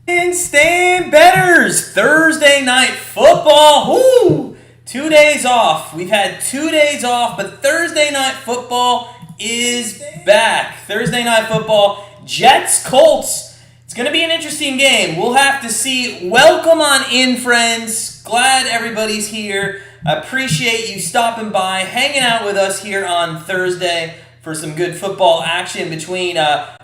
Grandstand Bettors, Thursday night football. Woo! 2 days off. We've had 2 days off, but Thursday night football is back. Thursday night football, Jets, Colts. It's going to be an interesting game. We'll have to see. Welcome on in, friends. Glad everybody's here. Appreciate you stopping by, hanging out with us here on Thursday for some good football action between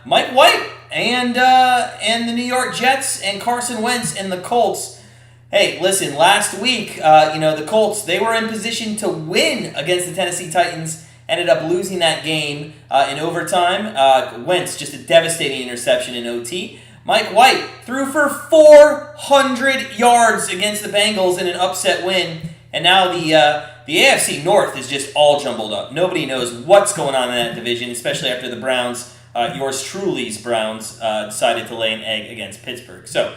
Mike White and the New York Jets and Carson Wentz and the Colts. Hey, listen, last week, the Colts, they were in position to win against the Tennessee Titans, ended up losing that game in overtime. Wentz, just a devastating interception in OT. Mike White threw for 400 yards against the Bengals in an upset win, and now the AFC North is just all jumbled up. Nobody knows what's going on in that division, especially after the Browns, yours truly's Browns, decided to lay an egg against Pittsburgh. So,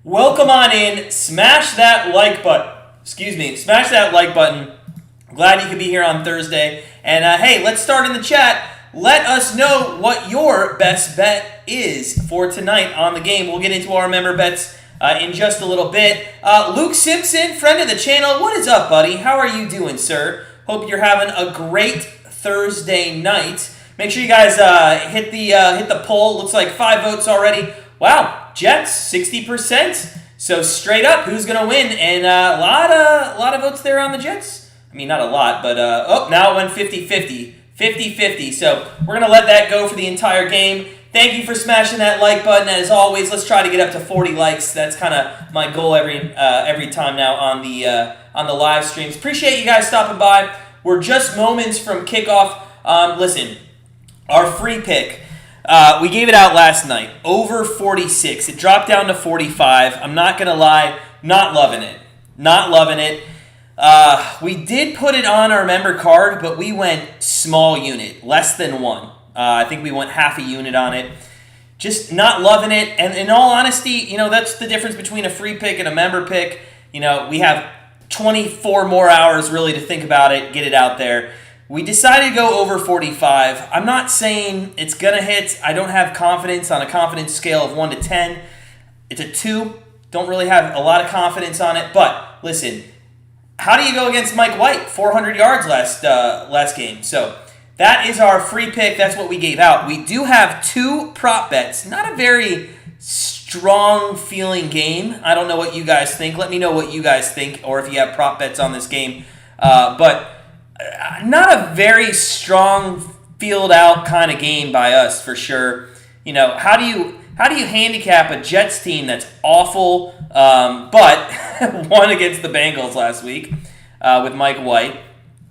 welcome on in. Smash that like button. Smash that like button. Glad you could be here on Thursday. And hey, let's start in the chat. Let us know what your best bet is for tonight on the game. We'll get into our member bets in just a little bit. Luke Simpson, friend of the channel, what is up, buddy? How are you doing, sir? Hope you're having a great Thursday night. Make sure you guys hit the poll. Looks like 5 votes already. Wow, Jets 60%. So straight up, who's gonna win? And a lot of votes there on the Jets. I mean, not a lot, but now it went 50-50. 50-50. So we're gonna let that go for the entire game. Thank you for smashing that like button. As always, let's try to get up to 40 likes. That's kind of my goal every time now on the live streams. Appreciate you guys stopping by. We're just moments from kickoff. Listen, our free pick, we gave it out last night. Over 46. It dropped down to 45. I'm not gonna lie, not loving it. Not loving it. We did put it on our member card, but we went small unit, less than 1. I think we went half a unit on it. Just not loving it. And in all honesty, that's the difference between a free pick and a member pick. We have 24 more hours really to think about it, get it out there. We decided to go over 45. I'm not saying it's going to hit. I don't have confidence on a confidence scale of 1 to 10. It's a 2. Don't really have a lot of confidence on it. But listen, how do you go against Mike White? 400 yards last game. So that is our free pick. That's what we gave out. We do have 2 prop bets. Not a very strong feeling game. I don't know what you guys think. Let me know what you guys think, or if you have prop bets on this game. But not a very strong, filled out kind of game by us for sure. How do you handicap a Jets team that's awful, but won against the Bengals last week with Mike White?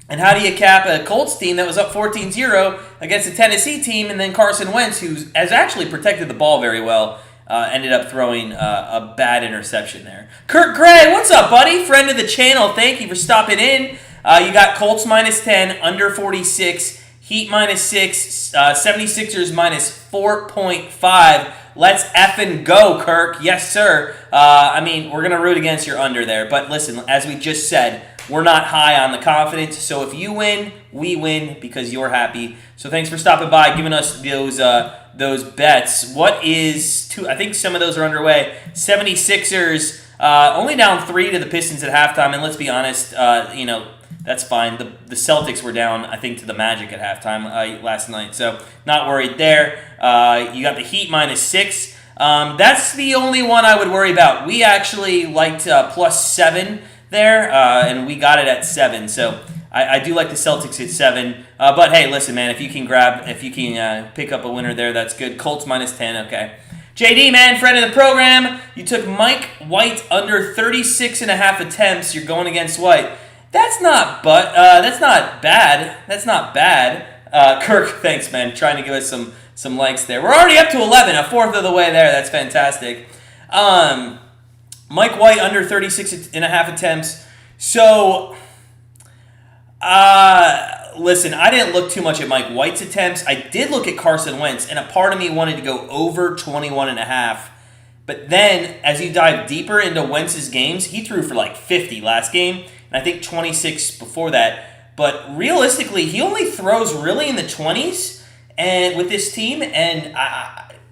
And how do you cap a Colts team that was up 14-0 against a Tennessee team, and then Carson Wentz, who has actually protected the ball very well, ended up throwing a bad interception there. Kirk Gray, what's up, buddy? Friend of the channel, thank you for stopping in. You got Colts -10, under 46, Heat -6, 76ers -4.5. Let's effing go, Kirk. Yes, sir. We're going to root against your under there. But listen, as we just said, we're not high on the confidence. So if you win, we win because you're happy. So thanks for stopping by, giving us those bets. What is two? I think some of those are underway. 76ers only down 3 to the Pistons at halftime. And let's be honest, that's fine. The Celtics were down, I think, to the Magic at halftime last night. So not worried there. You got the Heat -6. That's the only one I would worry about. We actually liked +7 there, and we got it at 7. So I do like the Celtics at 7. But hey, listen, man, if you can pick up a winner there, that's good. Colts -10, okay. JD, man, friend of the program, you took Mike White under 36.5 attempts. You're going against White. That's not bad. That's not bad. Kirk, thanks, man. Trying to give us some likes there. We're already up to 11, a fourth of the way there. That's fantastic. Mike White under 36.5 attempts. So, listen, I didn't look too much at Mike White's attempts. I did look at Carson Wentz, and a part of me wanted to go over 21.5. But then, as you dive deeper into Wentz's games, he threw for like 50 last game, and I think 26 before that. But realistically, he only throws really in the 20s and with this team, and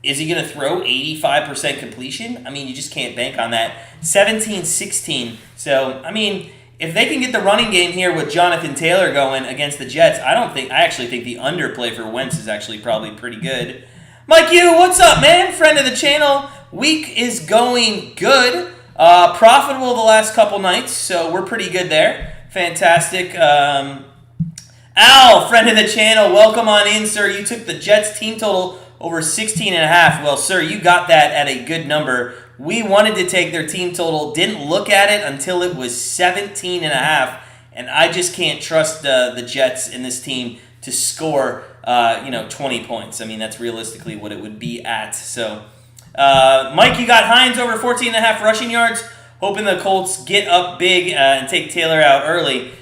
is he going to throw 85% completion? I mean, you just can't bank on that. 17-16. So, I mean, if they can get the running game here with Jonathan Taylor going against the Jets, I actually think the underplay for Wentz is actually probably pretty good. Mike Yu, what's up, man? Friend of the channel. Week is going good. Profitable the last couple nights, so we're pretty good there. Fantastic. Al, friend of the channel, welcome on in, sir. You took the Jets team total over 16.5. Well, sir, you got that at a good number. We wanted to take their team total, didn't look at it until it was 17.5, and I just can't trust the Jets in this team to score 20 points. I mean, that's realistically what it would be at. So, Mike, you got Hines over 14.5 rushing yards, hoping the Colts get up big and take Taylor out early.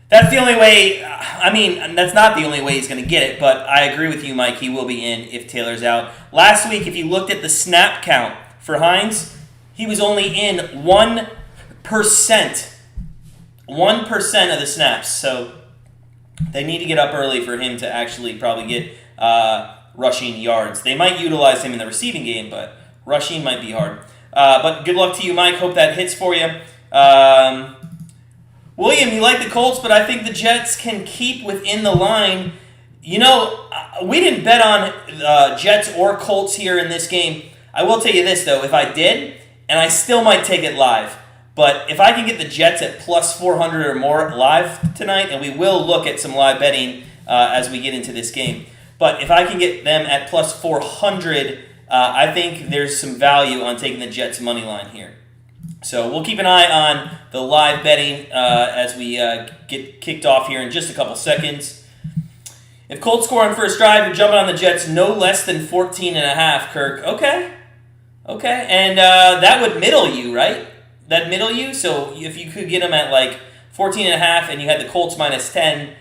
That's the only way. I mean, that's not the only way he's going to get it, but I agree with you, Mike. He will be in if Taylor's out. Last week, if you looked at the snap count for Hines, he was only in 1%. 1% of the snaps. So they need to get up early for him to actually probably get rushing yards. They might utilize him in the receiving game, but rushing might be hard. But good luck to you, Mike. Hope that hits for you. William, you like the Colts, but I think the Jets can keep within the line. You know, we didn't bet on Jets or Colts here in this game. I will tell you this, though. If I did, and I still might take it live, but if I can get the Jets at plus 400 or more live tonight, and we will look at some live betting as we get into this game, but if I can get them at plus 400, I think there's some value on taking the Jets money line here. So we'll keep an eye on the live betting as we get kicked off here in just a couple seconds. If Colts score on first drive, you're jumping on the Jets no less than 14.5, Kirk. Okay. And that would middle you, right? That middle you? So if you could get them at like 14.5 and you had the Colts minus 10,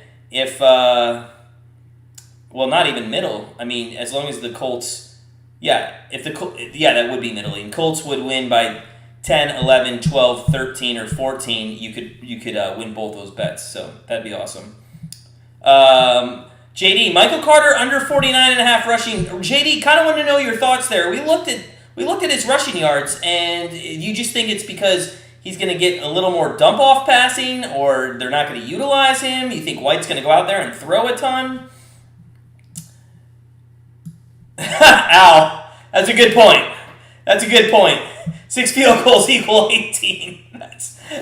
well, not even middle. I mean, as long as the Colts, that would be middling. Colts would win by 10, 11, 12, 13, or 14, you could win both those bets. So that'd be awesome. JD, Michael Carter under 49.5 rushing. JD, kind of want to know your thoughts there. We looked at his rushing yards, and you just think it's because he's going to get a little more dump-off passing, or they're not going to utilize him? You think White's going to go out there and throw a ton? Ow, that's a good point. 6 field goals equal 18.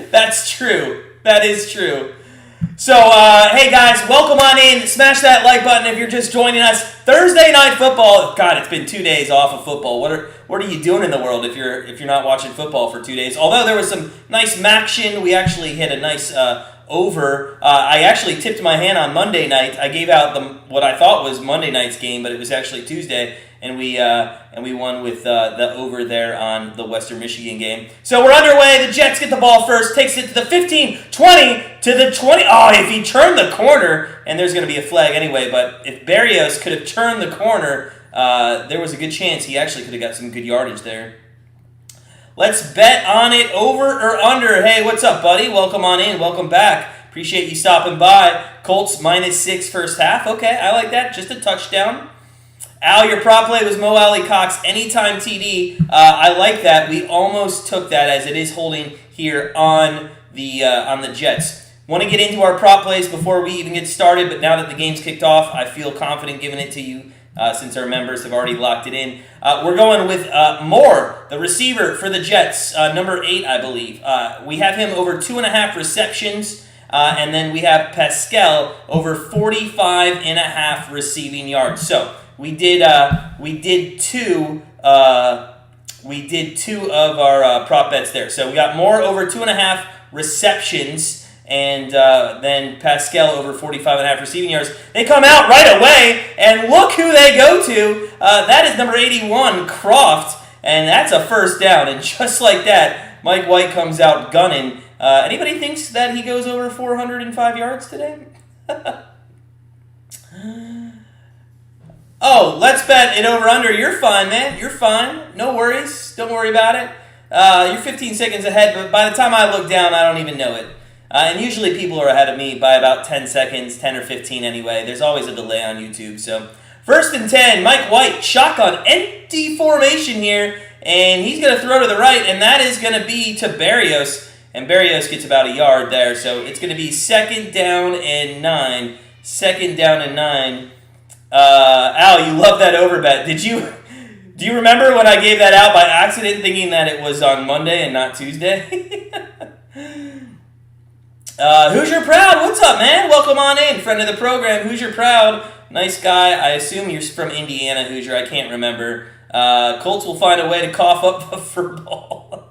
That's true. That is true. So, hey guys, welcome on in. Smash that like button if you're just joining us. Thursday night football. God, it's been 2 days off of football. What are you doing in the world if you're not watching football for 2 days? Although there was some nice maction. We actually hit a nice over. I actually tipped my hand on Monday night. I gave out what I thought was Monday night's game, but it was actually Tuesday. And we won with the over there on the Western Michigan game. So we're underway. The Jets get the ball first. Takes it to the 15, 20, to the 20. Oh, if he turned the corner, and there's going to be a flag anyway, but if Berrios could have turned the corner, there was a good chance he actually could have got some good yardage there. Let's bet on it, over or under. Hey, what's up, buddy? Welcome on in. Welcome back. Appreciate you stopping by. Colts minus 6 first half. Okay, I like that. Just a touchdown. Al, your prop play was Mo Alley Cox anytime TD. I like that. We almost took that as it is holding here on the Jets. Want to get into our prop plays before we even get started, but now that the game's kicked off, I feel confident giving it to you since our members have already locked it in. We're going with Moore, the receiver for the Jets, number 8, I believe. We have him over 2.5 receptions, and then we have Pascal over 45.5 receiving yards. So we did two of our prop bets there. So we got Moore over 2.5 receptions, and then Pascal over 45.5 receiving yards. They come out right away, and look who they go to. That is number 81, Croft, and that's a first down. And just like that, Mike White comes out gunning. Anybody thinks that he goes over 405 yards today? Oh, let's bet it over under. You're fine, man. You're fine. No worries. Don't worry about it. You're 15 seconds ahead, but by the time I look down, I don't even know it. And usually people are ahead of me by about 10 seconds, 10 or 15 anyway. There's always a delay on YouTube. So First and 10, Mike White, shotgun, empty formation here, and he's going to throw to the right, and that is going to be to Berrios, and Berrios gets about a yard there, so it's going to be 2nd down and 9. 2nd down and 9. Al, you love that over bet. Do you remember when I gave that out by accident, thinking that it was on Monday and not Tuesday? Hoosier Proud, what's up, man? Welcome on in, friend of the program. Hoosier Proud, nice guy. I assume you're from Indiana, Hoosier. I can't remember. Colts will find a way to cough up a football.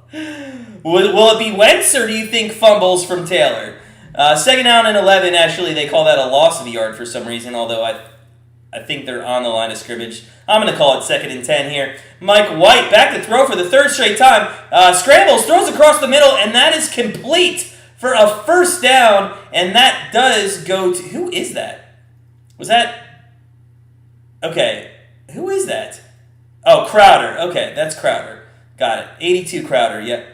Will it be Wentz, or do you think fumbles from Taylor? 2nd down and 11. Actually, they call that a loss of a yard for some reason, although I think they're on the line of scrimmage. I'm going to call it 2nd and 10 here. Mike White back to throw for the 3rd straight time. Scrambles, throws across the middle, and that is complete for a 1st down, and that does go to... Who is that? Was that... Okay, who is that? Oh, Crowder. Okay, that's Crowder. Got it. 82 Crowder, yep.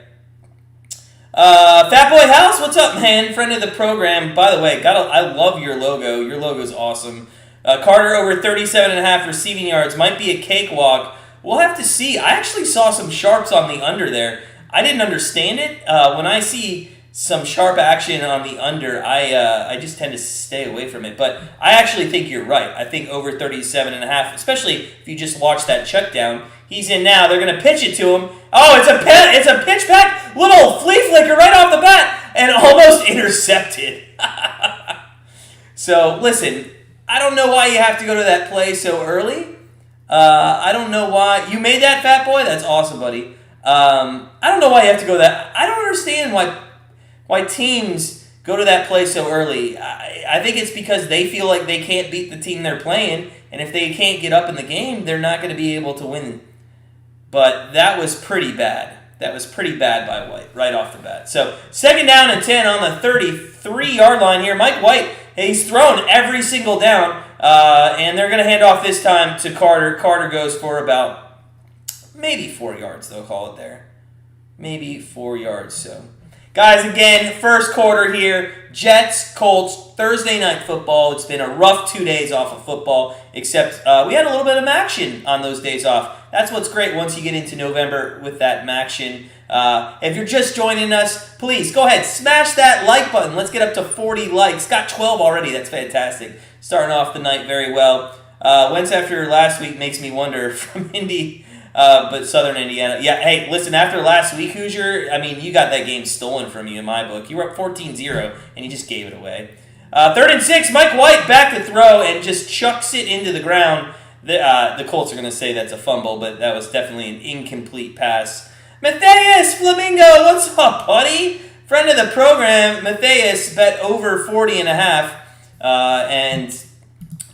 Fat Boy House, what's up, man? Friend of the program. By the way, I love your logo. Your logo's awesome. Carter over 37.5 receiving yards. Might be a cakewalk. We'll have to see. I actually saw some sharps on the under there. I didn't understand it. When I see some sharp action on the under, I just tend to stay away from it. But I actually think you're right. I think over 37.5, especially if you just watch that check down. He's in now. They're going to pitch it to him. Oh, it's a pitch back. Little flea flicker right off the bat and almost intercepted. So, listen, I don't know why you have to go to that play so early. I don't know why. You made that, Fat Boy? That's awesome, buddy. I don't know why you have to go that. I don't understand why teams go to that play so early. I think it's because they feel like they can't beat the team they're playing, and if they can't get up in the game, they're not going to be able to win. But that was pretty bad. That was pretty bad by White right off the bat. So 2nd down and 10 on the 33-yard line here. Mike White, he's thrown every single down, and they're going to hand off this time to Carter. Carter goes for about maybe 4 yards, they'll call it there. Maybe 4 yards, so... Guys, again, first quarter here, Jets, Colts, Thursday night football. It's been a rough 2 days off of football, except we had a little bit of action on those days off. That's what's great once you get into November with that action. If you're just joining us, please go ahead, smash that like button. Let's get up to 40 likes. Got 12 already. That's fantastic. Starting off the night very well. Wentz after last week makes me wonder from Indy. But Southern Indiana. Yeah, hey, listen, after last week, Hoosier, I mean, you got that game stolen from you in my book. You were up 14-0, and you just gave it away. 3rd and 6, Mike White back to throw and just chucks it into the ground. The Colts are going to say that's a fumble, but that was definitely an incomplete pass. Matthias Flamingo, what's up, buddy? Friend of the program, Matthias bet over 40.5, and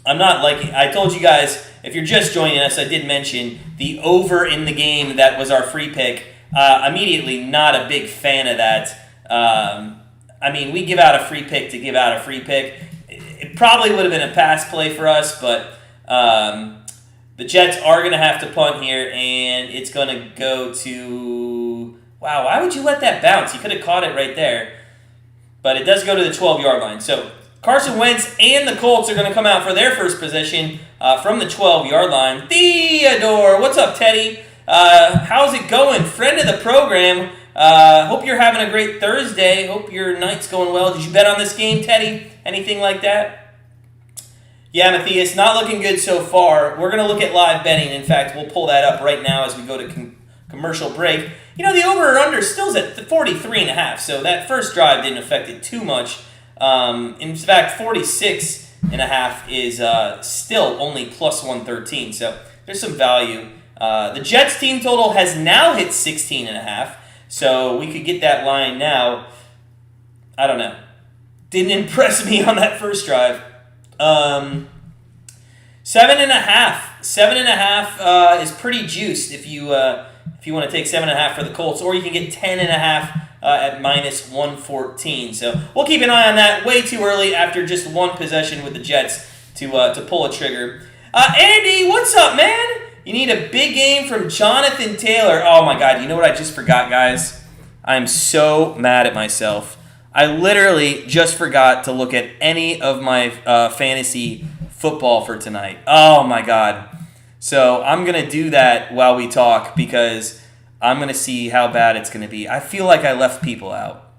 I'm not liking. I told you guys, if you're just joining us, I did mention the over in the game that was our free pick. Immediately, not a big fan of that. I mean, we give out a free pick to give out a free pick. It probably would have been a pass play for us, but the Jets are going to have to punt here, and it's going to go to... Wow, why would you let that bounce? You could have caught it right there. But it does go to the 12-yard line. So Carson Wentz and the Colts are going to come out for their first possession from the 12-yard line. Theodore, what's up, Teddy? How's it going? Friend of the program. Hope you're having a great Thursday. Hope your night's going well. Did you bet on this game, Teddy? Anything like that? Yeah, Matthias, not looking good so far. We're going to look at live betting. In fact, we'll pull that up right now as we go to commercial break. You know, the over or under still's at 43.5, so that first drive didn't affect it too much. In fact, 46.5 is still only plus 113, so there's some value. The Jets team total has now hit 16.5, so we could get that line now. I don't know. Didn't impress me on that first drive. 7.5. 7.5 is pretty juiced if you want to take 7.5 for the Colts, or you can get 10.5 at minus 114. So we'll keep an eye on that. Way too early after just one possession with the Jets to pull a trigger. Andy, what's up, man? You need a big game from Jonathan Taylor. Oh my God! You know what I just forgot, guys? I'm so mad at myself. I literally just forgot to look at any of my fantasy football for tonight. Oh my God. So I'm going to do that while we talk because I'm going to see how bad it's going to be. I feel like I left people out.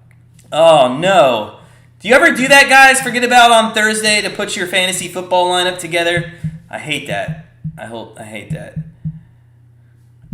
Oh no. Do you ever do that, guys? Forget about on Thursday to put your fantasy football lineup together? I hate that. I hate that.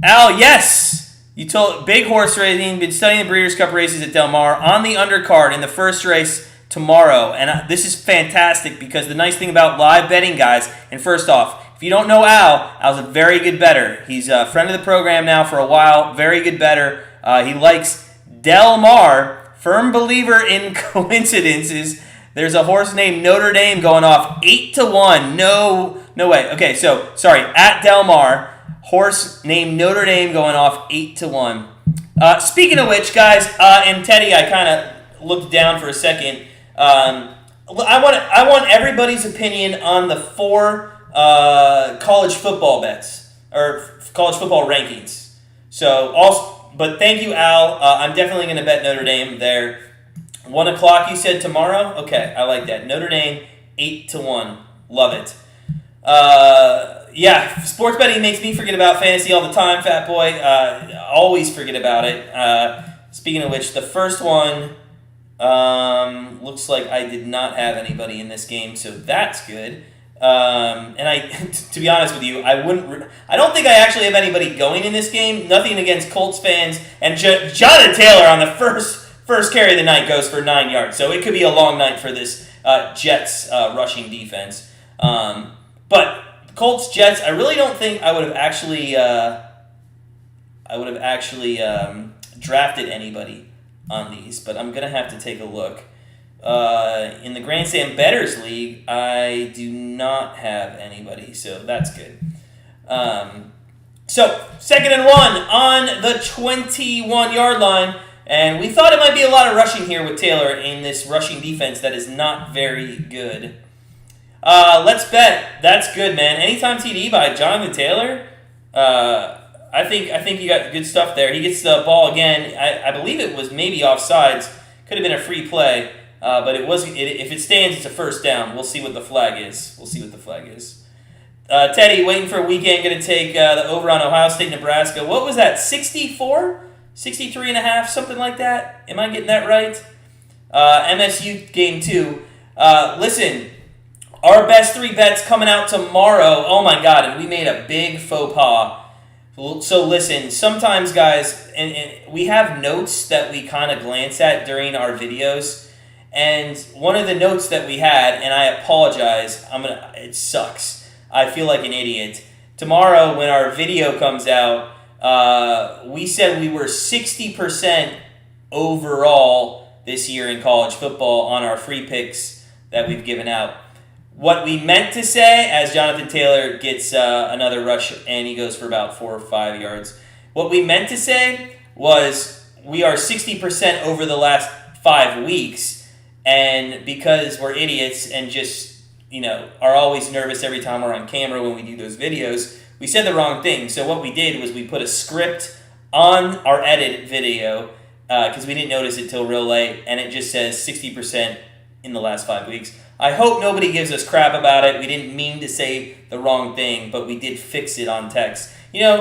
Al, yes! You told big horse racing, been studying the Breeders' Cup races at Del Mar on the undercard in the first race tomorrow. And this is fantastic because the nice thing about live betting, guys, and first off, if you don't know Al's a very good bettor. He's a friend of the program now for a while, very good bettor. He likes Del Mar. Firm believer in coincidences. There's a horse named Notre Dame going off 8-1. No way. Okay, so sorry. At Del Mar, horse named Notre Dame going off 8-1. Speaking of which, guys, and Teddy, I kind of looked down for a second. I want everybody's opinion on the 4 college football bets or college football rankings. So also. But thank you, Al. I'm definitely going to bet Notre Dame there. 1 o'clock, you said tomorrow? Okay, I like that. Notre Dame, 8-1. Love it. Yeah, sports betting makes me forget about fantasy all the time, fat boy. Always forget about it. Speaking of which, the first one looks like I did not have anybody in this game, so that's good. And I, to be honest with you, I don't think I actually have anybody going in this game. Nothing against Colts fans. And Jonathan Taylor on the first carry of the night goes for 9 yards. So it could be a long night for this Jets rushing defense. But Colts Jets, I really don't think I would have actually drafted anybody on these. But I'm gonna have to take a look. In the Grandstand Bettors League, I do not have anybody, so that's good. So, 2nd and 1 on the 21-yard line, and we thought it might be a lot of rushing here with Taylor in this rushing defense that is not very good. Let's bet. That's good, man. Anytime TD by Jonathan Taylor, I think you got good stuff there. He gets the ball again. I believe it was maybe offsides. Could have been a free play. But it was. If it stands, it's a first down. We'll see what the flag is. Teddy, waiting for a weekend, going to take the over on Ohio State, Nebraska. What was that, 64? 63 and a half, something like that? Am I getting that right? MSU game 2. Listen, our best 3 bets coming out tomorrow. Oh, my God, and we made a big faux pas. So listen, sometimes, guys, and we have notes that we kind of glance at during our videos. And one of the notes that we had, and I apologize, it sucks. I feel like an idiot. Tomorrow, when our video comes out, we said we were 60% overall this year in college football on our free picks that we've given out. What we meant to say, as Jonathan Taylor gets another rush and he goes for about 4 or 5 yards, what we meant to say was we are 60% over the last 5 weeks. And because we're idiots and just, are always nervous every time we're on camera when we do those videos, we said the wrong thing. So what we did was we put a script on our edit video because we didn't notice it till real late, and it just says 60% in the last 5 weeks. I hope nobody gives us crap about it. We didn't mean to say the wrong thing, but we did fix it on text.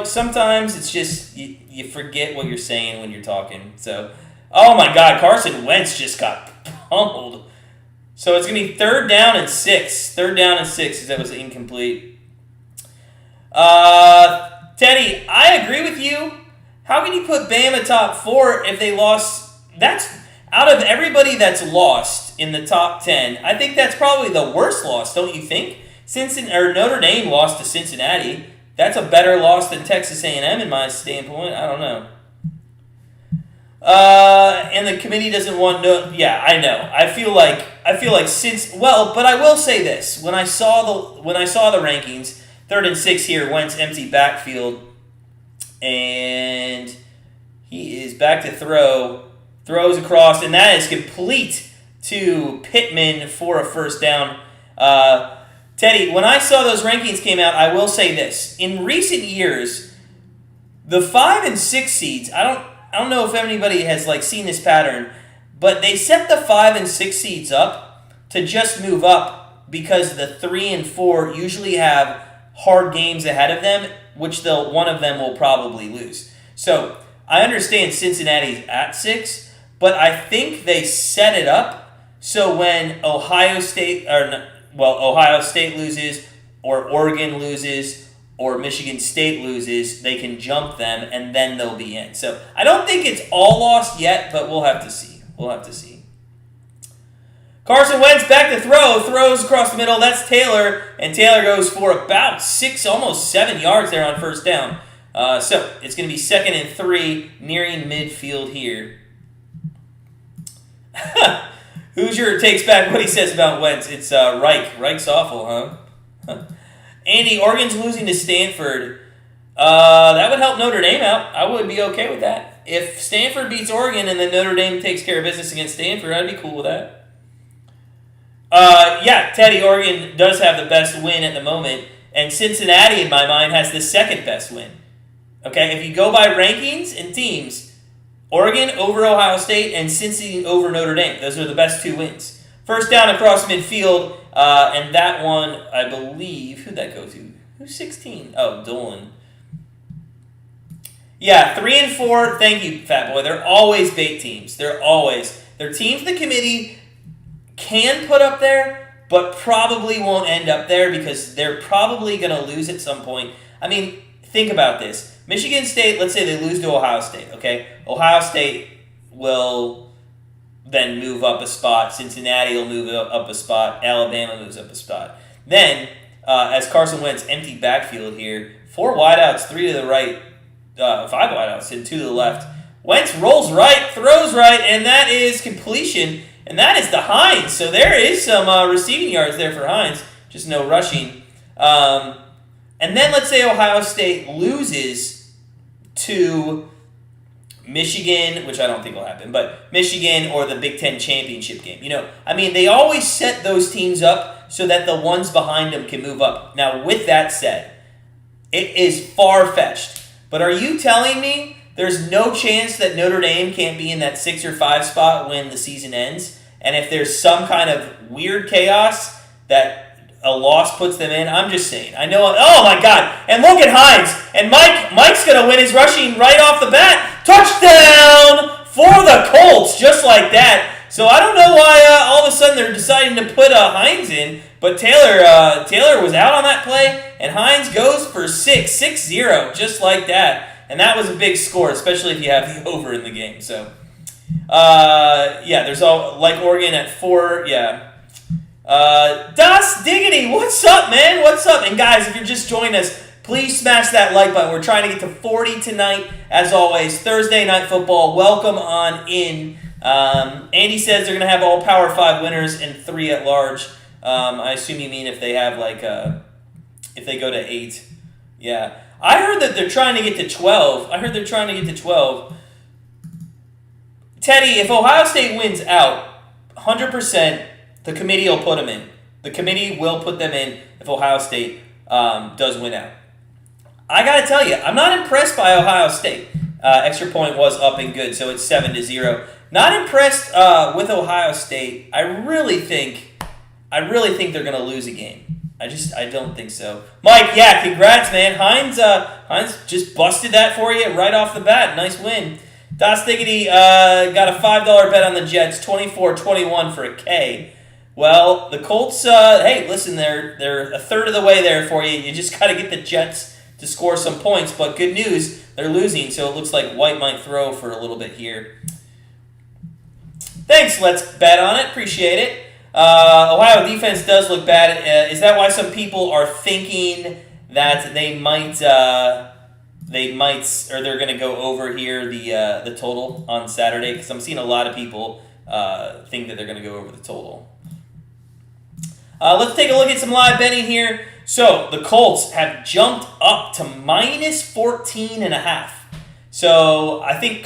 Sometimes it's just you forget what you're saying when you're talking. So, oh my God, Carson Wentz just got pummeled. So it's going to be 3rd down and 6. 3rd down and 6 because that was incomplete. Teddy, I agree with you. How can you put Bama top 4 if they lost? That's out of everybody that's lost in the top 10. I think that's probably the worst loss, don't you think? Notre Dame lost to Cincinnati. That's a better loss than Texas A&M in my standpoint. I don't know. And the committee doesn't want no. Yeah, I know. I feel like but I will say this: when I saw the rankings, 3rd and 6 here, Wentz empty backfield, and he is back to throws across, and that is complete to Pittman for a first down. Teddy, when I saw those rankings came out, I will say this: in recent years, the 5 and 6 seeds, I don't know if anybody has seen this pattern, but they set the 5 and 6 seeds up to just move up because the 3 and 4 usually have hard games ahead of them, which one of them will probably lose. So I understand Cincinnati's at 6, but I think they set it up so when Ohio State loses, or Oregon loses, or Michigan State loses, they can jump them, and then they'll be in. So I don't think it's all lost yet, but we'll have to see. Carson Wentz back to throw. Throws across the middle. That's Taylor. And Taylor goes for about 6, almost 7 yards there on first down. So it's going to be 2nd and 3, nearing midfield here. Hoosier takes back what he says about Wentz. It's Reich. Reich's awful, huh? Andy, Oregon's losing to Stanford. That would help Notre Dame out. I would be okay with that. If Stanford beats Oregon and then Notre Dame takes care of business against Stanford, I'd be cool with that. Yeah, Teddy, Oregon does have the best win at the moment, and Cincinnati, in my mind, has the 2nd best win. Okay, if you go by rankings and teams, Oregon over Ohio State and Cincy over Notre Dame. Those are the best 2 wins. First down across midfield, and that one, I believe, who'd that go to? Who's 16? Oh, Dolan. Yeah, 3 and 4, thank you, Fat Boy. They're always bait teams. They're teams the committee can put up there, but probably won't end up there because they're probably going to lose at some point. I mean, think about this. Michigan State, let's say they lose to Ohio State, okay? Ohio State will then move up a spot. Cincinnati will move up a spot. Alabama moves up a spot. Then, as Carson Wentz, empty backfield here, 4 wideouts, 3 to the right, 5 wideouts, and 2 to the left. Wentz rolls right, throws right, and that is completion. And that is to Hines. So there is some receiving yards there for Hines, just no rushing. And then let's say Ohio State loses to Michigan, which I don't think will happen, but Michigan or the Big Ten championship game. They always set those teams up so that the ones behind them can move up. Now, with that said, it is far-fetched. But are you telling me there's no chance that Notre Dame can't be in that 6 or 5 spot when the season ends? And if there's some kind of weird chaos that a loss puts them in, I'm just saying. I know. Oh my God! And look at Hines. And Mike's gonna win his rushing right off the bat. Touchdown for the Colts, just like that. So I don't know why all of a sudden they're deciding to put Hines in, but Taylor was out on that play, and Hines goes for 6-0, just like that. And that was a big score, especially if you have the over in the game. So, there's all, like Oregon at 4, yeah. Das Diggity, what's up, man? What's up? And guys, if you're just joining us, please smash that like button. We're trying to get to 40 tonight, as always. Thursday Night Football, welcome on in. Andy says they're going to have all Power 5 winners and 3 at large. I assume you mean if they have, if they go to 8. Yeah. I heard that they're trying to get to 12. Teddy, if Ohio State wins out, 100%, the committee will put them in. The committee will put them in if Ohio State does win out. I got to tell you, I'm not impressed by Ohio State. Extra point was up and good, so it's 7-0. Not impressed with Ohio State. I really think they're going to lose a game. I don't think so. Mike, yeah, congrats, man. Hines just busted that for you right off the bat. Nice win. Das Diggity got a $5 bet on the Jets, 24-21 for a K. Well, the Colts, hey, listen, they're a third of the way there for you. You just got to get the Jets to score some points. But good news, they're losing, so it looks like White might throw for a little bit here. Thanks, let's bet on it. Appreciate it. Ohio defense does look bad. Is that why some people are thinking that they're going to go over here the total on Saturday? Because I'm seeing a lot of people think that they're going to go over the total. Let's take a look at some live betting here. So the Colts have jumped up to -14.5. So I think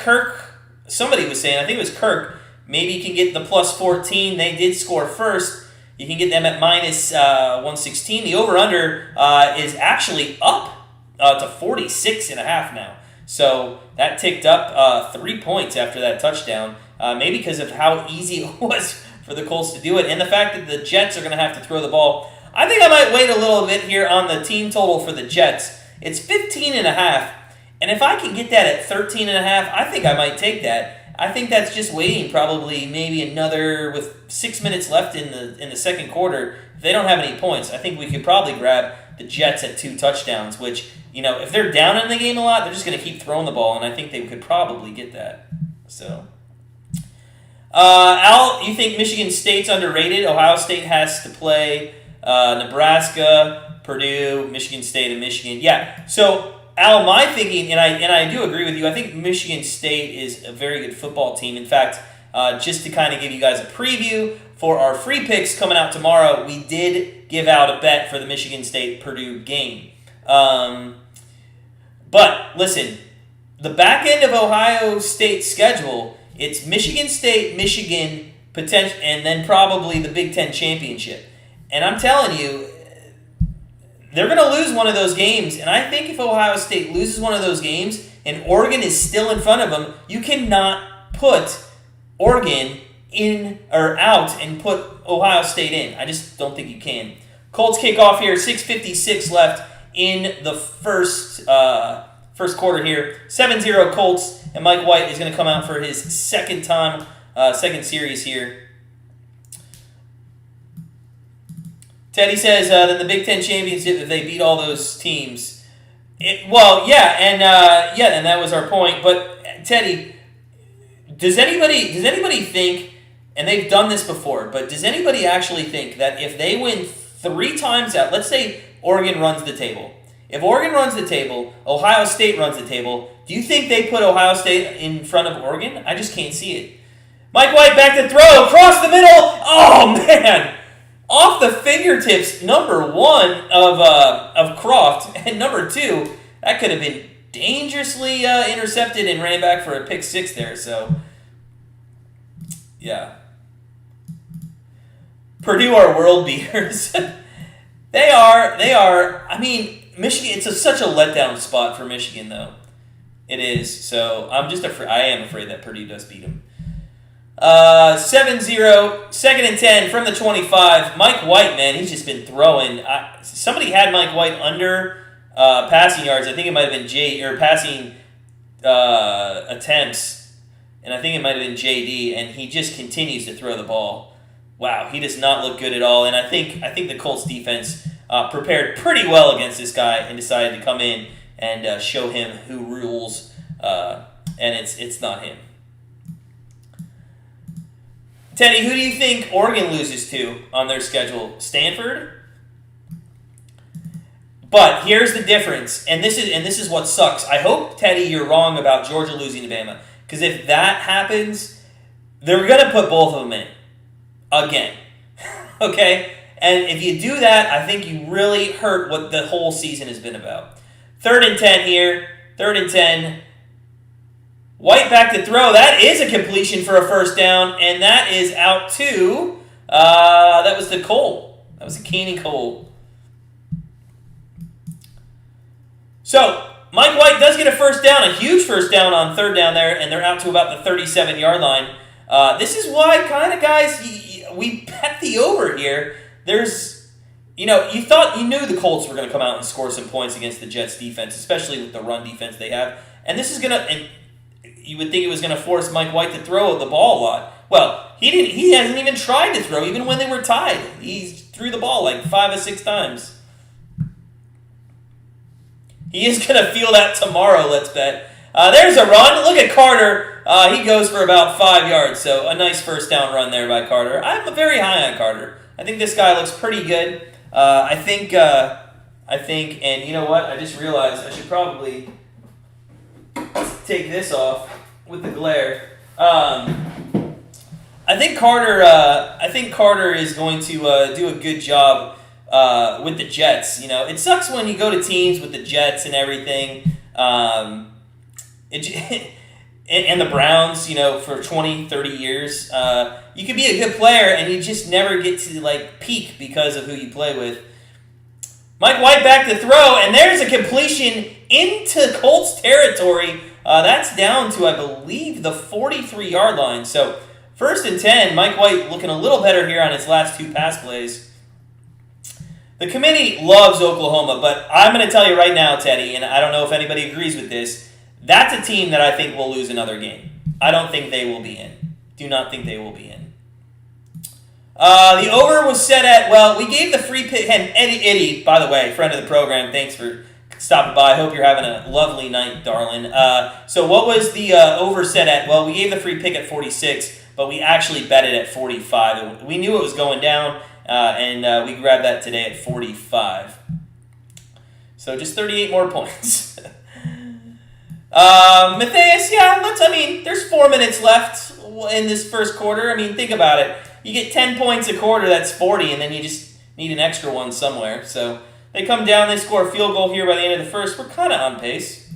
somebody was saying, I think it was Kirk, maybe you can get the +14. They did score first. You can get them at -116. The over-under is actually up to 46.5 now. So that ticked up 3 points after that touchdown. Maybe because of how easy it was for the Colts to do it. And the fact that the Jets are going to have to throw the ball. I think I might wait a little bit here on the team total for the Jets. It's 15.5. And if I can get that at 13.5, I think I might take that. I think that's just waiting probably maybe another, with 6 minutes left in the second quarter. If they don't have any points, I think we could probably grab the Jets at 2 touchdowns, which, if they're down in the game a lot, they're just going to keep throwing the ball, and I think they could probably get that. So, Al, you think Michigan State's underrated? Ohio State has to play Nebraska, Purdue, Michigan State, and Michigan. Yeah, so Al, my thinking, and I do agree with you, I think Michigan State is a very good football team. In fact, just to kind of give you guys a preview, for our free picks coming out tomorrow, we did give out a bet for the Michigan State-Purdue game. But, listen, the back end of Ohio State's schedule, it's Michigan State, Michigan, and then probably the Big Ten championship. And I'm telling you, they're going to lose one of those games. And I think if Ohio State loses one of those games and Oregon is still in front of them, you cannot put Oregon in or out and put Ohio State in. I just don't think you can. Colts kick off here, 6:56 left in the first quarter here. 7-0 Colts, and Mike White is going to come out for his second series here. Teddy says that the Big Ten championship, if they beat all those teams. And that was our point. But Teddy, does anybody think, and they've done this before, but does anybody actually think that if they win 3 times out, let's say Oregon runs the table. If Oregon runs the table, Ohio State runs the table, do you think they put Ohio State in front of Oregon? I just can't see it. Mike White back to throw, across the middle. Oh, man. Off the fingertips, number 1 of Croft, and number 2, that could have been dangerously intercepted and ran back for a pick 6 there. So, yeah. Purdue are world beaters. They are. I mean, Michigan, it's such a letdown spot for Michigan, though. It is. So, I am afraid that Purdue does beat them. 7-0, 2nd and 10 from the 25. Mike White, man, he's just been throwing. Somebody had Mike White under passing yards. I think it might have been passing attempts, and I think it might have been JD, and he just continues to throw the ball. Wow, he does not look good at all, and I think the Colts defense prepared pretty well against this guy and decided to come in and show him who rules, and it's not him. Teddy, who do you think Oregon loses to on their schedule? Stanford? But here's the difference, and this is what sucks. I hope, Teddy, you're wrong about Georgia losing to Bama, because if that happens, they're going to put both of them in again. Okay? And if you do that, I think you really hurt what the whole season has been about. 3rd and 10 here. 3rd and 10. White back to throw. That is a completion for a first down, and that is out to, that was to Cole. That was to Keenan Cole. So, Mike White does get a first down, a huge first down on 3rd down there, and they're out to about the 37-yard line. This is why, kind of, guys, we bet the over here. There's, you knew the Colts were going to come out and score some points against the Jets defense, especially with the run defense they have. And this is going to, and you would think it was going to force Mike White to throw the ball a lot. Well, he didn't. He hasn't even tried to throw, even when they were tied. He threw the ball like 5 or 6 times. He is going to feel that tomorrow, let's bet. There's a run. Look at Carter. He goes for about 5 yards, so a nice first down run there by Carter. I'm very high on Carter. I think this guy looks pretty good. I think, and you know what? I just realized I should probably take this off with the glare. I think Carter is going to do a good job with the Jets. It sucks when you go to teams with the Jets and everything. And the Browns, for 20, 30 years, you could be a good player and you just never get to peak because of who you play with. Mike White back to throw, and there's a completion into Colts territory. That's down to, I believe, the 43-yard line. So 1st and 10, Mike White looking a little better here on his last 2 pass plays. The committee loves Oklahoma, but I'm going to tell you right now, Teddy, and I don't know if anybody agrees with this, that's a team that I think will lose another game. I don't think they will be in. Do not think they will be in. The over was set at, well, we gave the free pick, and Eddie, by the way, friend of the program, thanks for stopping by. I hope you're having a lovely night, darling. So what was the over set at? Well, we gave the free pick at 46, but we actually bet it at 45. We knew it was going down. And we grabbed that today at 45. So just 38 more points. Matthias, there's 4 minutes left in this first quarter. I mean, think about it. You get 10 points a quarter, that's 40, and then you just need an extra one somewhere. So they come down, they score a field goal here by the end of the first. We're kind of on pace.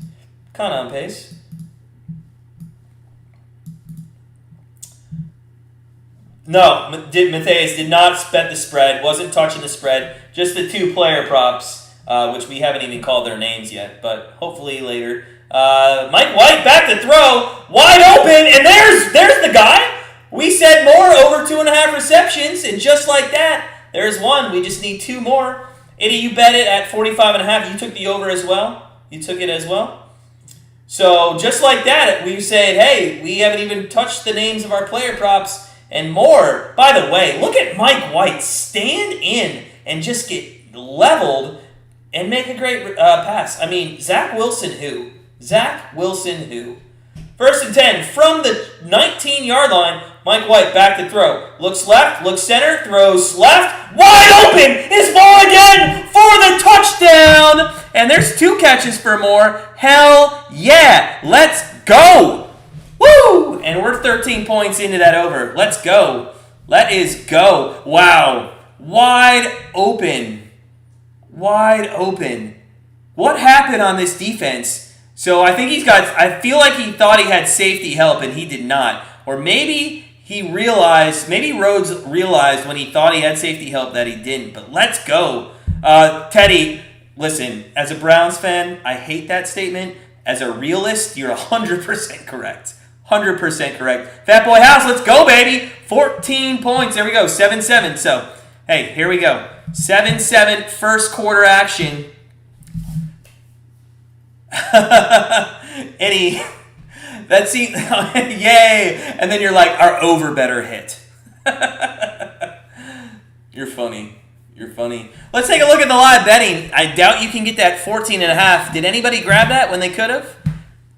No, Matthias did not bet the spread, wasn't touching the spread, just the 2 player props, which we haven't even called their names yet, but hopefully later. Mike White back to throw, wide open, and there's the guy. We said more, over 2.5 receptions, and just like that, there's one. We just need 2 more. Eddie, you bet it at 45.5. You took the over as well. You took it as well. So just like that, we said, hey, we haven't even touched the names of our player props. And more. By the way, look at Mike White stand in and just get leveled and make a great pass. I mean, Zach Wilson who? 1st and 10 from the 19-yard line. Mike White back to throw. Looks left, looks center, throws left. Wide open! His ball again for the touchdown! And there's 2 catches for more. Hell yeah! Let's go! Woo! And we're 13 points into that over. Let's go. Let is go. Wow. Wide open. What happened on this defense? So I think I feel like he thought he had safety help and he did not. Or maybe Rhodes realized when he thought he had safety help that he didn't. But let's go. Teddy, listen, as a Browns fan, I hate that statement. As a realist, you're 100% correct. 100% correct. Fat Boy House, let's go, baby. 14 points. There we go. 7-7. So, hey, here we go. 7-7 first quarter action. Eddie, that seems, yay. And then you're like, our over better hit. You're funny. Let's take a look at the live betting. I doubt you can get that 14.5. Did anybody grab that when they could have?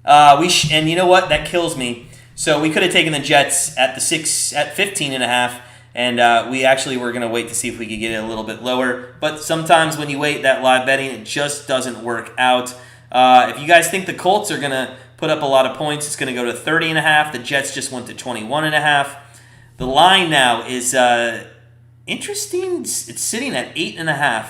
And you know what? That kills me. So we could have taken the Jets at 15.5, and we actually were going to wait to see if we could get it a little bit lower. But sometimes when you wait that live betting, it just doesn't work out. If you guys think the Colts are going to put up a lot of points, it's going to go to 30.5. The Jets just went to 21.5. The line now is interesting. It's sitting at 8.5.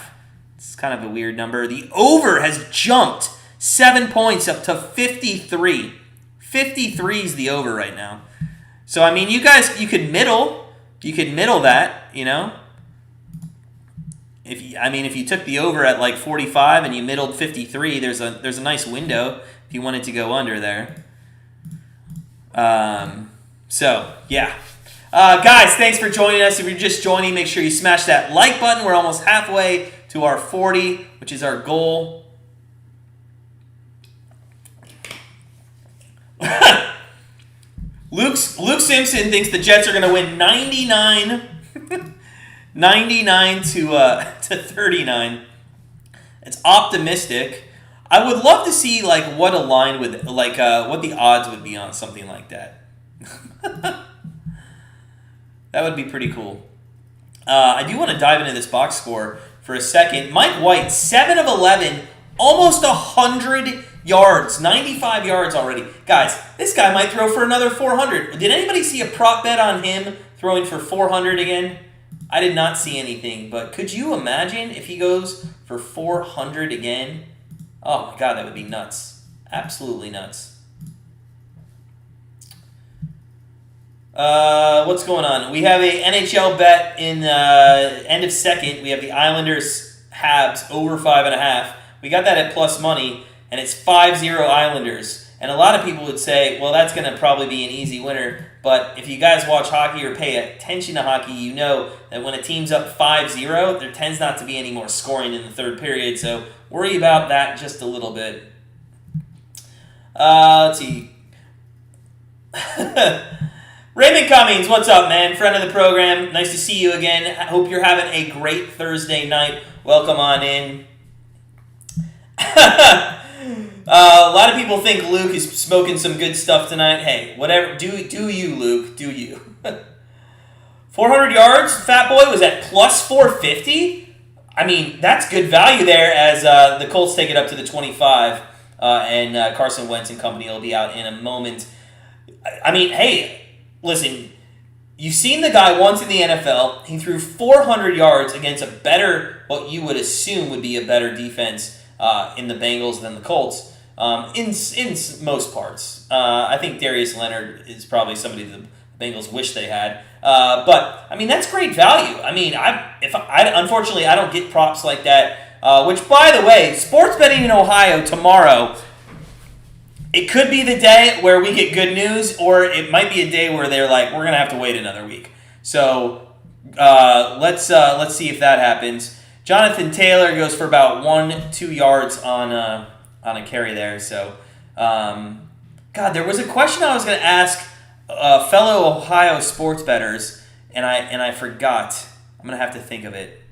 It's kind of a weird number. The over has jumped 7 points up to 53. 53 is the over right now. So, I mean, you could middle that, you know. If you took the over at like 45 and you middled 53, there's a nice window if you wanted to go under there. So, yeah. Guys, thanks for joining us. If you're just joining, make sure you smash that like button. We're almost halfway to our 40, which is our goal. Luke Simpson thinks the Jets are going to win 99 to 39. It's optimistic. I would love to see what a line would what the odds would be on something like that. That would be pretty cool. I do want to dive into this box score for a second. Mike White, 7 of 11, almost 100 yards, 95 yards already. Guys, this guy might throw for another 400. Did anybody see a prop bet on him throwing for 400 again? I did not see anything, but could you imagine if he goes for 400 again? Oh my God, that would be nuts. Absolutely nuts. What's going on? We have a NHL bet in end of second. We have the Islanders Habs over 5.5. We got that at plus money, and it's 5-0 Islanders. And a lot of people would say, well, that's going to probably be an easy winner. But if you guys watch hockey or pay attention to hockey, you know that when a team's up 5-0, there tends not to be any more scoring in the third period. So worry about that just a little bit. Let's see. Raymond Cummings, what's up, man? Friend of the program. Nice to see you again. I hope you're having a great Thursday night. Welcome on in. A lot of people think Luke is smoking some good stuff tonight. Hey, whatever. Do you, Luke. Do you. 400 yards, Fat Boy was at plus 450. I mean, that's good value there as the Colts take it up to the 25. And Carson Wentz and company will be out in a moment. I mean, hey, listen, you've seen the guy once in the NFL. He threw 400 yards against a better, what you would assume would be a better defense in the Bengals than the Colts in most parts. I think Darius Leonard is probably somebody the Bengals wish they had. But, I mean, that's great value. I mean, unfortunately, I don't get props like that. Which, by the way, sports betting in Ohio tomorrow, it could be the day where we get good news, or it might be a day where they're like, we're going to have to wait another week. So let's see if that happens. Jonathan Taylor goes for about 1-2 yards on a carry there. So, God, there was a question I was going to ask fellow Ohio sports bettors, and I forgot. I'm going to have to think of it.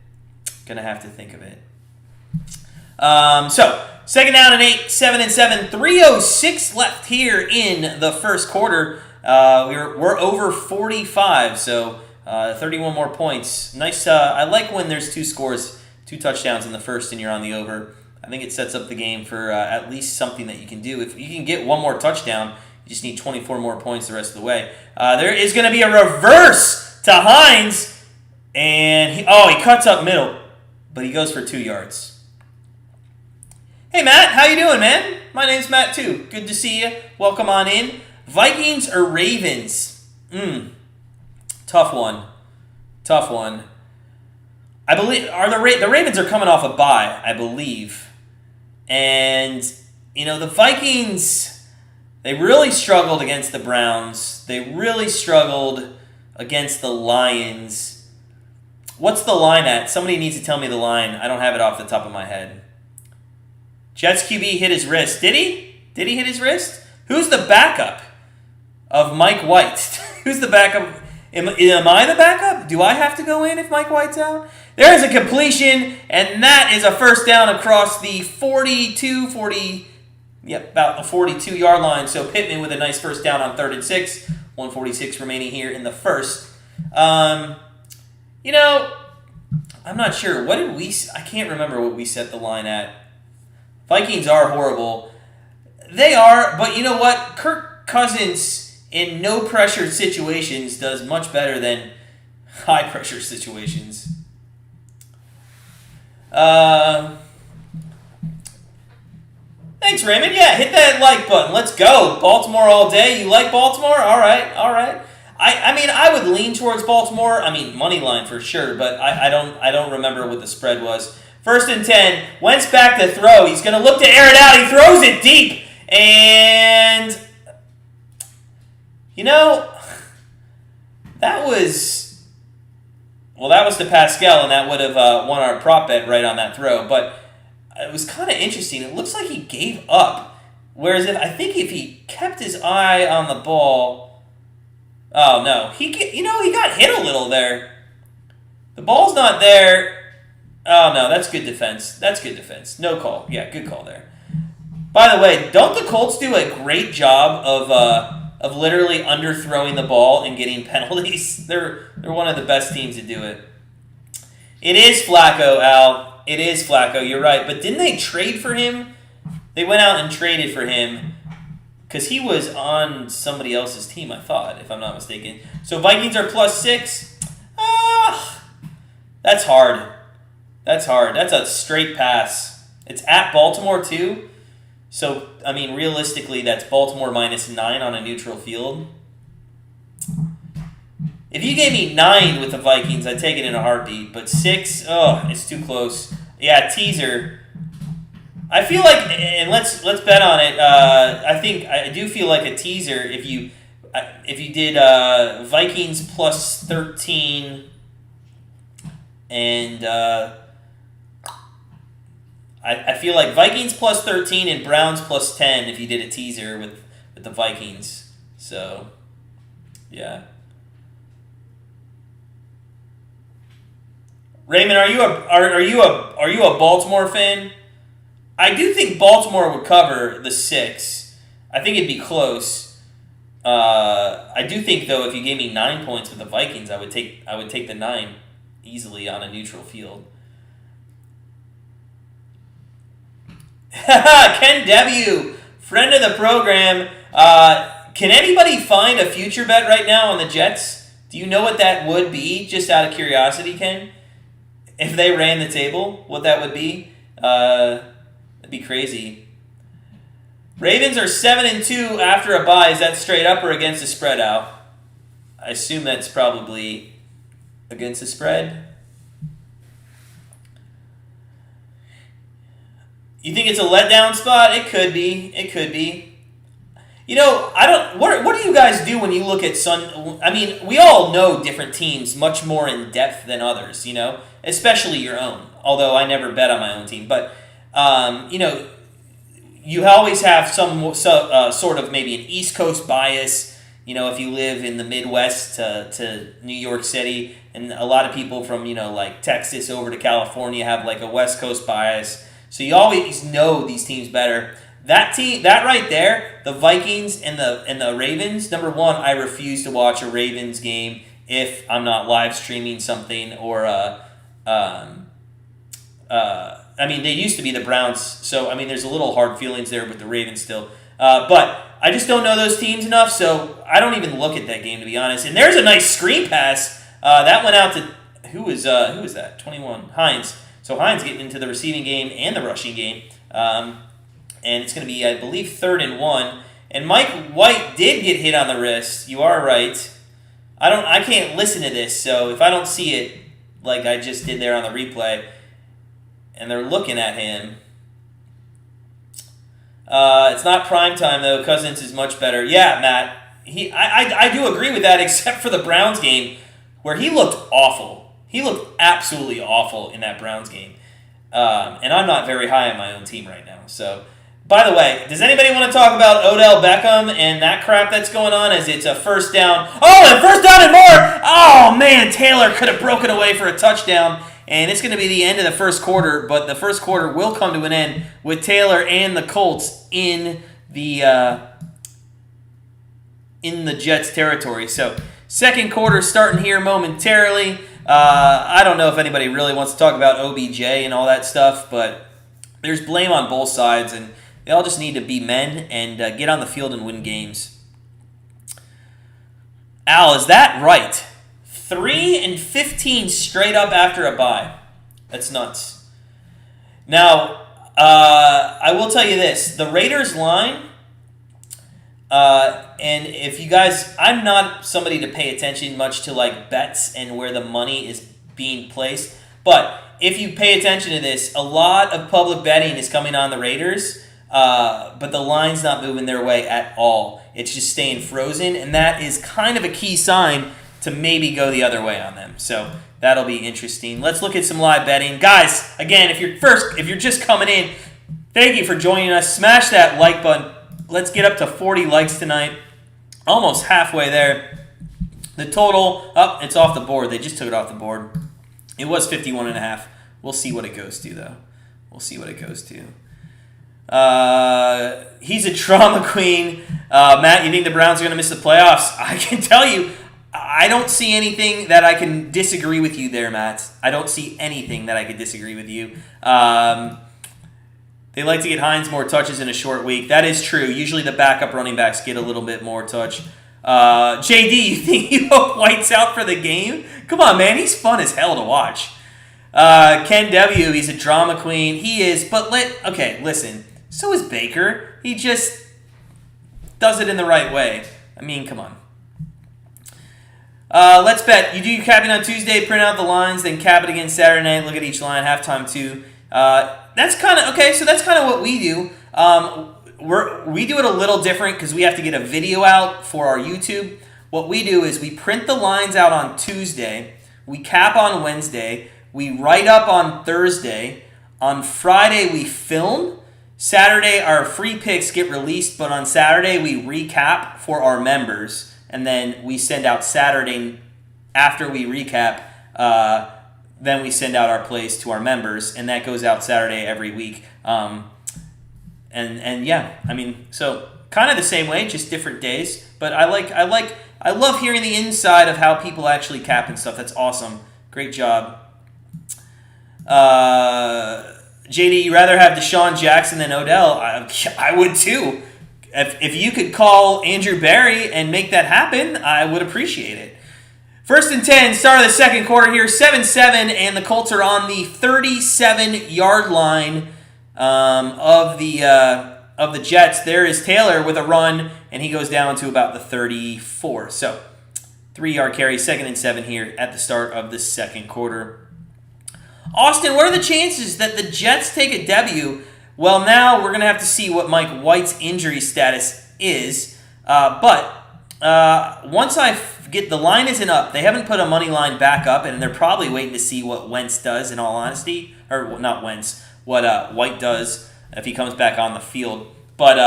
So, second down and 8, 7-7, 3:06 left here in the first quarter. We're over 45, so 31 more points. Nice. I like when there's two scores, 2 touchdowns in the first, and you're on the over. I think it sets up the game for at least something that you can do. If you can get one more touchdown, you just need 24 more points the rest of the way. There is going to be a reverse to Hines, and he cuts up middle, but he goes for 2 yards. Hey, Matt, how you doing, man? My name's Matt, too. Good to see you. Welcome on in. Vikings or Ravens? Tough one. I believe the Ravens are coming off a bye, I believe. And, the Vikings, they really struggled against the Browns. They really struggled against the Lions. What's the line at? Somebody needs to tell me the line. I don't have it off the top of my head. Jets QB hit his wrist. Did he? Did he hit his wrist? Who's the backup of Mike White? Who's the backup? Am I the backup? Do I have to go in if Mike White's out? There is a completion, and that is a first down across the about the 42-yard line. So Pittman with a nice first down on 3rd and 6. 1:46 remaining here in the first. I'm not sure. What did I can't remember what we set the line at. Vikings are horrible. They are, but you know what? Kirk Cousins in no-pressure situations does much better than high-pressure situations. Thanks, Raymond. Yeah, hit that like button. Let's go. Baltimore all day. You like Baltimore? All right. I would lean towards Baltimore. Money line for sure, but I don't remember what the spread was. 1st and 10. Wentz back to throw. He's going to look to air it out. He throws it deep. And, that was to Pascal, and that would have won our prop bet right on that throw. But it was kind of interesting. It looks like he gave up. Whereas if he kept his eye on the ball. Oh, no. He got hit a little there. The ball's not there. Oh, no, that's good defense. No call. Yeah, good call there. By the way, don't the Colts do a great job of literally underthrowing the ball and getting penalties? They're one of the best teams to do it. It is Flacco, Al. It is Flacco. You're right. But didn't they trade for him? They went out and traded for him because he was on somebody else's team, I thought, if I'm not mistaken. So Vikings are +6. That's hard. That's a straight pass. It's at Baltimore, too. So, realistically, that's Baltimore -9 on a neutral field. If you gave me 9 with the Vikings, I'd take it in a heartbeat. But 6, it's too close. Yeah, teaser. I feel like, and let's bet on it. I do feel like a teaser. if you did Vikings plus 13 and I feel like Vikings plus 13 and Browns plus 10 if you did a teaser with the Vikings. So, yeah. Raymond, are you a Baltimore fan? I do think Baltimore would cover the 6. I think it'd be close. I do think though, if you gave me 9 points with the Vikings, I would take the 9 easily on a neutral field. Ken W, friend of the program. Can anybody find a future bet right now on the Jets? Do you know what that would be? Just out of curiosity, Ken, if they ran the table, what that would be? That'd be crazy. Ravens are 7-2 after a bye. Is that straight up or against the spread, Al? I assume that's probably against the spread. You think it's a letdown spot? It could be. It could be. You know, I don't. What do you guys do when you look at I mean, we all know different teams much more in depth than others. You know, especially your own. Although I never bet on my own team, but you know, you always have some sort of maybe an East Coast bias. You know, if you live in the Midwest to New York City, and a lot of people from like Texas over to California have like a West Coast bias. So you always know these teams better. That right there, the Vikings and the Ravens. Number one, I refuse to watch a Ravens game if I'm not live streaming something or I mean, they used to be the Browns, so I mean, there's a little hard feelings there with the Ravens still. But I just don't know those teams enough, so I don't even look at that game, to be honest. And there's a nice screen pass that went out to who was that? 21 Hines. So Hines getting into the receiving game and the rushing game. And it's going to be, I believe, 3rd and 1. And Mike White did get hit on the wrist. You are right. I can't listen to this, so if I don't see it like I just did there on the replay, and they're looking at him. It's not prime time though. Cousins is much better. Yeah, Matt. I do agree with that, except for the Browns game where he looked awful. He looked absolutely awful in that Browns game. And I'm not very high on my own team right now. So, by the way, does anybody want to talk about Odell Beckham and that crap that's going on as it's a first down? Oh, and first down and more! Oh, man, Taylor could have broken away for a touchdown. And it's going to be the end of the first quarter, but the first quarter will come to an end with Taylor and the Colts in the Jets territory. So, second quarter starting here momentarily. I don't know if anybody really wants to talk about OBJ and all that stuff, but there's blame on both sides, and they all just need to be men and get on the field and win games. Al, is that right? 3-15 straight up after a bye. That's nuts. Now, I will tell you this. The Raiders line, and if you guys, I'm not somebody to pay attention much to like bets and where the money is being placed, but if you pay attention to this, a lot of public betting is coming on the Raiders, but the line's not moving their way at all. It's just staying frozen, and that is kind of a key sign to maybe go the other way on them. So that'll be interesting. Let's look at some live betting. Guys, again, if you're just coming in, thank you for joining us. Smash that like button. Let's get up to 40 likes tonight. Almost halfway there. The total, it's off the board. They just took it off the board. It was 51.5. We'll see what it goes to, though. We'll see what it goes to. He's a drama queen. Matt, you think the Browns are going to miss the playoffs? I can tell you, I don't see anything that I can disagree with you there, Matt. I don't see anything that I could disagree with you. They like to get Hines more touches in a short week. That is true. Usually the backup running backs get a little bit more touch. JD, you think you hope White's out for the game? Come on, man. He's fun as hell to watch. Ken W, he's a drama queen. He is, but okay, listen. So is Baker. He just does it in the right way. I mean, come on. Let's bet. You do your capping on Tuesday, print out the lines, then cap it again Saturday night, look at each line, halftime too. That's kind of, okay, so that's kind of what we do. We do it a little different because we have to get a video out for our YouTube. what we do is we print the lines out on Tuesday, we cap on Wednesday, we write up on Thursday, on Friday we film, Saturday our free picks get released, but on Saturday we recap for our members, and then we send out Saturday after we recap, then we send out our plays to our members, and that goes out Saturday every week. And yeah, I mean, so kind of the same way, just different days. But I love hearing the inside of how people actually cap and stuff. That's awesome. Great job. JD, you rather have Deshaun Jackson than Odell? I would too. If you could call Andrew Barry and make that happen, I would appreciate it. 1st and 10, start of the second quarter here, 7-7, and the Colts are on the 37-yard line of the Jets. There is Taylor with a run, and he goes down to about the 34. So, 3-yard carry, 2nd and 7 here at the start of the second quarter. Austin, what are the chances that the Jets take a W? Well, now we're going to have to see what Mike White's injury status is. But once I get the line isn't up, they haven't put a money line back up, and they're probably waiting to see what Wentz does, in all honesty. Or not Wentz, what White does if he comes back on the field. But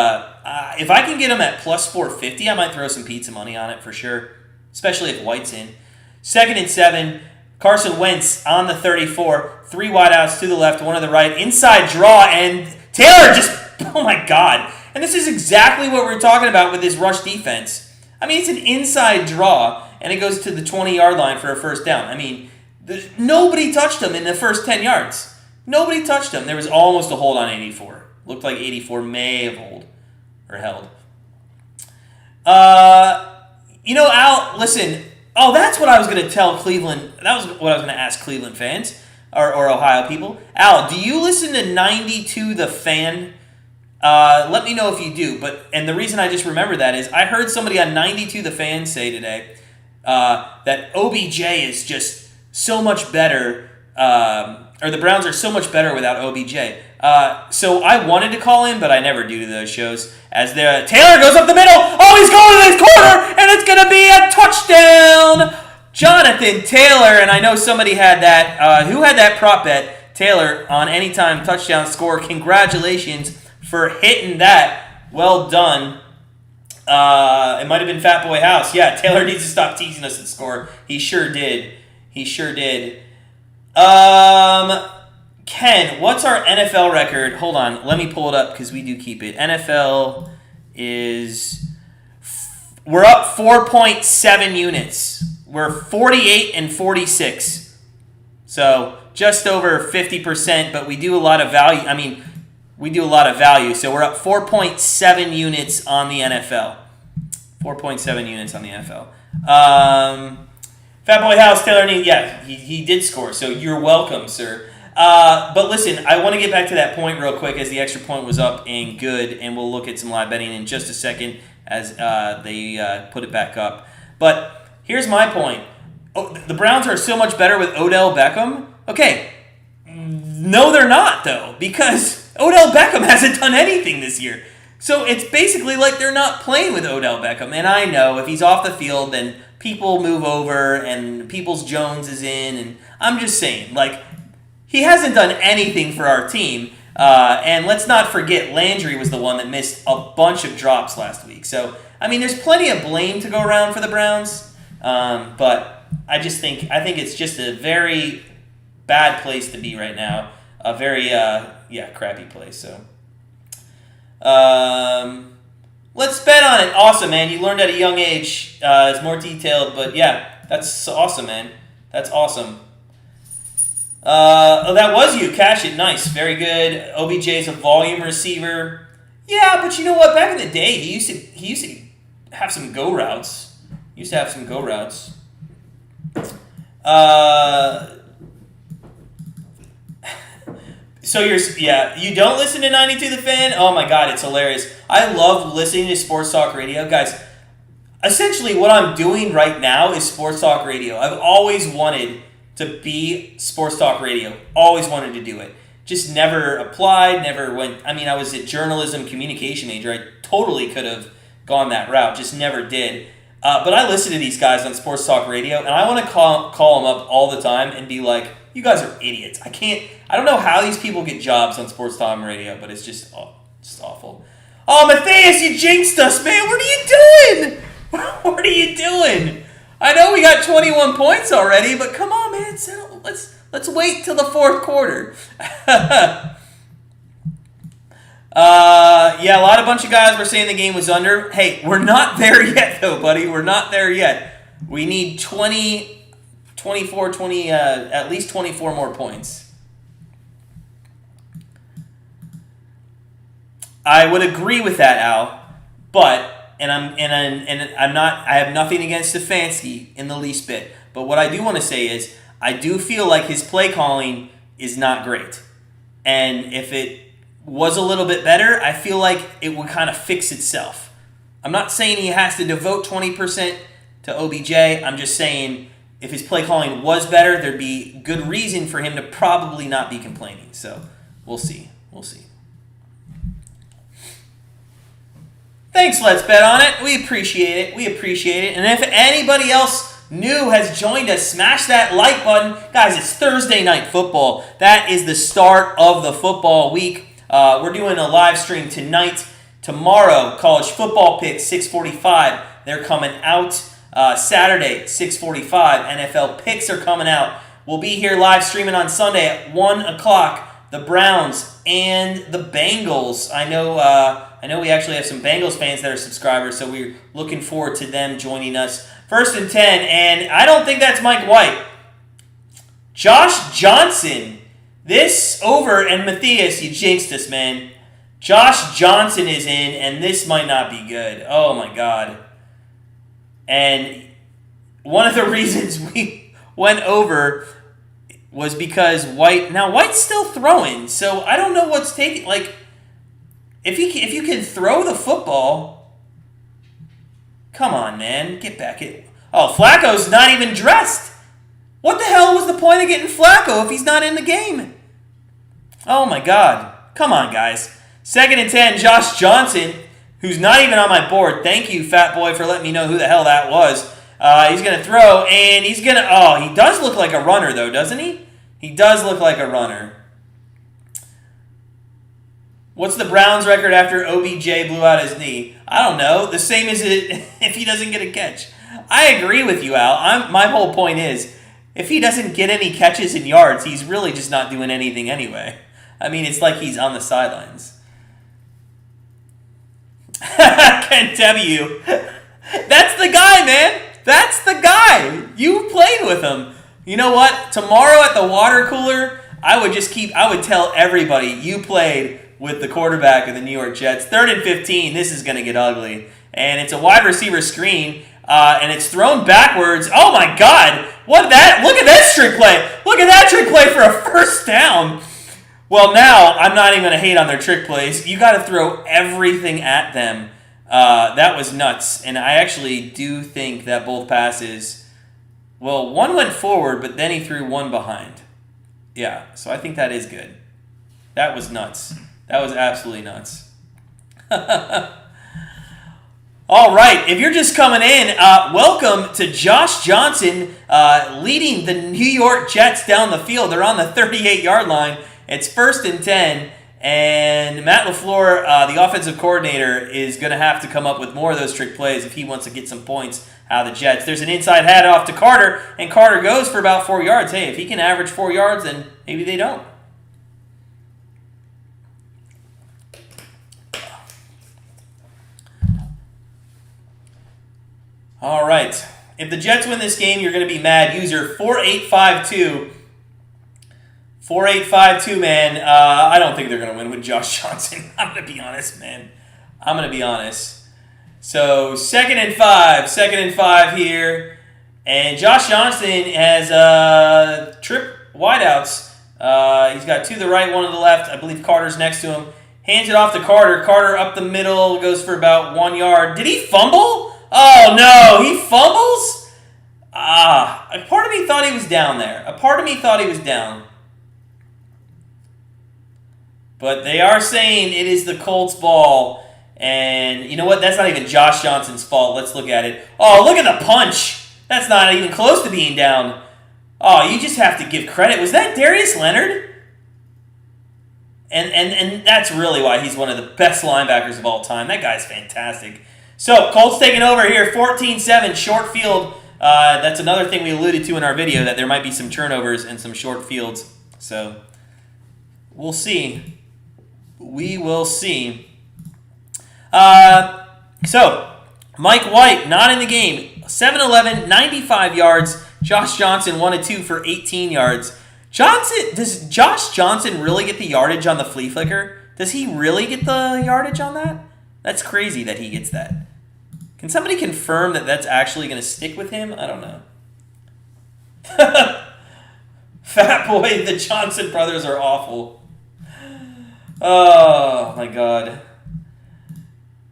if I can get him at plus 450, I might throw some pizza money on it for sure, especially if White's in. 2nd and 7, Carson Wentz on the 34, 3 wideouts to the left, 1 to the right, inside draw, and Taylor just, oh my God. And this is exactly what we're talking about with this rush defense. I mean, it's an inside draw, and it goes to the 20-yard line for a first down. I mean, nobody touched him in the first 10 yards. Nobody touched him. There was almost a hold on 84. Looked like 84 may have held. Al, listen. Oh, that's what I was going to tell Cleveland. That was what I was going to ask Cleveland fans or Ohio people. Al, do you listen to 92 The Fan? Let me know if you do. And the reason I just remember that is I heard somebody on 92 The Fan say today that OBJ is just so much better, or the Browns are so much better without OBJ. So I wanted to call in, but I never do those shows. As the Taylor goes up the middle. Oh, he's going to this corner, and it's going to be a touchdown. Jonathan Taylor, and I know somebody had that. Who had that prop bet? Taylor on anytime touchdown score. Congratulations for hitting that. Well done. It might have been Fat Boy House. Yeah, Taylor needs to stop teasing us and score. He sure did. Ken, what's our NFL record? Hold on, let me pull it up because we do keep it. NFL is... We're up 4.7 units. We're 48 and 46. So just over 50%, but we do a lot of value. So we're up 4.7 units on the NFL. 4.7 units on the NFL. Fat Boy House, Taylor, he did score, so you're welcome, sir. But listen, I want to get back to that point real quick as the extra point was up and good, and we'll look at some live betting in just a second as they put it back up. But here's my point. The Browns are so much better with Odell Beckham. Okay, no they're not, though, because Odell Beckham hasn't done anything this year. So it's basically like they're not playing with Odell Beckham. And I know if he's off the field, then people move over and Peoples-Jones is in. And I'm just saying, he hasn't done anything for our team. And let's not forget, Landry was the one that missed a bunch of drops last week. So, I mean, there's plenty of blame to go around for the Browns. But I think it's just a very bad place to be right now. A very, crappy place. So, let's bet on it. Awesome, man. You learned at a young age. It's more detailed, but yeah, that's awesome, man. That's awesome. That was you. Cash it. Nice. Very good. OBJ's a volume receiver. Yeah, but you know what? Back in the day, he used to have some go routes. So you don't listen to 92 The Fan? Oh my God, it's hilarious. I love listening to Sports Talk Radio. Guys, essentially what I'm doing right now is Sports Talk Radio. I've always wanted to be Sports Talk Radio. Always wanted to do it. Just never applied, never went. I mean, I was a journalism communication major. I totally could have gone that route, just never did. But I listen to these guys on Sports Talk Radio, and I want to call them up all the time and be like, you guys are idiots. I don't know how these people get jobs on Sports Talk Radio, but it's just awful. Oh, Matthias, you jinxed us, man. What are you doing? What are you doing? I know we got 21 points already, but come on, man. Let's wait till the fourth quarter. Yeah, a bunch of guys were saying the game was under. Hey, we're not there yet, though, buddy. We're not there yet. We need at least 24 more points. I would agree with that, Al, but I have nothing against Stefanski in the least bit. But what I do want to say is I do feel like his play calling is not great. And if it was a little bit better, I feel like it would kind of fix itself. I'm not saying he has to devote 20% to OBJ. I'm just saying if his play calling was better, there'd be good reason for him to probably not be complaining. So we'll see. Thanks, Let's Bet on it. We appreciate it. And if anybody else new has joined us, smash that like button. Guys, it's Thursday Night Football. That is the start of the football week. We're doing a live stream tonight. Tomorrow, college football picks, 6:45. They're coming out. Saturday, 6:45. NFL picks are coming out. We'll be here live streaming on Sunday at 1 o'clock. The Browns and the Bengals. I know we actually have some Bengals fans that are subscribers, so we're looking forward to them joining us. 1st and 10, and I don't think that's Mike White. Josh Johnson. This over, and Matthias, you jinxed us, man. Josh Johnson is in, and this might not be good. Oh, my God. And one of the reasons we went over was because White's still throwing, so I don't know what's taking, if you can throw the football, come on, man, get back it. Oh, Flacco's not even dressed. What the hell was the point of getting Flacco if he's not in the game? Oh, my God. Come on, guys. 2nd and 10, Josh Johnson, who's not even on my board. Thank you, Fat Boy, for letting me know who the hell that was. He's going to throw, and he does look like a runner, though, doesn't he? He does look like a runner. What's the Browns' record after OBJ blew out his knee? I don't know. The same as if he doesn't get a catch. I agree with you, Al. My whole point is, if he doesn't get any catches and yards, he's really just not doing anything anyway. I mean, it's like he's on the sidelines. Ken W. That's the guy, man. That's the guy. You played with him. You know what? Tomorrow at the water cooler, I would tell everybody you played with the quarterback of the New York Jets. 3rd and 15. This is going to get ugly. And it's a wide receiver screen, and it's thrown backwards. Oh, my God. Look at that trick play. Look at that trick play for a first down. Well, now I'm not even going to hate on their trick plays. You got to throw everything at them. That was nuts. And I actually do think that both passes, well, one went forward, but then he threw one behind. Yeah, so I think that is good. That was nuts. That was absolutely nuts. All right, if you're just coming in, welcome to Josh Johnson leading the New York Jets down the field. They're on the 38-yard line. It's 1st and 10, and Matt LaFleur, the offensive coordinator, is going to have to come up with more of those trick plays if he wants to get some points out of the Jets. There's an inside handoff to Carter, and Carter goes for about 4 yards. Hey, if he can average 4 yards, then maybe they don't. All right. If the Jets win this game, you're going to be mad. User 4852. 4852, man. I don't think they're going to win with Josh Johnson. I'm going to be honest, man. I'm going to be honest. So, 2nd and 5. 2nd and 5 here. And Josh Johnson has trip wideouts. He's got 2 to the right, 1 to the left. I believe Carter's next to him. Hands it off to Carter. Carter up the middle, goes for about 1 yard. Did he fumble? Oh, no. He fumbles? A part of me thought he was down there. A part of me thought he was down. But they are saying it is the Colts' ball. And you know what? That's not even Josh Johnson's fault. Let's look at it. Oh, look at the punch. That's not even close to being down. Oh, you just have to give credit. Was that Darius Leonard? And that's really why he's one of the best linebackers of all time. That guy's fantastic. So, Colts taking over here, 14-7, short field. That's another thing we alluded to in our video, that there might be some turnovers and some short fields. So, we'll see. We will see. So, Mike White, not in the game. 7-11, 95 yards. Josh Johnson, 1-2 for 18 yards. Does Josh Johnson really get the yardage on the flea flicker? Does he really get the yardage on that? That's crazy that he gets that. Can somebody confirm that that's actually going to stick with him? I don't know. Fat boy, the Johnson brothers are awful. Oh, my God.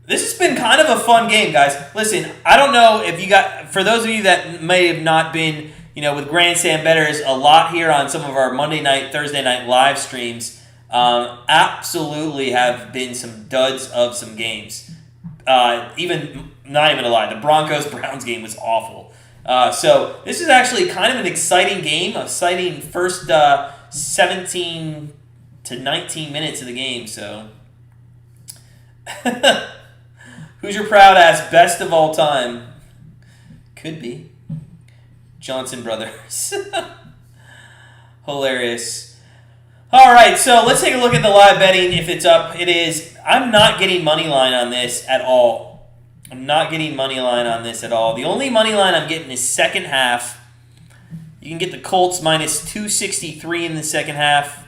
This has been kind of a fun game, guys. Listen, I don't know if you got, for those of you that may have not been, with Grandstand Bettors a lot here on some of our Monday night, Thursday night live streams, absolutely have been some duds of some games. Not even a lie, the Broncos-Browns game was awful. So this is actually kind of an exciting game, exciting first 17 to 19 minutes of the game. So who's your proud ass best of all time? Could be Johnson brothers. Hilarious. All right, so let's take a look at the live betting. If it's up, it is. I'm not getting money line on this at all. I'm not getting money line on this at all. The only money line I'm getting is second half. You can get the Colts minus 263 in the second half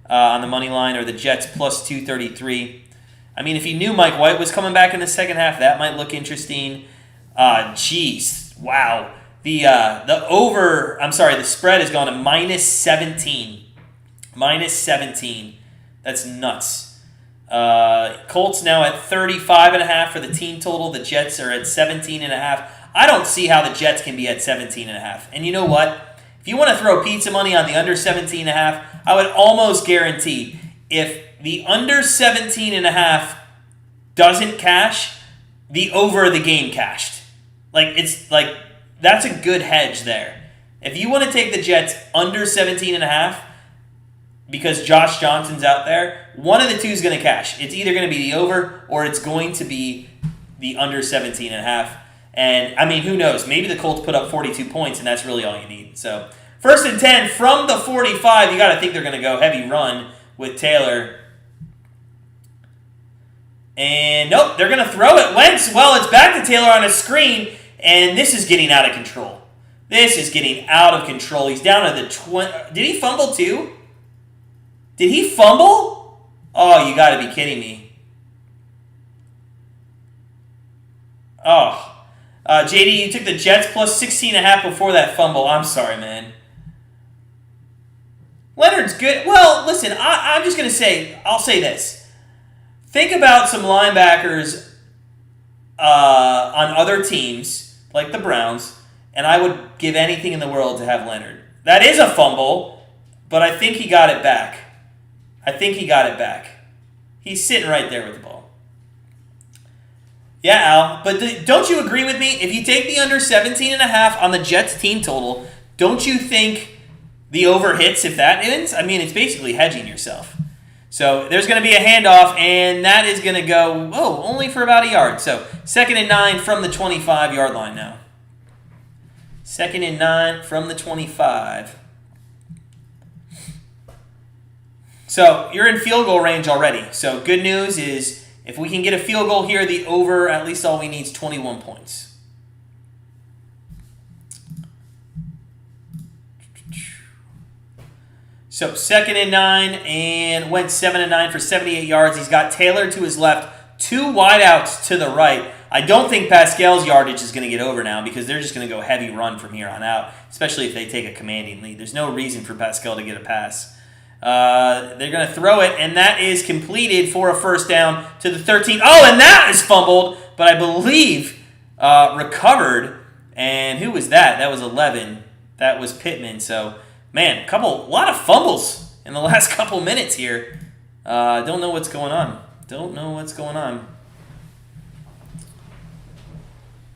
on the money line, or the Jets plus 233. I mean, if you knew Mike White was coming back in the second half, that might look interesting. Jeez, wow. The spread has gone to minus 17. Minus 17. That's nuts. Colts now at 35.5 for the team total. The Jets are at 17.5. I don't see how the Jets can be at 17.5. And you know what? If you want to throw pizza money on the under 17.5, I would almost guarantee if the under 17.5 doesn't cash, the over the game cashed. That's a good hedge there. If you want to take the Jets under 17.5 because Josh Johnson's out there, one of the two is going to cash. It's either going to be the over or it's going to be the under 17.5. And, I mean, who knows? Maybe the Colts put up 42 points, and that's really all you need. So, 1st and 10 from the 45. You got to think they're going to go heavy run with Taylor. And, nope, they're going to throw it. Wentz, well, it's back to Taylor on a screen, and this is getting out of control. This is getting out of control. He's down to the 20. Did he fumble too? Did he fumble? Oh, you got to be kidding me. Oh. JD, you took the Jets plus 16.5 before that fumble. I'm sorry, man. Leonard's good. Well, listen, I'm just going to say, I'll say this. Think about some linebackers on other teams, like the Browns, and I would give anything in the world to have Leonard. That is a fumble, but I think he got it back. He's sitting right there with the ball. Yeah, Al, but don't you agree with me? If you take the under 17.5 on the Jets team total, don't you think the over hits if that ends? I mean, it's basically hedging yourself. So there's going to be a handoff, and that is going to go, only for about a yard. So 2nd and 9 from the 25-yard line now. 2nd and 9 from the 25. So you're in field goal range already. So good news is if we can get a field goal here, the over, at least all we need is 21 points. So 2nd and 9, and went 7 and 9 for 78 yards. He's got Taylor to his left, 2 wideouts to the right. I don't think Pascal's yardage is going to get over now because they're just going to go heavy run from here on out, especially if they take a commanding lead. There's no reason for Pascal to get a pass. They're going to throw it, and that is completed for a first down to the 13. Oh, and that is fumbled, but I believe recovered. And who was that? That was 11. That was Pittman. So, man, a lot of fumbles in the last couple minutes here. Don't know what's going on.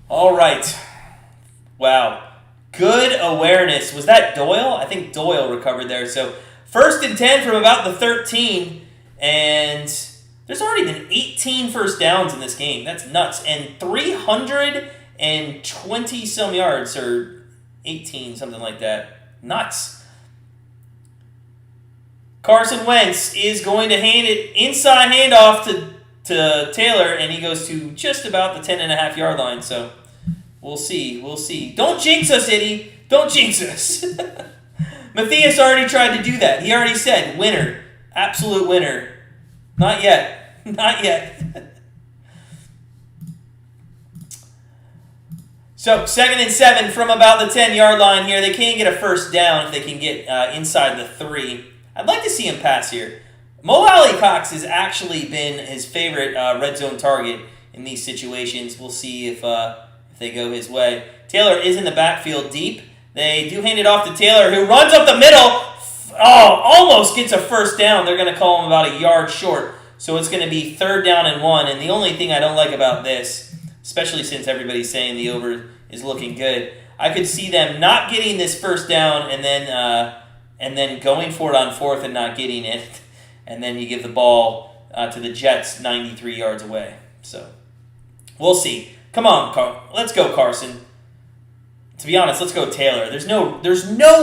All right. Wow. Good awareness. Was that Doyle? I think Doyle recovered there. So 1st and 10 from about the 13. And there's already been 18 first downs in this game. That's nuts. And 320 some yards, or 18, something like that. Nuts. Carson Wentz is going to hand it inside handoff to Taylor, and he goes to just about the 10.5-yard line. So we'll see. We'll see. Don't jinx us, Eddie. Don't jinx us. Matthias already tried to do that. He already said, winner. Absolute winner. Not yet. Not yet. So 2nd and 7 from about the 10-yard line here. They can't get a first down if they can get inside the 3. I'd like to see him pass here. Mo Cox has actually been his favorite red zone target in these situations. We'll see if they go his way. Taylor is in the backfield deep. They do hand it off to Taylor, who runs up the middle. Oh, almost gets a first down. They're going to call him about a yard short. So it's going to be 3rd down and 1. And the only thing I don't like about this, especially since everybody's saying the over is looking good, I could see them not getting this first down and then going for it on 4th and not getting it. And then you give the ball to the Jets 93 yards away. So we'll see. Come on, let's go, Carson. To be honest, let's go Taylor. There's no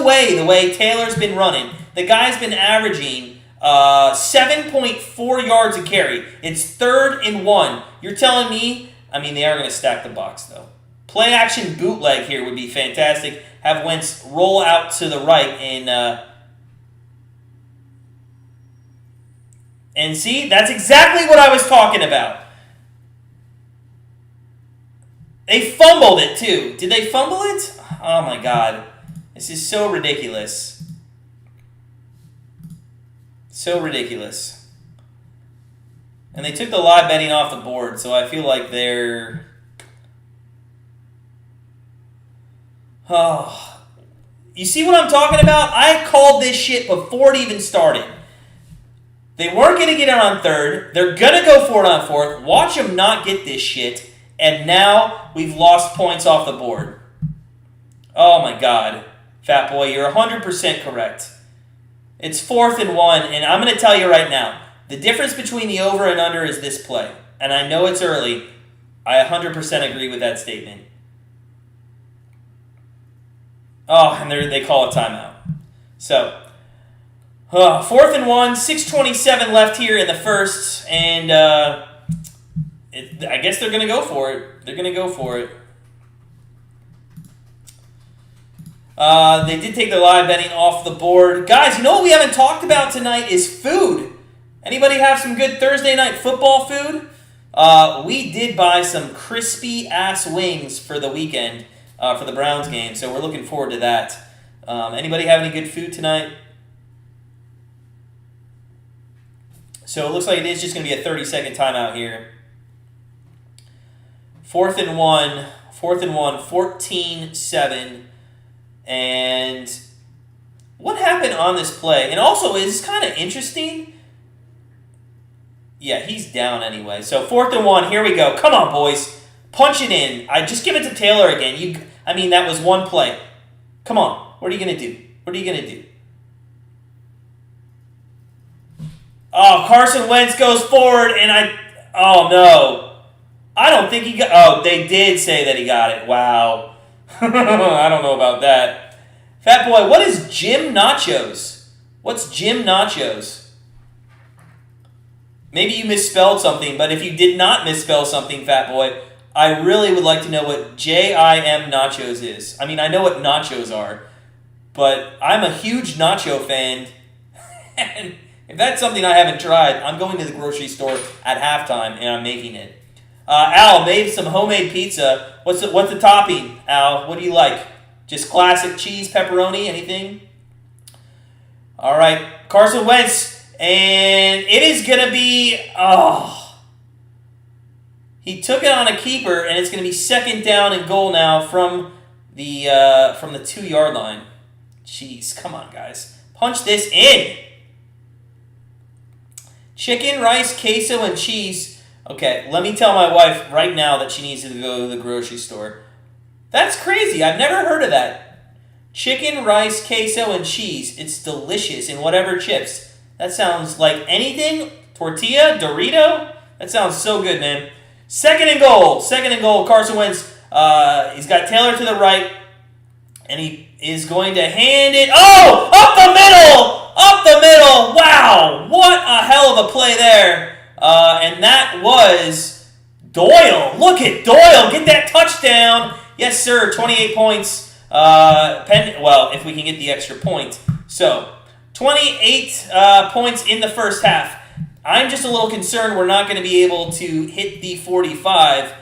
way the way Taylor's been running. The guy's been averaging 7.4 yards a carry. It's 3rd and 1. You're telling me? I mean, they are going to stack the box, though. Play action bootleg here would be fantastic. Have Wentz roll out to the right and see, that's exactly what I was talking about. They fumbled it, too. Did they fumble it? Oh, my God. This is so ridiculous. So ridiculous. And they took the live betting off the board, so I feel like they're... Oh. You see what I'm talking about? I called this shit before it even started. They weren't going to get it on 3rd. They're going to go for it on 4th. Watch them not get this shit. And now we've lost points off the board. Oh, my God. Fat boy, you're 100% correct. It's 4th and 1, and I'm going to tell you right now, the difference between the over and under is this play. And I know it's early. I 100% agree with that statement. Oh, and they call a timeout. So, 4th and 1, 6:27 left here in the first, and I guess they're going to go for it. They're going to go for it. They did take the live betting off the board. Guys, you know what we haven't talked about tonight is food. Anybody have some good Thursday night football food? We did buy some crispy-ass wings for the weekend for the Browns game, so we're looking forward to that. Anybody have any good food tonight? So it looks like it is just going to be a 30-second timeout here. 4th and 1, 14-7. And what happened on this play? And also, it's kind of interesting. Yeah, he's down anyway. So 4th and 1, here we go. Come on, boys. Punch it in. I just give it to Taylor again. That was one play. Come on. What are you going to do? What are you going to do? Oh, Carson Wentz goes forward, and oh, no. I don't think he got... Oh, they did say that he got it. Wow. I don't know about that. Fat boy, what is Jim Nachos? What's Jim Nachos? Maybe you misspelled something, but if you did not misspell something, Fat boy, I really would like to know what JIM Nachos is. I mean, I know what nachos are, but I'm a huge nacho fan, and if that's something I haven't tried, I'm going to the grocery store at halftime, and I'm making it. Al made some homemade pizza. What's the topping, Al? What do you like? Just classic cheese, pepperoni, anything? All right, Carson Wentz, and it is going to be, he took it on a keeper, and it's going to be 2nd down and goal now from the 2-yard line. Jeez, come on, guys. Punch this in. Chicken, rice, queso, and cheese Okay, let me tell my wife right now that she needs to go to the grocery store. That's crazy. I've never heard of that. Chicken, rice, queso, and cheese. It's delicious in whatever chips. That sounds like anything. Tortilla, Dorito. That sounds so good, man. Second and goal. Carson Wentz. He's got Taylor to the right. And he is going to hand it. Oh! Up the middle! Up the middle! Wow! What a hell of a play there. And that was Doyle. Look at Doyle. Get that touchdown. Yes, sir. 28 points. Well, if we can get the extra point. So, 28 points in the first half. I'm just a little concerned we're not going to be able to hit the 45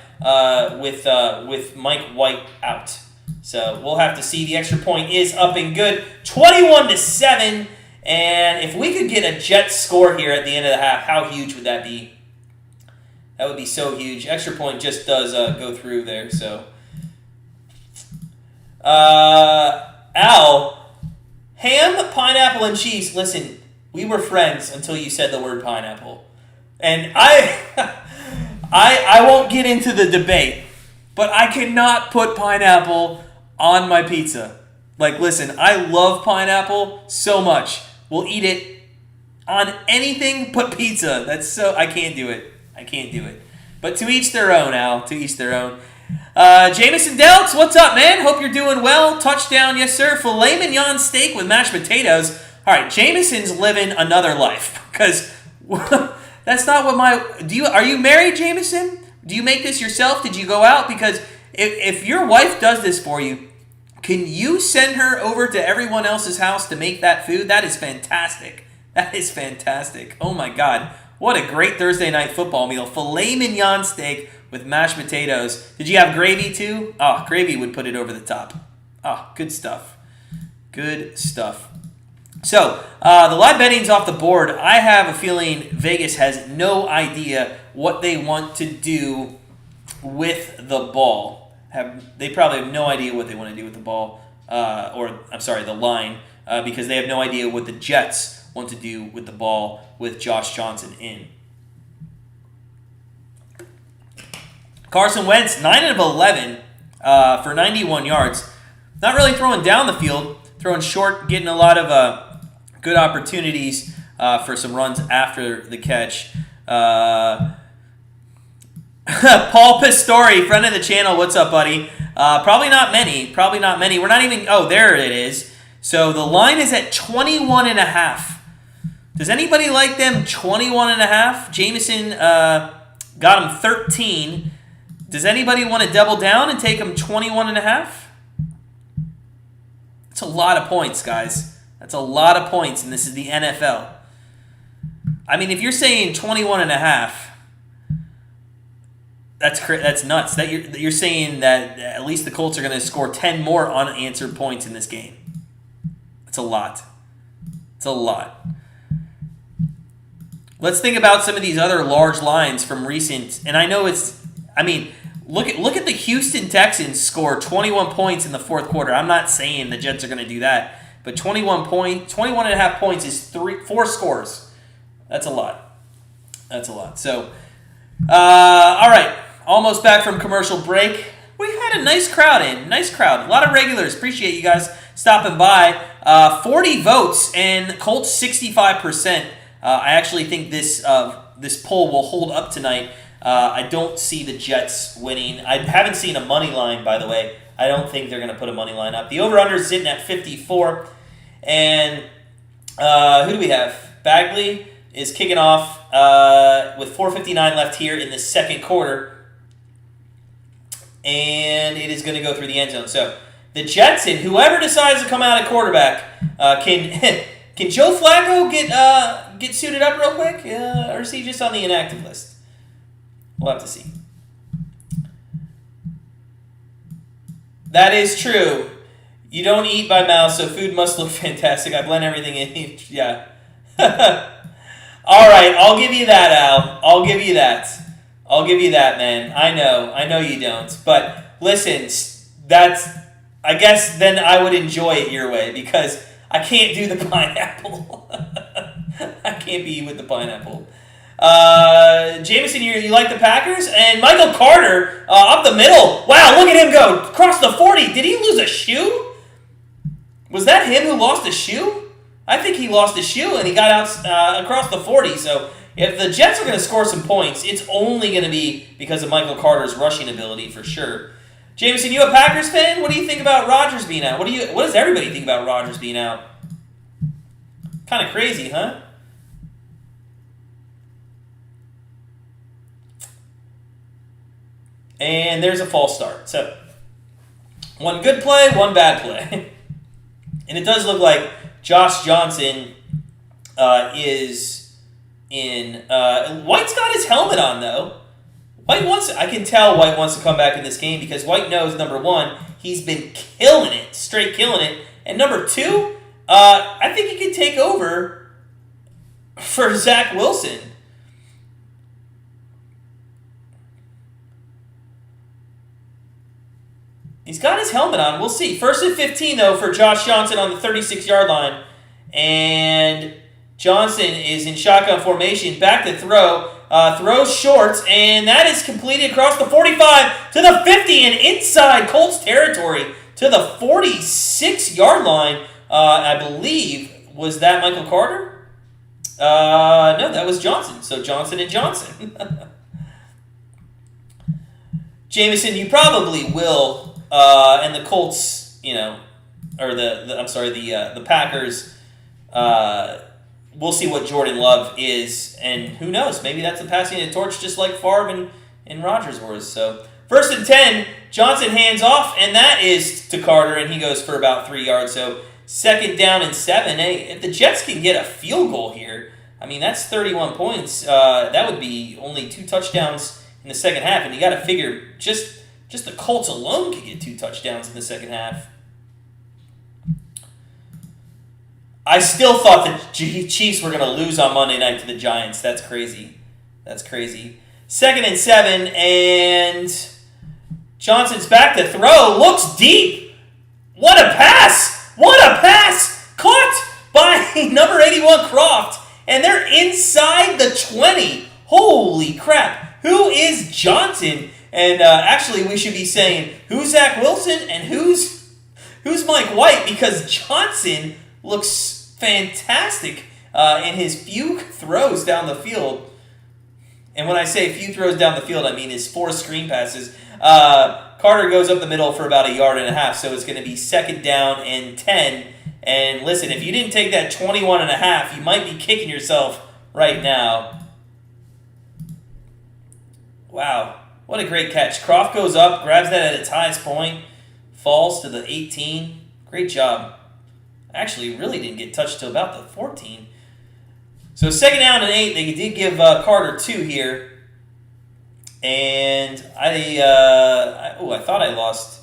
with Mike White out. So we'll have to see. The extra point is up and good. 21-7. And if we could get a Jets score here at the end of the half, how huge would that be? That would be so huge. Extra point just does go through there. So, Al, ham, pineapple, and cheese. Listen, we were friends until you said the word pineapple. And I won't get into the debate, but I cannot put pineapple on my pizza. Like, listen, I love pineapple so much. We'll eat it on anything but pizza. That's so... I can't do it. But to each their own, Al. To each their own. Jameson Delts, what's up, man? Hope you're doing well. Touchdown, yes, sir. Filet mignon steak with mashed potatoes. All right, Jameson's living another life. Because that's not what my... Are you married, Jameson? Do you make this yourself? Did you go out? Because if your wife does this for you, can you send her over to everyone else's house to make that food? That is fantastic. Oh, my God. What a great Thursday night football meal. Filet mignon steak with mashed potatoes. Did you have gravy, too? Oh, gravy would put it over the top. Oh, good stuff. So, the live betting's off the board. I have a feeling Vegas has no idea what they want to do with the ball. They probably have no idea what they want to do with the ball, the line, because they have no idea what the Jets want to do with the ball with Josh Johnson in. Carson Wentz, 9 of 11 for 91 yards. Not really throwing down the field, throwing short, getting a lot of good opportunities for some runs after the catch. Paul Pistori, friend of the channel, what's up, buddy? Probably not many. We're not even... Oh, there it is. So the line is at 21.5. Does anybody like them 21.5? Jameson got him 13. Does anybody want to double down and take him 21.5? That's a lot of points, guys. That's a lot of points, and this is the NFL. I mean, if you're saying 21.5... That's nuts. That you're saying that at least the Colts are going to score 10 more unanswered points in this game. It's a lot. Let's think about some of these other large lines from recent. And I know look at the Houston Texans score 21 points in the fourth quarter. I'm not saying the Jets are going to do that, but 21.5 points is 4 scores. That's a lot. So, all right. Almost back from commercial break. We had a nice crowd in. A lot of regulars. Appreciate you guys stopping by. 40 votes and Colts 65%. I actually think this poll will hold up tonight. I don't see the Jets winning. I haven't seen a money line, by the way. I don't think they're going to put a money line up. The over-under is sitting at 54. And who do we have? Bagley is kicking off with 4:59 left here in the second quarter. And it is going to go through the end zone. So the Jets and whoever decides to come out at quarterback, can Joe Flacco get suited up real quick? Or is he just on the inactive list? We'll have to see. That is true. You don't eat by mouth, so food must look fantastic. I blend everything in. Yeah. All right, I'll give you that, Al. I'll give you that, man. I know you don't. But listen, I guess then I would enjoy it your way because I can't do the pineapple. I can't be with the pineapple. Jameson, you like the Packers? And Michael Carter up the middle. Wow, look at him go. Across the 40. Did he lose a shoe? Was that him who lost a shoe? I think he lost a shoe and he got out across the 40. So if the Jets are going to score some points, it's only going to be because of Michael Carter's rushing ability for sure. Jameson, you a Packers fan? What do you think about Rodgers being out? What does everybody think about Rodgers being out? Kind of crazy, huh? And there's a false start. So, one good play, one bad play. And it does look like Josh Johnson is in... White's got his helmet on, though. I can tell White wants to come back in this game because White knows, number one, he's been killing it, straight killing it. And number two, I think he could take over for Zach Wilson. He's got his helmet on. We'll see. 1st and 15, though, for Josh Johnson on the 36-yard line. And Johnson is in shotgun formation. Back to throw. Throws short. And that is completed across the 45 to the 50 and inside Colts territory to the 46-yard line. I believe, was that Michael Carter? No, that was Johnson. So Johnson and Johnson. Jameson, you probably will... and the Colts, or the Packers, we'll see what Jordan Love is, and who knows, maybe that's a passing a torch just like Favre and Rodgers was. So 1st and 10, Johnson hands off, and that is to Carter, and he goes for about 3 yards. So 2nd down and 7. Hey, if the Jets can get a field goal here, I mean, that's 31 points. That would be only 2 touchdowns in the second half, and you got to figure just the Colts alone could get 2 touchdowns in the second half. I still thought the Chiefs were going to lose on Monday night to the Giants. That's crazy. 2nd and 7, and Johnson's back to throw. Looks deep. What a pass! Caught by number 81, Croft. And they're inside the 20. Holy crap. Who is Johnson? And actually, we should be saying, who's Zach Wilson and who's Mike White? Because Johnson looks fantastic in his few throws down the field. And when I say few throws down the field, I mean his 4 screen passes. Carter goes up the middle for about 1.5 yards, so it's going to be 2nd down and 10. And listen, if you didn't take that 21.5, you might be kicking yourself right now. Wow. What a great catch. Croft goes up, grabs that at its highest point, falls to the 18. Great job. Actually, really didn't get touched till about the 14. So 2nd down and 8. They did give Carter 2 here. And I thought I lost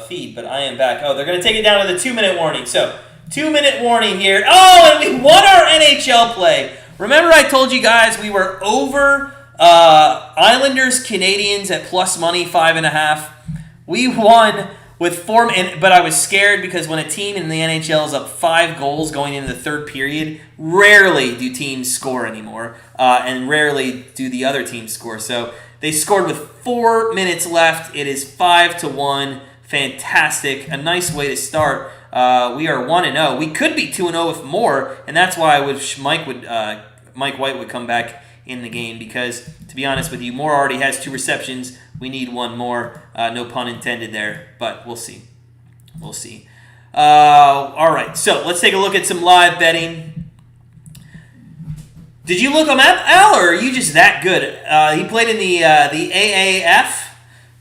feed, but I am back. Oh, they're going to take it down to the 2-minute warning. So 2-minute warning here. Oh, and we won our NHL play. Remember I told you guys we were over... Islanders, Canadians at plus money, 5.5. We won with 4, but I was scared because when a team in the NHL is up 5 goals going into the 3rd period, rarely do teams score anymore, and rarely do the other teams score. So they scored with 4 minutes left. It is 5-1. Fantastic. A nice way to start. We are 1-0. We could be 2-0 if more, and that's why I wish Mike White would come back in the game because, to be honest with you, Moore already has 2 receptions. We need 1 more. No pun intended there, but we'll see. All right, so let's take a look at some live betting. Did you look him up, Al, or are you just that good? He played in the AAF,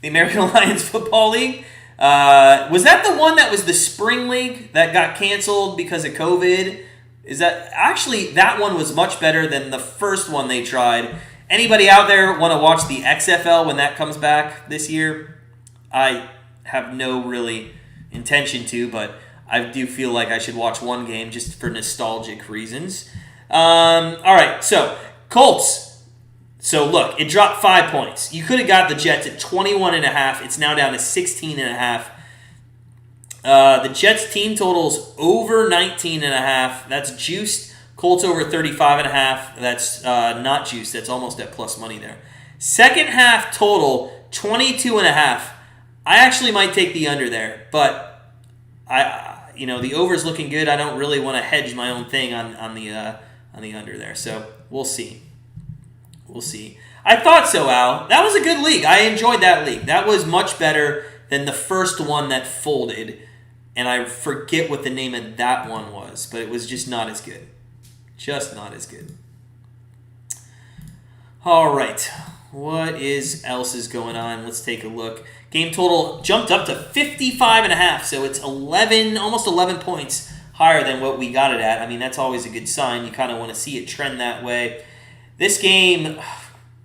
the American Alliance Football League. Was that the one that was the spring league that got canceled because of COVID? Is that actually that one was much better than the first one they tried. Anybody out there want to watch the XFL when that comes back this year? I have no really intention to, but I do feel like I should watch one game just for nostalgic reasons. All right, so Colts. So look, it dropped 5 points. You could have got the Jets at 21.5. It's now down to 16.5. The Jets team totals over 19.5. That's juiced Colts over 35.5. That's not juice. That's almost at plus money there. Second half total 22.5. I actually might take the under there, but the over's looking good. I don't really want to hedge my own thing on the under there. So we'll see. We'll see. I thought so, Al. That was a good league. I enjoyed that league. That was much better than the first one that folded. And I forget what the name of that one was, but it was just not as good. Just not as good. All right. What else is going on? Let's take a look. Game total jumped up to 55.5, so it's 11, almost 11 points higher than what we got it at. I mean, that's always a good sign. You kind of want to see it trend that way. This game,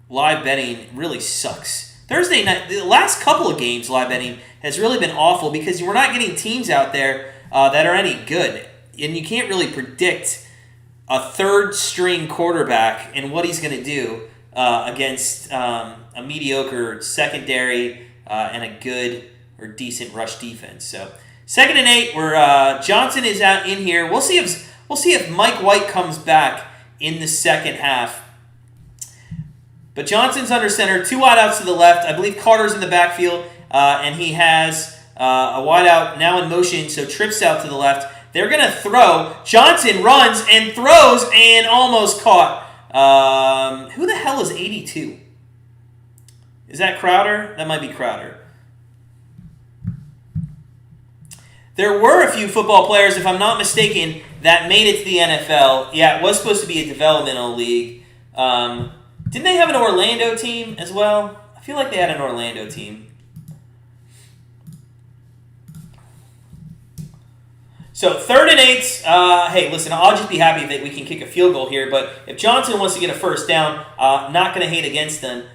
live betting really sucks. Thursday night, the last couple of games, live betting has really been awful because we're not getting teams out there that are any good. And you can't really predict a third-string quarterback and what he's going to do against a mediocre secondary and a good or decent rush defense. So 2nd and 8, where Johnson is out in here. We'll see if Mike White comes back in the second half. But Johnson's under center, 2 wideouts to the left. I believe Carter's in the backfield, and he has a wideout now in motion, so trips out to the left. They're going to throw. Johnson runs and throws and almost caught. Who the hell is 82? Is that Crowder? That might be Crowder. There were a few football players, if I'm not mistaken, that made it to the NFL. Yeah, it was supposed to be a developmental league. Didn't they have an Orlando team as well? I feel like they had an Orlando team. So 3rd and 8. Hey, listen, I'll just be happy that we can kick a field goal here. But if Johnson wants to get a first down, not going to hate against them.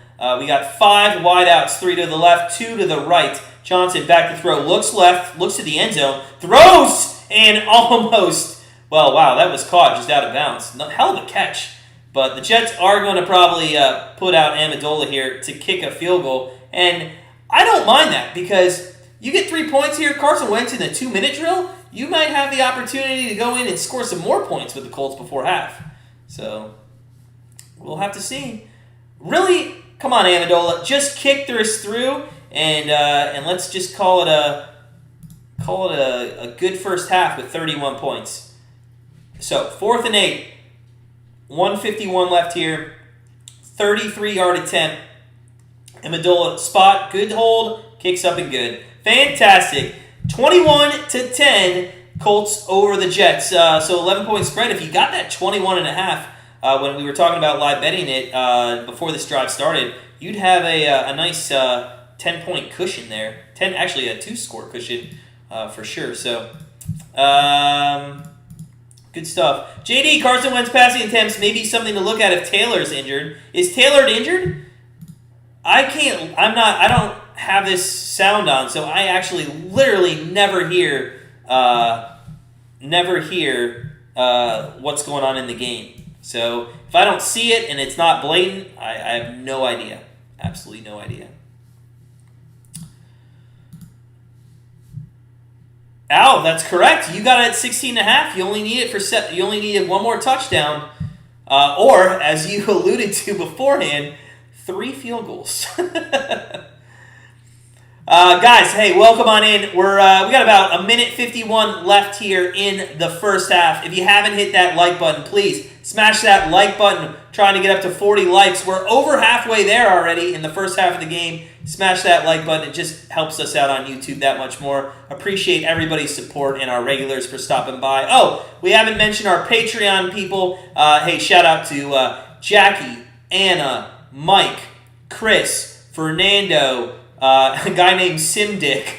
We got 5 wideouts, 3 to the left, 2 to the right. Johnson back to throw, looks left, looks to the end zone, throws, and almost, well, wow, that was caught just out of bounds. Hell of a catch. But the Jets are going to probably put out Amendola here to kick a field goal. And I don't mind that because you get 3 points here. Carson Wentz in the 2-minute drill, you might have the opportunity to go in and score some more points with the Colts before half. So we'll have to see. Really, come on, Amendola, just kick this through and let's just call it a good first half with 31 points. So 4th and 8. 151 left here. 33-yard attempt. Amendola spot. Good hold. Kicks up and good. Fantastic. 21-10. Colts over the Jets. So 11-point spread. If you got that 21.5 when we were talking about live betting it before this drive started, you'd have a nice 10-point cushion there. Actually a 2-score cushion for sure. So good stuff. JD, Carson Wentz passing attempts may be something to look at if Taylor's injured. Is Taylor injured? I don't have this sound on, so I actually literally never hear what's going on in the game. So if I don't see it and it's not blatant, I have no idea. Absolutely no idea. Al, that's correct. You got it at 16.5. You only need it you only needed one more touchdown, or as you alluded to beforehand, 3 field goals. Guys, hey, welcome on in. We got about 1:51 left here in the first half. If you haven't hit that like button, please smash that like button. Trying to get up to 40 likes. We're over halfway there already in the first half of the game. Smash that like button. It just helps us out on YouTube that much more. Appreciate everybody's support and our regulars for stopping by. Oh, we haven't mentioned our Patreon people. Hey, shout out to Jackie, Anna, Mike, Chris, Fernando, a guy named Simdick.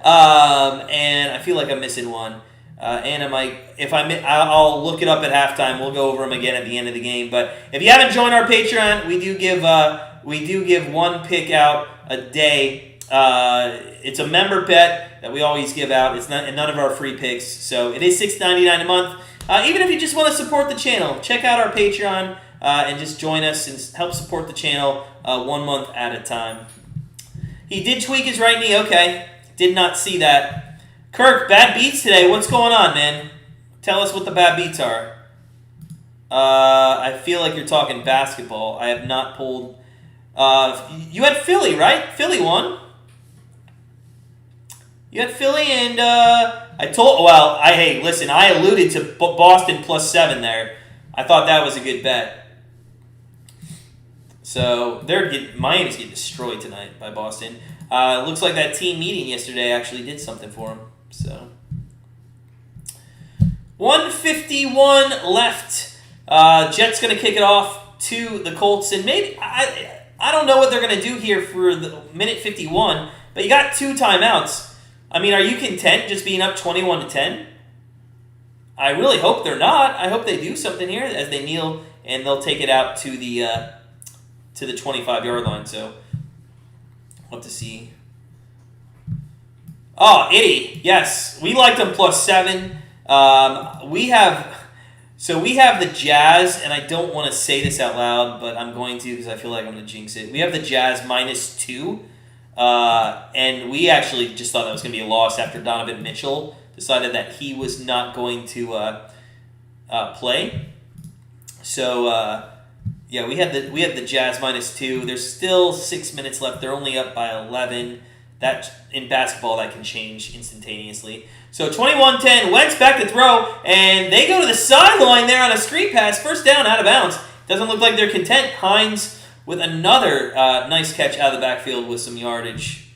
And I feel like I'm missing one. Anna, Mike, I'll look it up at halftime. We'll go over them again at the end of the game. But if you haven't joined our Patreon, we do give one pick out a day. It's a member bet that we always give out. It's not none of our free picks, so it is $6.99 a month. Even if you just want to support the channel, check out our Patreon and just join us and help support the channel 1 month at a time. He did tweak his right knee. Okay, did not see that. Kirk, bad beats today. What's going on, man? Tell us what the bad beats are. I feel like you're talking basketball. I have not pulled. You had Philly, right? Philly won. You had Philly, and hey, listen, I alluded to Boston +7 there. I thought that was a good bet. So Miami's getting destroyed tonight by Boston. It looks like that team meeting yesterday actually did something for them. So 1:51 left. Jets going to kick it off to the Colts, and maybe I don't know what they're going to do here for the minute 51, but you got 2 timeouts. I mean, are you content just being up 21-10? I really hope they're not. I hope they do something here as they kneel, and they'll take it out to the 25-yard line. So we'll have to see. Oh, Itty, yes, we liked them +7. We have the Jazz, and I don't want to say this out loud, but I'm going to because I feel like I'm going to jinx it. We have the Jazz -2, and we actually just thought that was going to be a loss after Donovan Mitchell decided that he was not going to play. So yeah, we had the Jazz -2. There's still 6 minutes left. They're only up by 11. That in basketball that can change instantaneously. So 21-10, Wentz back to throw, and they go to the sideline there on a screen pass. First down, out of bounds. Doesn't look like they're content. Hines with another nice catch out of the backfield with some yardage.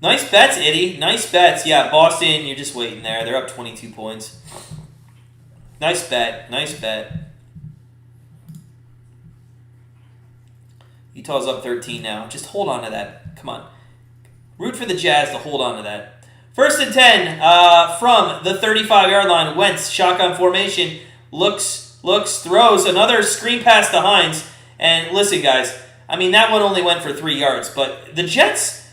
Nice bets, Itty. Nice bets. Yeah, Boston, you're just waiting there. They're up 22 points. Nice bet. Nice bet. Utah's up 13 now. Just hold on to that. Come on. Root for the Jazz to hold on to that. 1st and 10 from the 35-yard line. Wentz, shotgun formation. Looks, throws. Another screen pass to Hines. And listen, guys, I mean, that one only went for 3 yards. But the Jets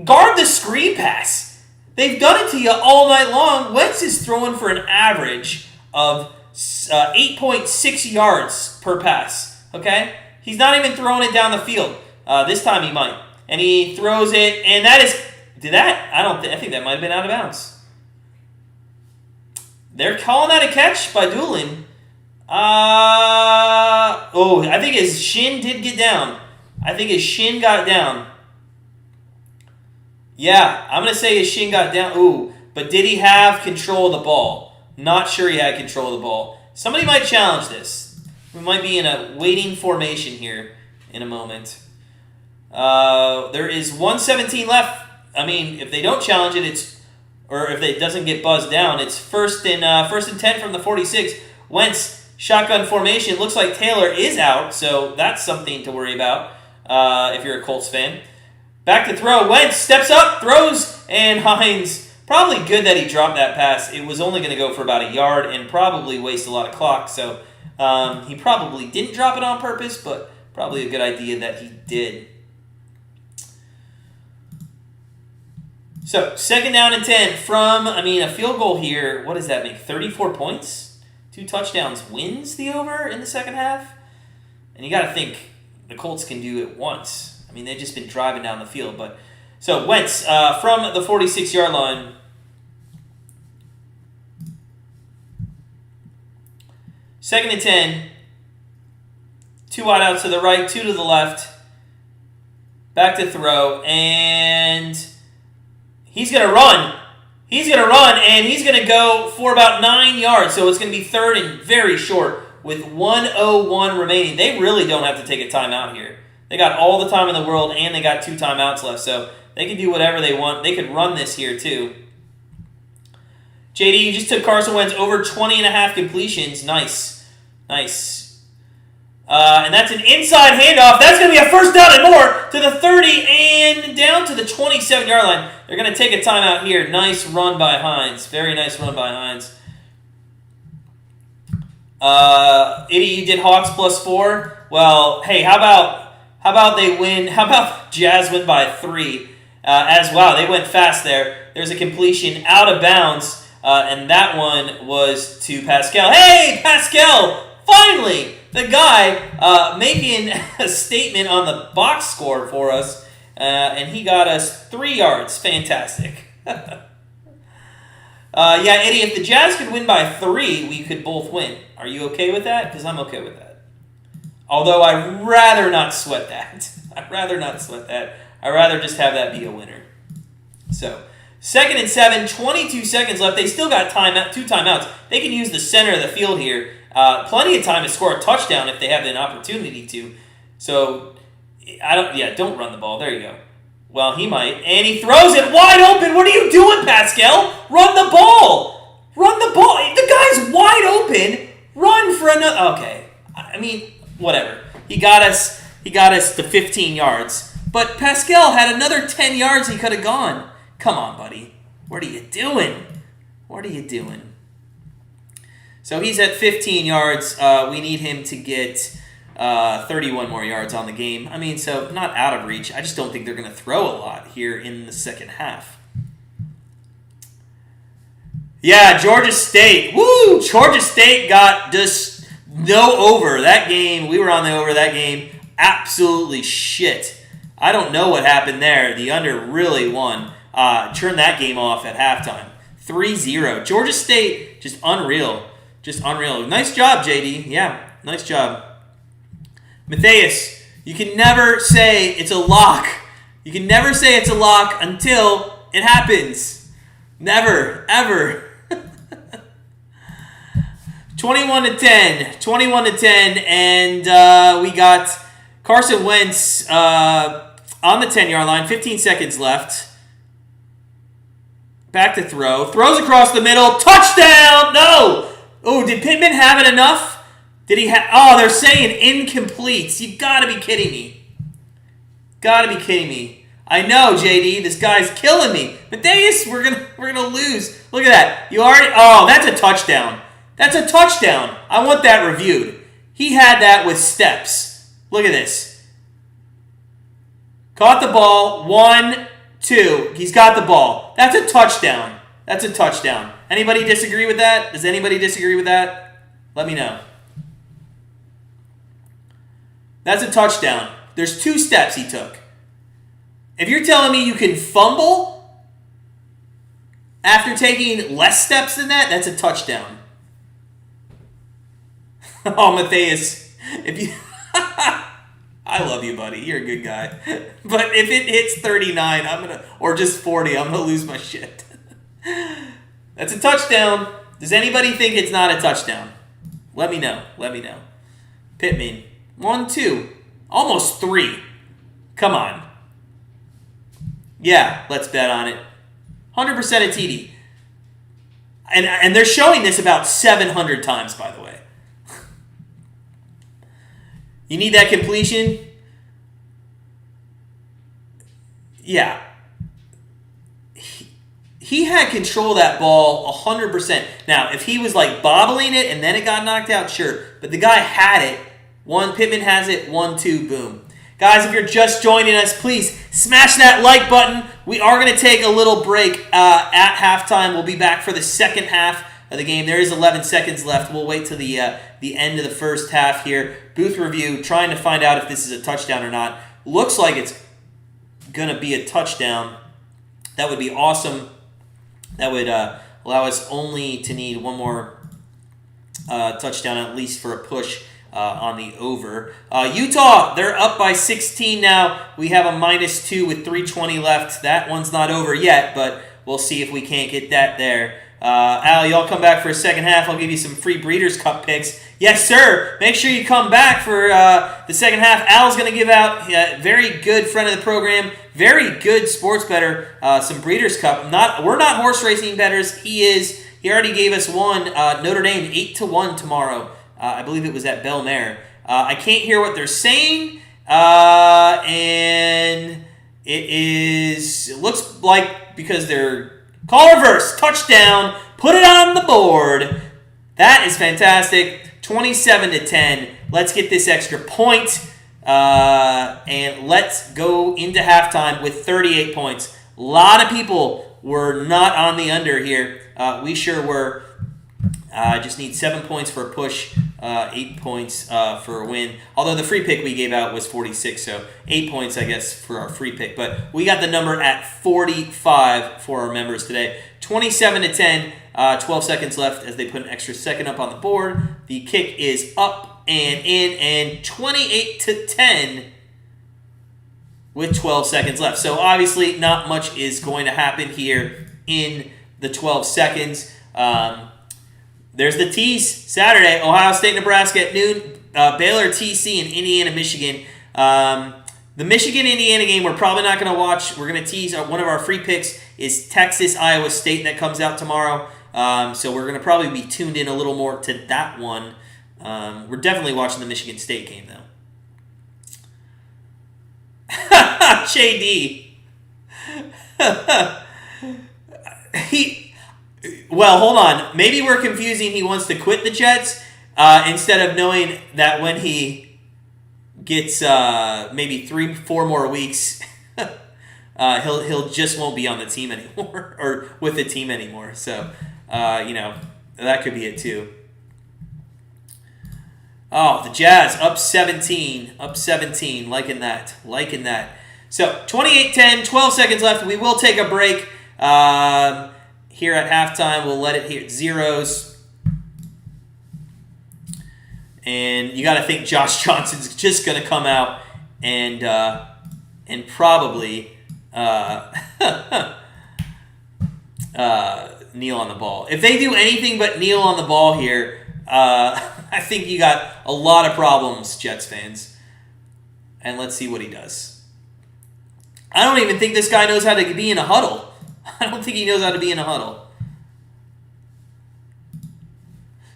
guard the screen pass. They've done it to you all night long. Wentz is throwing for an average of 8.6 yards per pass. Okay? He's not even throwing it down the field. This time he might. And he throws it, and that is... I think that might have been out of bounds. They're calling that a catch by Doolin. I think his shin did get down. I think his shin got down. Yeah, I'm going to say his shin got down. Ooh, but did he have control of the ball? Not sure he had control of the ball. Somebody might challenge this. We might be in a waiting formation here in a moment. There is 1:17 left. I mean, if they don't challenge it, if it doesn't get buzzed down, it's first and 10 from the 46. Wentz, shotgun formation. Looks like Taylor is out, so that's something to worry about if you're a Colts fan. Back to throw. Wentz steps up, throws, and Hines. Probably good that he dropped that pass. It was only going to go for about a yard and probably waste a lot of clock, so he probably didn't drop it on purpose, but probably a good idea that he did. So, 2nd down and 10 from, a field goal here. What does that make? 34 points? 2 touchdowns wins the over in the second half? And you got to think the Colts can do it once. I mean, they've just been driving down the field. But so, Wentz from the 46-yard line. Second and 10. 2 wide outs to the right, 2 to the left. Back to throw, and he's going to run. He's going to run, and he's going to go for about 9 yards. So it's going to be 3rd and very short with 1:01 remaining. They really don't have to take a timeout here. They got all the time in the world, and they got 2 timeouts left. So they can do whatever they want. They could run this here, too. JD, you just took Carson Wentz over 20.5 completions. Nice. And that's an inside handoff. That's going to be a first down and more to the 30 and down to the 27-yard line. They're going to take a timeout here. Nice run by Hines. Very nice run by Hines. Itty, you did Hawks +4. Well, hey, how about they win? How about Jazz win by 3 as well? They went fast there. There's a completion out of bounds, and that one was to Pascal. Hey, Pascal! Finally! The guy making a statement on the box score for us, and he got us 3 yards. Fantastic. Yeah, Eddie, if the Jazz could win by 3, we could both win. Are you okay with that? Because I'm okay with that. Although I'd rather not sweat that. I'd rather just have that be a winner. So, 2nd and 7, 22 seconds left. They still got 2 timeouts. They can use the center of the field here. Plenty of time to score a touchdown if they have an opportunity to. So, don't run the ball. There you go. Well, he might. And he throws it wide open. What are you doing, Pascal? Run the ball. The guy's wide open. Run for another. Okay. I mean, whatever. He got us to 15 yards. But Pascal had another 10 yards he could have gone. Come on, buddy. What are you doing? So he's at 15 yards. We need him to get 31 more yards on the game. I mean, so not out of reach. I just don't think they're going to throw a lot here in the second half. Yeah, Georgia State. Woo! Georgia State got just no over that game. We were on the over that game. Absolutely shit. I don't know what happened there. The under really won. Turned that game off at halftime. 3-0. Georgia State, just unreal. Nice job, JD. Yeah, nice job. Matthias, you can never say it's a lock. Until it happens. Never, ever. 21-10, and we got Carson Wentz on the 10-yard line, 15 seconds left. Back to throw. Throws across the middle. Touchdown! No! Oh, did Pittman have it enough? Did he have... Oh, they're saying incomplete. You gotta be kidding me. I know, JD. This guy's killing me. Matthias, we're gonna lose. Look at that. Oh, that's a touchdown. I want that reviewed. He had that with steps. Look at this. Caught the ball. 1, 2. He's got the ball. That's a touchdown. Anybody disagree with that? Does anybody disagree with that? Let me know. That's a touchdown. There's 2 steps he took. If you're telling me you can fumble after taking less steps than that, that's a touchdown. Oh, Matthias, I love you, buddy. You're a good guy. But if it hits 39, or just 40, I'm gonna lose my shit. That's a touchdown. Does anybody think it's not a touchdown? Let me know. Pittman, 1, 2, almost 3. Come on. Yeah, let's bet on it. 100% a TD. And they're showing this about 700 times, by the way. You need that completion? Yeah. He had control of that ball 100%. Now, if he was like bobbling it and then it got knocked out, sure. But the guy had it. Pittman has it. 1, 2, boom. Guys, if you're just joining us, please smash that like button. We are going to take a little break at halftime. We'll be back for the second half of the game. There is 11 seconds left. We'll wait till the end of the first half here. Booth review, trying to find out if this is a touchdown or not. Looks like it's going to be a touchdown. That would be awesome. That would allow us only to need one more touchdown at least for a push on the over. Utah, they're up by 16 now. We have a -2 with 3:20 left. That one's not over yet, but we'll see if we can't get that there. Al, y'all come back for a second half. I'll give you some free Breeders' Cup picks. Yes, sir. Make sure you come back for the second half. Al's going to give out very good friend of the program, very good sports bettor, some Breeders' Cup. We're not horse racing bettors. He is. He already gave us one. Notre Dame 8-1 tomorrow. I believe it was at Bel Air. I can't hear what they're saying, and it looks like because they're call reverse, touchdown, put it on the board. That is fantastic. 27-10. Let's get this extra point, and let's go into halftime with 38 points. A lot of people were not on the under here. We sure were. Just need 7 points for a push, 8 points for a win. Although the free pick we gave out was 46, so 8 points, I guess, for our free pick. But we got the number at 45 for our members today. 27-10. 12 seconds left as they put an extra second up on the board. The kick is up and in, and 28-10 with 12 seconds left. So obviously not much is going to happen here in the 12 seconds. There's the tease Saturday, Ohio State, Nebraska at noon, Baylor, TC, and Indiana, Michigan. The Michigan-Indiana game we're probably not going to watch. We're going to tease. One of our free picks is Texas, Iowa State that comes out tomorrow. So we're going to probably be tuned in a little more to that one. We're definitely watching the Michigan State game, though. JD. Well, hold on. Maybe we're confusing he wants to quit the Jets instead of knowing that when he gets maybe 3-4 more weeks, he'll just won't be on the team anymore or with the team anymore. So, that could be it too. Oh, the Jazz up 17, liking that. So 28-10, 12 seconds left. We will take a break here at halftime. We'll let it here at zeros. And you got to think Josh Johnson's just going to come out and probably kneel on the ball. If they do anything but kneel on the ball here, I think you got a lot of problems, Jets fans. And let's see what he does. I don't even think this guy knows how to be in a huddle. I don't think he knows how to be in a huddle.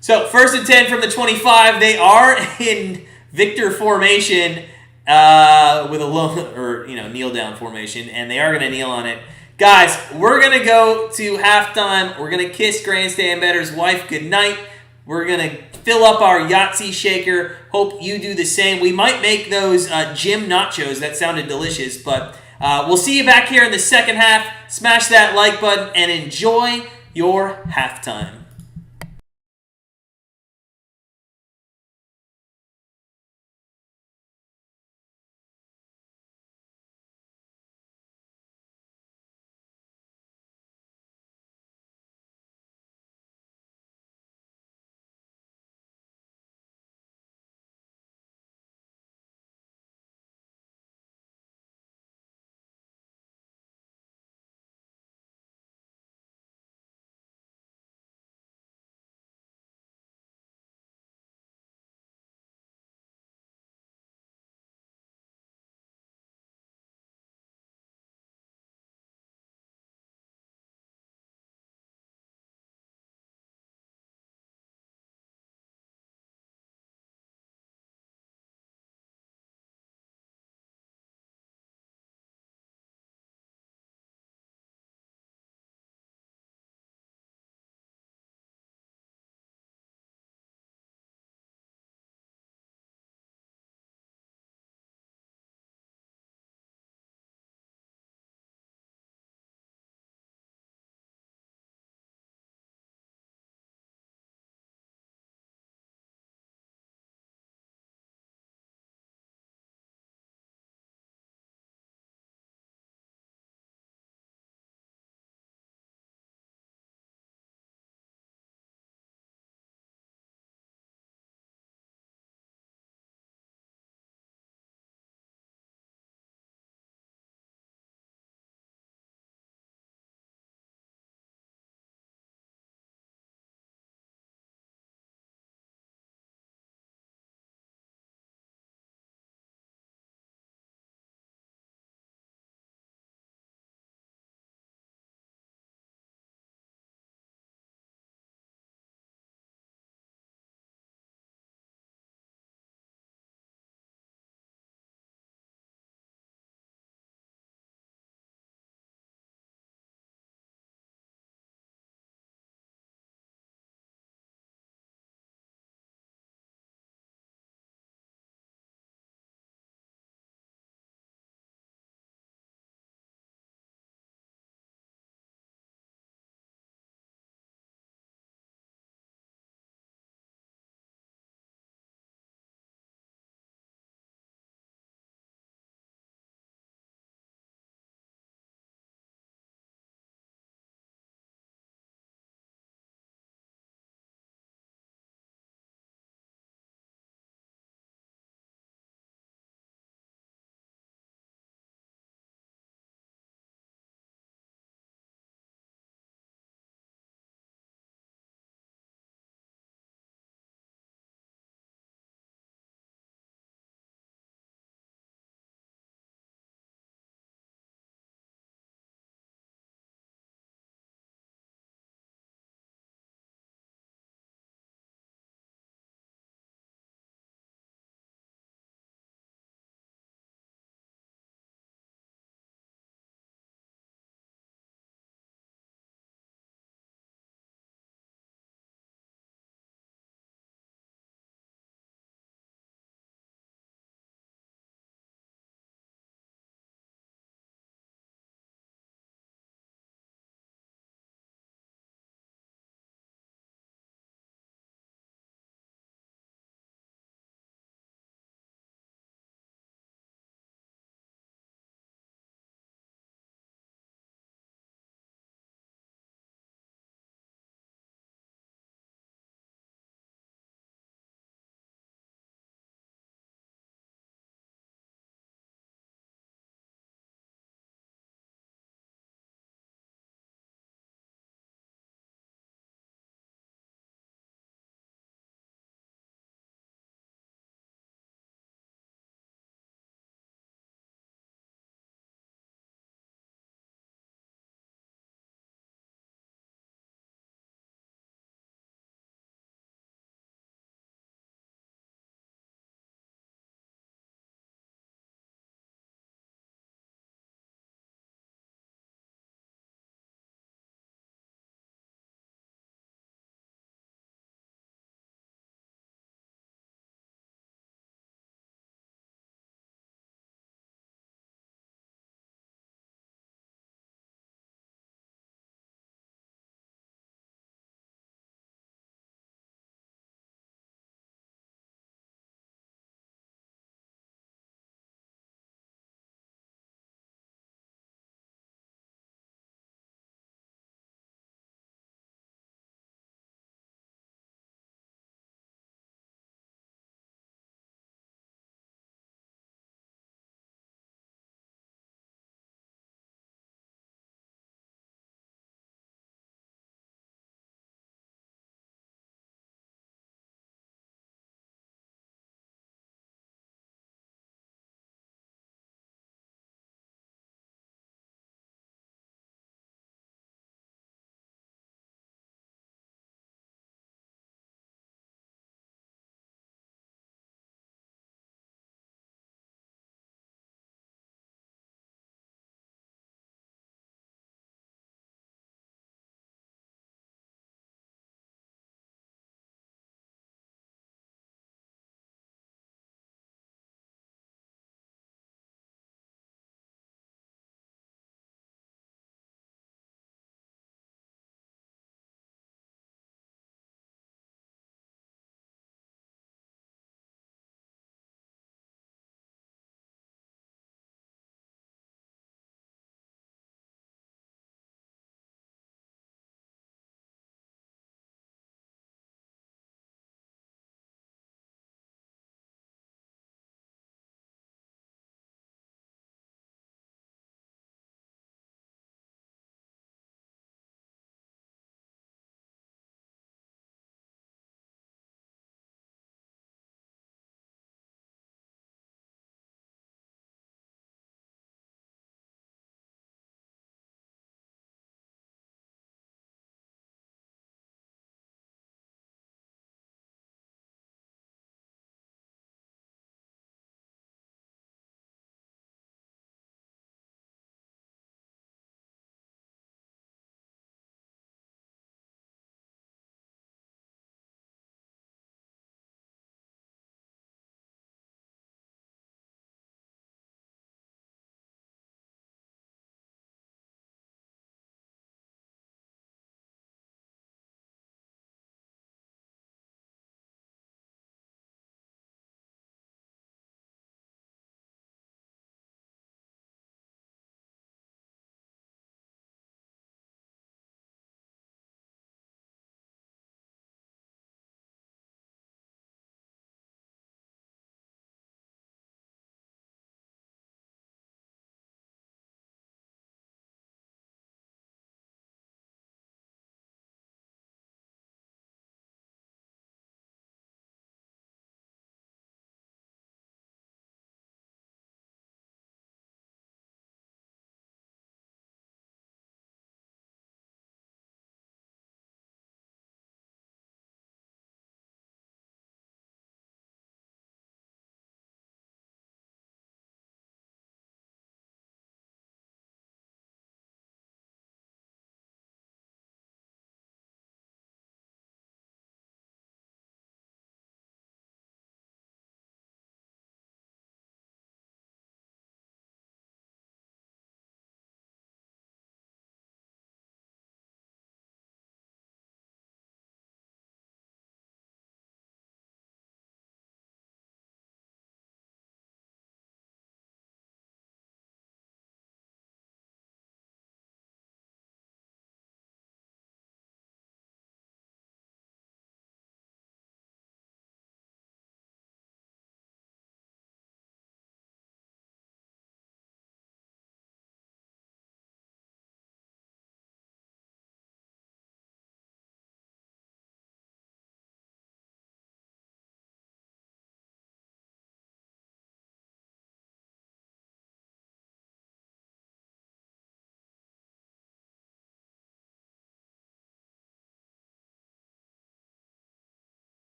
So 1st and 10 from the 25. They are in Victor formation with a low or kneel down formation, and they are going to kneel on it. Guys, we're going to go to halftime. We're going to kiss Grandstand Bettors' wife goodnight. We're going to fill up our Yahtzee shaker. Hope you do the same. We might make those gym nachos. That sounded delicious. But we'll see you back here in the second half. Smash that like button and enjoy your halftime.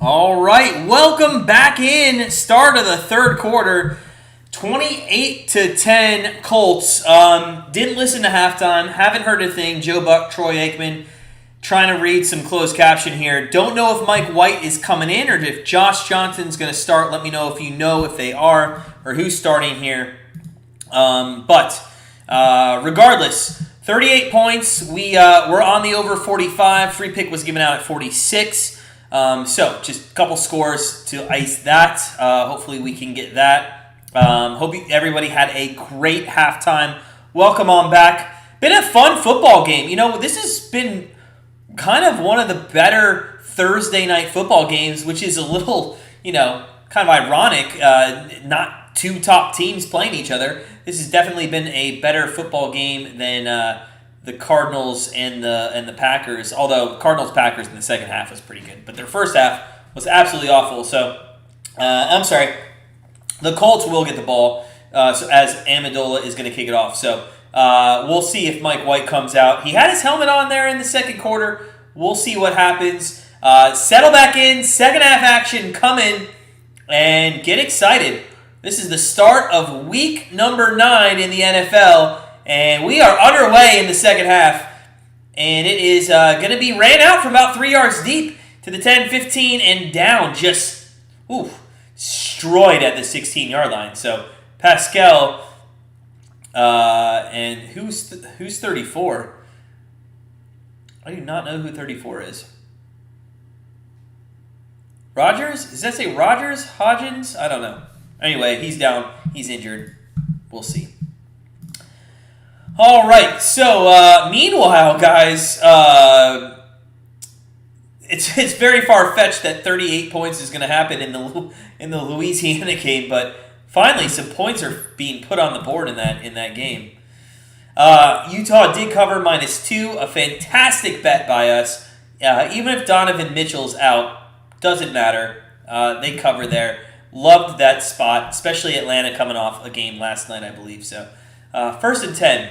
All right, welcome back in. Start of the third quarter, 28-10 Colts. Didn't listen to halftime. Haven't heard a thing. Joe Buck, Troy Aikman, trying to read some closed caption here. Don't know if Mike White is coming in or if Josh Johnson's going to start. Let me know if you know if they are or who's starting here. Regardless, 38 points. We're on the over 45. Free pick was given out at 46. So just a couple scores to ice that. Hopefully we can get that. Hope everybody had a great halftime. Welcome on back. Been a fun football game. You know, this has been kind of one of the better Thursday night football games, which is a little, kind of ironic. Not two top teams playing each other. This has definitely been a better football game than the Cardinals and the Packers, although Cardinals-Packers in the second half was pretty good. But their first half was absolutely awful. So, I'm sorry. The Colts will get the ball so as Amendola is going to kick it off. So, we'll see if Mike White comes out. He had his helmet on there in the second quarter. We'll see what happens. Settle back in. Second half action coming. And get excited. This is the start of week number 9 in the NFL. And we are underway in the second half. And it is going to be ran out from about 3 yards deep to the 10, 15, and down. Just destroyed at the 16-yard line. So Pascal, and who's 34? I do not know who 34 is. Rogers? Does that say Rogers? Hodgins? I don't know. Anyway, he's down. He's injured. We'll see. All right, so meanwhile, guys, it's very far-fetched that 38 points is going to happen in the Louisiana game, but finally some points are being put on the board in that game. Utah did cover -2, a fantastic bet by us. Even if Donovan Mitchell's out, doesn't matter. They cover there. Loved that spot, especially Atlanta coming off a game last night, I believe. So, first and 10.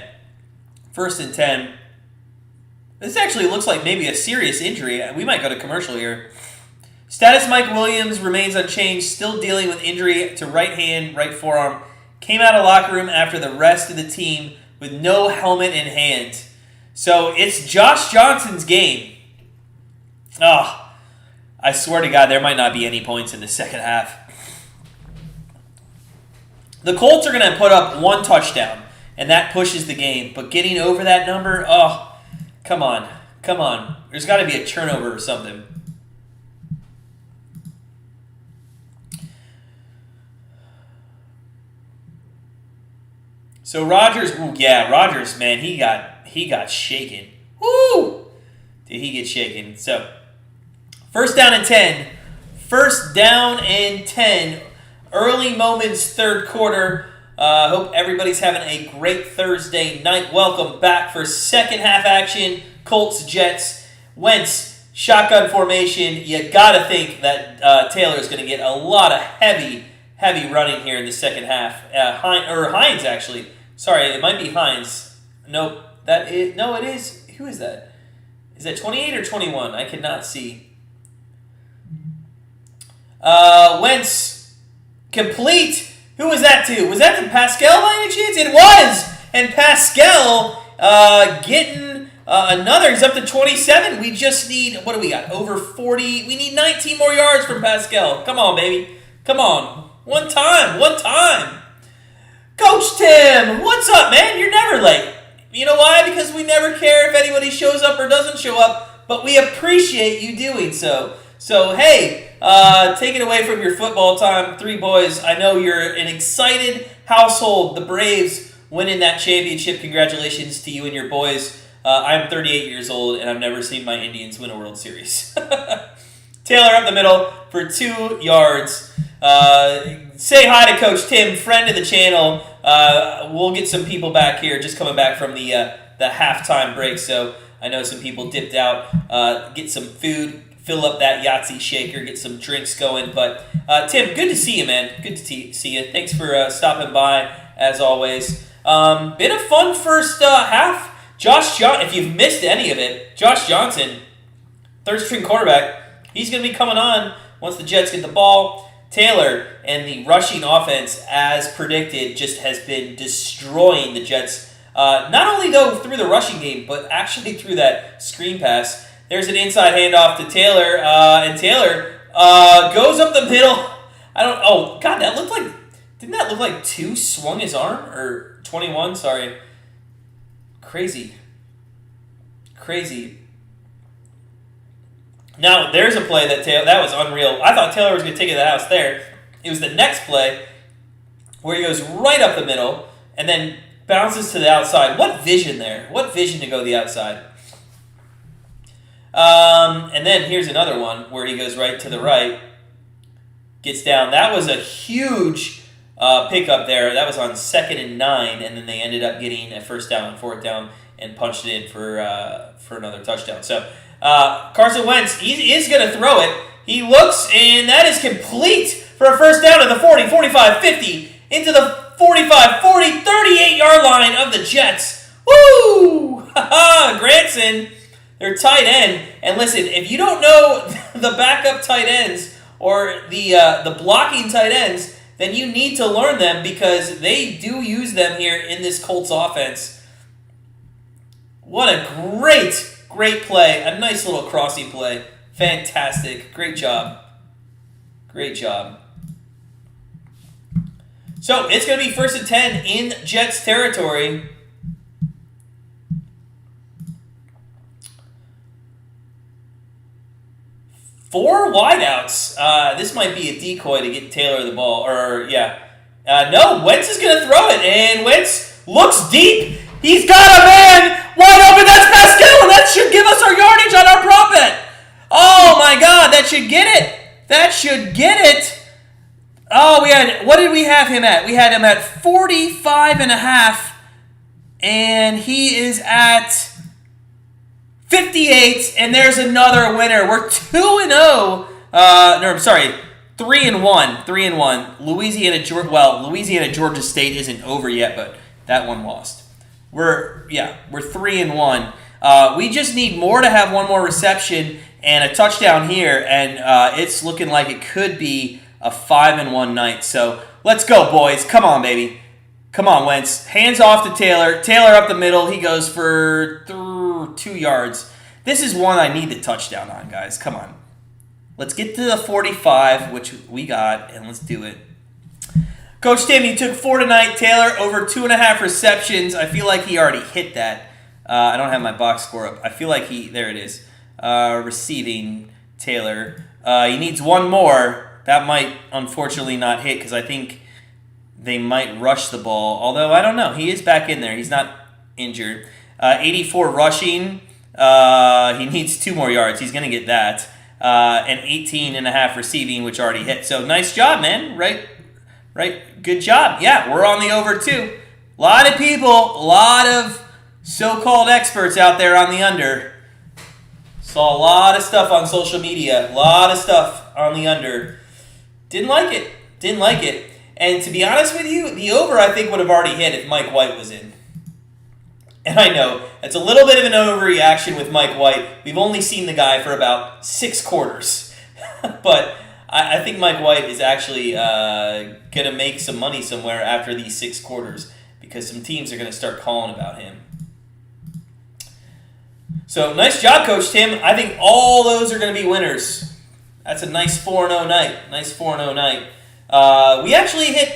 This actually looks like maybe a serious injury. We might go to commercial here. Status Mike Williams remains unchanged, still dealing with injury to right hand, right forearm. Came out of locker room after the rest of the team with no helmet in hand. So it's Josh Johnson's game. I swear to God, there might not be any points in the second half. The Colts are going to put up 1 touchdown. And that pushes the game. But getting over that number, come on. There's got to be a turnover or something. So Rodgers, man, he got shaken. Woo! Did he get shaken? So, first down and 10. Early moments, third quarter. Hope everybody's having a great Thursday night. Welcome back for second half action. Colts, Jets, Wentz, shotgun formation. You gotta think that Taylor's going to get a lot of heavy running here in the second half. Hines actually. Sorry, it might be Hines. Nope. It is. Who is that? Is that 28 or 21? I cannot see. Wentz, complete. Who was that to? Was that to Pascal by any chance? It was! And Pascal getting another. He's up to 27. We just need, what do we got? Over 40. We need 19 more yards from Pascal. Come on, baby. Come on. One time. Coach Tim, what's up, man? You're never late. You know why? Because we never care if anybody shows up or doesn't show up, but we appreciate you doing so. So, hey, take it away from your football time, 3 boys. I know you're an excited household. The Braves winning that championship. Congratulations to you and your boys. I'm 38 years old, and I've never seen my Indians win a World Series. Taylor up the middle for 2 yards. Say hi to Coach Tim, friend of the channel. We'll get some people back here, just coming back from the halftime break. So I know some people dipped out, get some food, fill up that Yahtzee shaker, get some drinks going. But Tim, good to see you, man. Good to see you. Thanks for stopping by, as always. Been a fun first half. If you've missed any of it, Josh Johnson, third-string quarterback, he's going to be coming on Once the Jets get the ball, Taylor and the rushing offense, as predicted, just has been destroying the Jets. Not only, though, through the rushing game, but actually through that screen pass. There's an inside handoff to Taylor, and Taylor goes up the middle. Oh, God, that looked like... Didn't that look like 2 swung his arm? Or 21, sorry. Crazy. Now, there's a play that was unreal. I thought Taylor was going to take it to the house there. It was the next play where he goes right up the middle and then bounces to the outside. What vision there? What vision to go the outside? And then here's another one where he goes right to the right, gets down. That was a huge pickup there. That was on 2nd and 9, and then they ended up getting a first down and 4th down and punched it in for another touchdown. So Carson Wentz, he is going to throw it. He looks, and that is complete for a first down at the 40, 45, 50, into the 45, 40, 38-yard line of the Jets. Woo! Grandstand, their tight end. And listen, if you don't know the backup tight ends or the blocking tight ends, then you need to learn them because they do use them here in this Colts offense. What a great play. A nice little crossing play. Fantastic. Great job. So, it's going to be 1st and 10 in Jets territory. Four wideouts. This might be a decoy to get Taylor the ball. No, Wentz is going to throw it. And Wentz looks deep. He's got a man wide open. That's Pascal. And that should give us our yardage on our prop bet. Oh, my God. That should get it. Oh, what did we have him at? We had him at 45.5. And he is at 58, and there's another winner. We're 2-0. 3-1. 3-1. Louisiana Georgia State isn't over yet, but that one lost. We're 3-1. We just need more to have one more reception and a touchdown here, and it's looking like it could be a 5-1 night. So let's go, boys. Come on, baby. Come on, Wentz. Hands off to Taylor. Taylor up the middle. He goes for 2 yards. This is one I need the touchdown on, guys. Come on. Let's get to the 45, which we got, and let's do it. Coach Tim, you took 4 tonight. Taylor, over 2.5 receptions. I feel like he already hit that. I don't have my box score up. I feel like there it is. Receiving, Taylor. He needs one more. That might, unfortunately, not hit because I think they might rush the ball. Although, I don't know. He is back in there. He's not injured. 84 rushing. He needs 2 more yards. He's going to get that. And 18.5 receiving, which already hit. So, nice job, man. Right? Good job. Yeah, we're on the over, too. A lot of people, a lot of so-called experts out there on the under. Saw a lot of stuff on social media. A lot of stuff on the under. Didn't like it. And to be honest with you, the over, I think, would have already hit if Mike White was in. And I know, it's a little bit of an overreaction with Mike White. We've only seen the guy for about 6 quarters. But I think Mike White is actually going to make some money somewhere after these 6 quarters because some teams are going to start calling about him. So, nice job, Coach Tim. I think all those are going to be winners. That's a nice 4-0 night.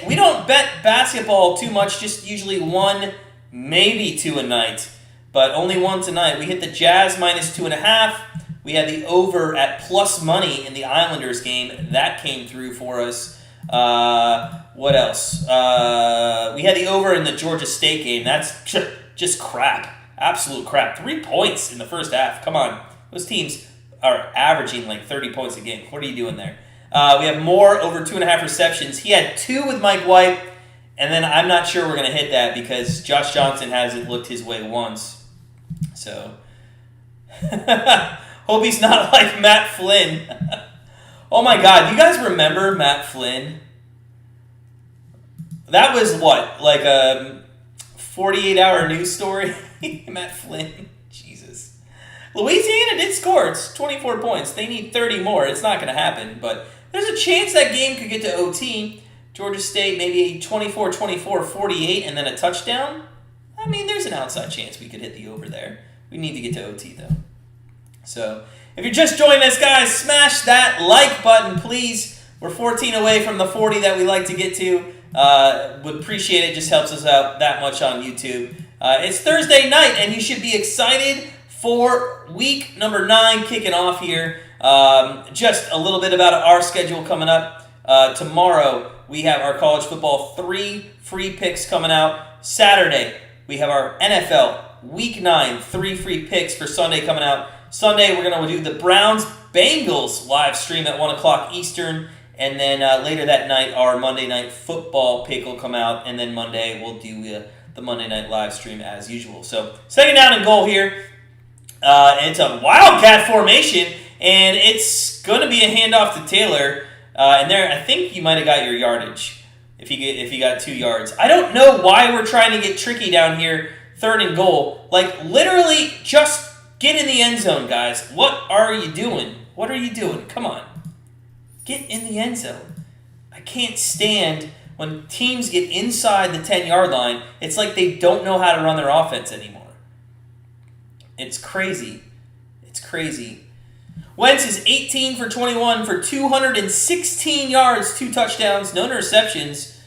We don't bet basketball too much, just usually 1, maybe 2 a night, but only 1 tonight. We hit the Jazz minus 2.5. We had the over at plus money in the Islanders game. That came through for us. What else? We had the over in the Georgia State game. That's just crap. Absolute crap. 3 points in the first half. Come on. Those teams are averaging like 30 points a game. What are you doing there? We have more over 2.5 receptions. He had 2 with Mike White, and then I'm not sure we're going to hit that because Josh Johnson hasn't looked his way once. So, hope he's not like Matt Flynn. Oh my God, do you guys remember Matt Flynn? That was what, like a 48-hour news story? Matt Flynn, Jesus. Louisiana did score. It's 24 points. They need 30 more. It's not going to happen, but there's a chance that game could get to OT. Georgia State maybe 24-24, 48, and then a touchdown. I mean, there's an outside chance we could hit the over there. We need to get to OT, though. So, if you're just joining us, guys, smash that like button, please. We're 14 away from the 40 that we like to get to. Would appreciate it. Just helps us out that much on YouTube. It's Thursday night, and you should be excited for week number 9 kicking off here. Just a little bit about our schedule coming up. Tomorrow, we have our college football 3 free picks coming out. Saturday, we have our NFL week 9 3 free picks for Sunday coming out. Sunday, we're going to do the Browns-Bengals live stream at 1 o'clock Eastern. And then later that night, our Monday Night Football pick will come out. And then Monday, we'll do the Monday Night live stream as usual. So, second down and goal here. It's a Wildcat formation. And it's going to be a handoff to Taylor. And there, I think you might have got your yardage if you got 2 yards. I don't know why we're trying to get tricky down here, third and goal. Like, literally, just get in the end zone, guys. What are you doing? What are you doing? Come on. Get in the end zone. I can't stand when teams get inside the 10-yard line. It's like they don't know how to run their offense anymore. It's crazy. It's crazy. Wentz is 18 for 21 for 216 yards, 2 touchdowns, no interceptions.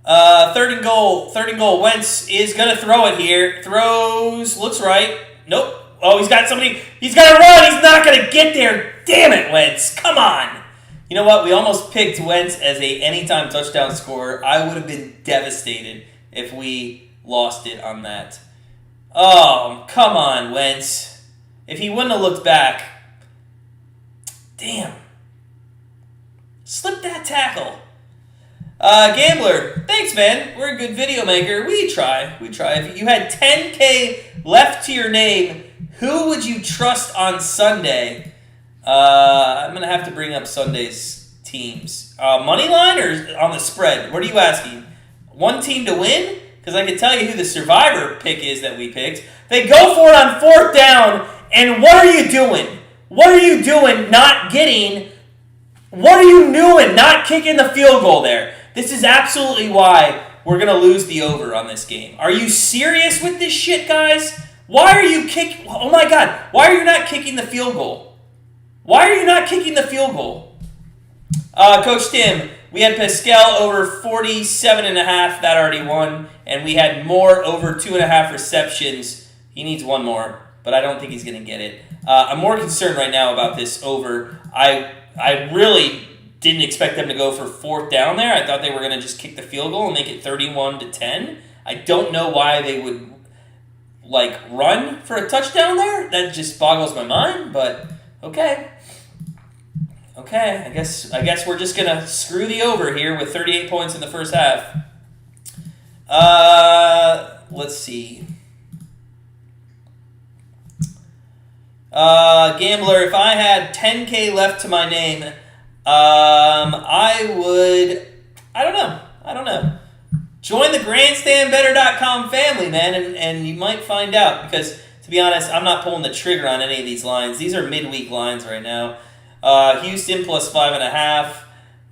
Third and goal. Wentz is going to throw it here. Throws, looks right. Nope. Oh, he's got somebody. He's got to run. He's not going to get there. Damn it, Wentz. Come on. You know what? We almost picked Wentz as a anytime touchdown scorer. I would have been devastated if we lost it on that. Oh, come on, Wentz. If he wouldn't have looked back. Damn. Slip that tackle. Gambler, thanks, man. We're a good video maker. We try. If you had $10K left to your name, who would you trust on Sunday? I'm going to have to bring up Sunday's teams. Money line or on the spread? What are you asking? One team to win? Because I can tell you who the survivor pick is that we picked. They go for it on 4th down, and what are you doing? What are you doing not getting... What are you doing not kicking the field goal there? This is absolutely why we're going to lose the over on this game. Are you serious with this shit, guys? Why are you kicking... Oh, my God. Why are you not kicking the field goal? Why are you not kicking the field goal? Coach Tim, we had Pascal over 47.5. That already won. And we had Moore over 2.5 receptions. He needs one more, but I don't think he's going to get it. I'm more concerned right now about this over. I really didn't expect them to go for 4th down there. I thought they were going to just kick the field goal and make it 31-10. I don't know why they would run for a touchdown there. That just boggles my mind, but okay. Okay, I guess we're just going to screw the over here with 38 points in the first half. Let's see. Gambler, if I had 10K left to my name, I would, I don't know. Join the GrandstandBetter.com family, man, and you might find out, because, to be honest, I'm not pulling the trigger on any of these lines. These are midweek lines right now. Houston plus 5.5.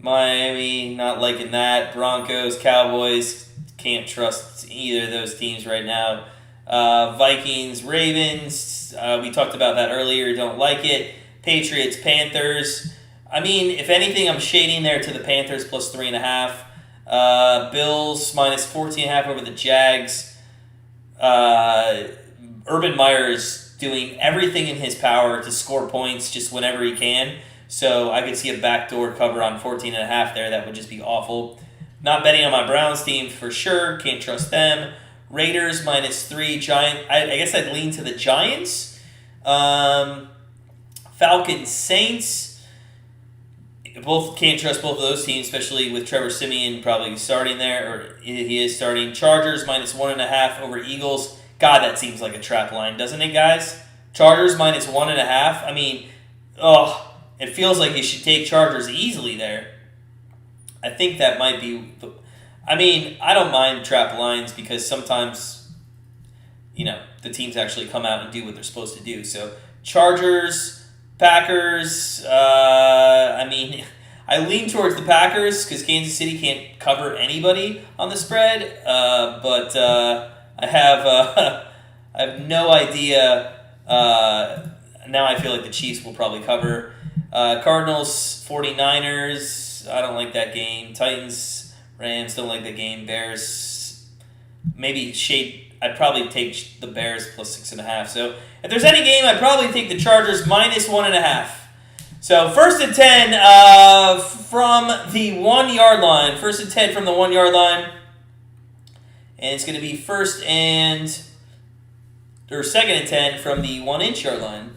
Miami, not liking that. Broncos, Cowboys, can't trust either of those teams right now. Vikings, Ravens, we talked about that earlier, don't like it. Patriots, Panthers. I mean, if anything, I'm shading there to the Panthers plus 3.5. Bills minus 14.5 over the Jags. Urban Meyer is doing everything in his power to score points just whenever he can. So I could see a backdoor cover on 14.5 there. That would just be awful. Not betting on my Browns team for sure. Can't trust them. Raiders minus 3. Giant. I guess I'd lean to the Giants. Falcons, Saints. Both can't trust both of those teams, especially with Trevor Siemian probably starting there, or he is starting. Chargers minus 1.5 over Eagles. God, that seems like a trap line, doesn't it, guys? Chargers minus 1.5. I mean, it feels like you should take Chargers easily there. I think that might be. I mean, I don't mind trap lines because sometimes the teams actually come out and do what they're supposed to do. So Chargers, Packers. I lean towards the Packers because Kansas City can't cover anybody on the spread. But I have no idea. Now I feel like the Chiefs will probably cover. Cardinals, 49ers. I don't like that game. Titans, Rams, don't like that game. Bears, maybe shade. I'd probably take the Bears plus 6.5. So if there's any game, I'd probably take the Chargers minus 1.5. So 1st and 10 from the 1 yard line. 1st and 10 from the 1 yard line. And it's going to be 2nd and 10 from the 1 inch yard line.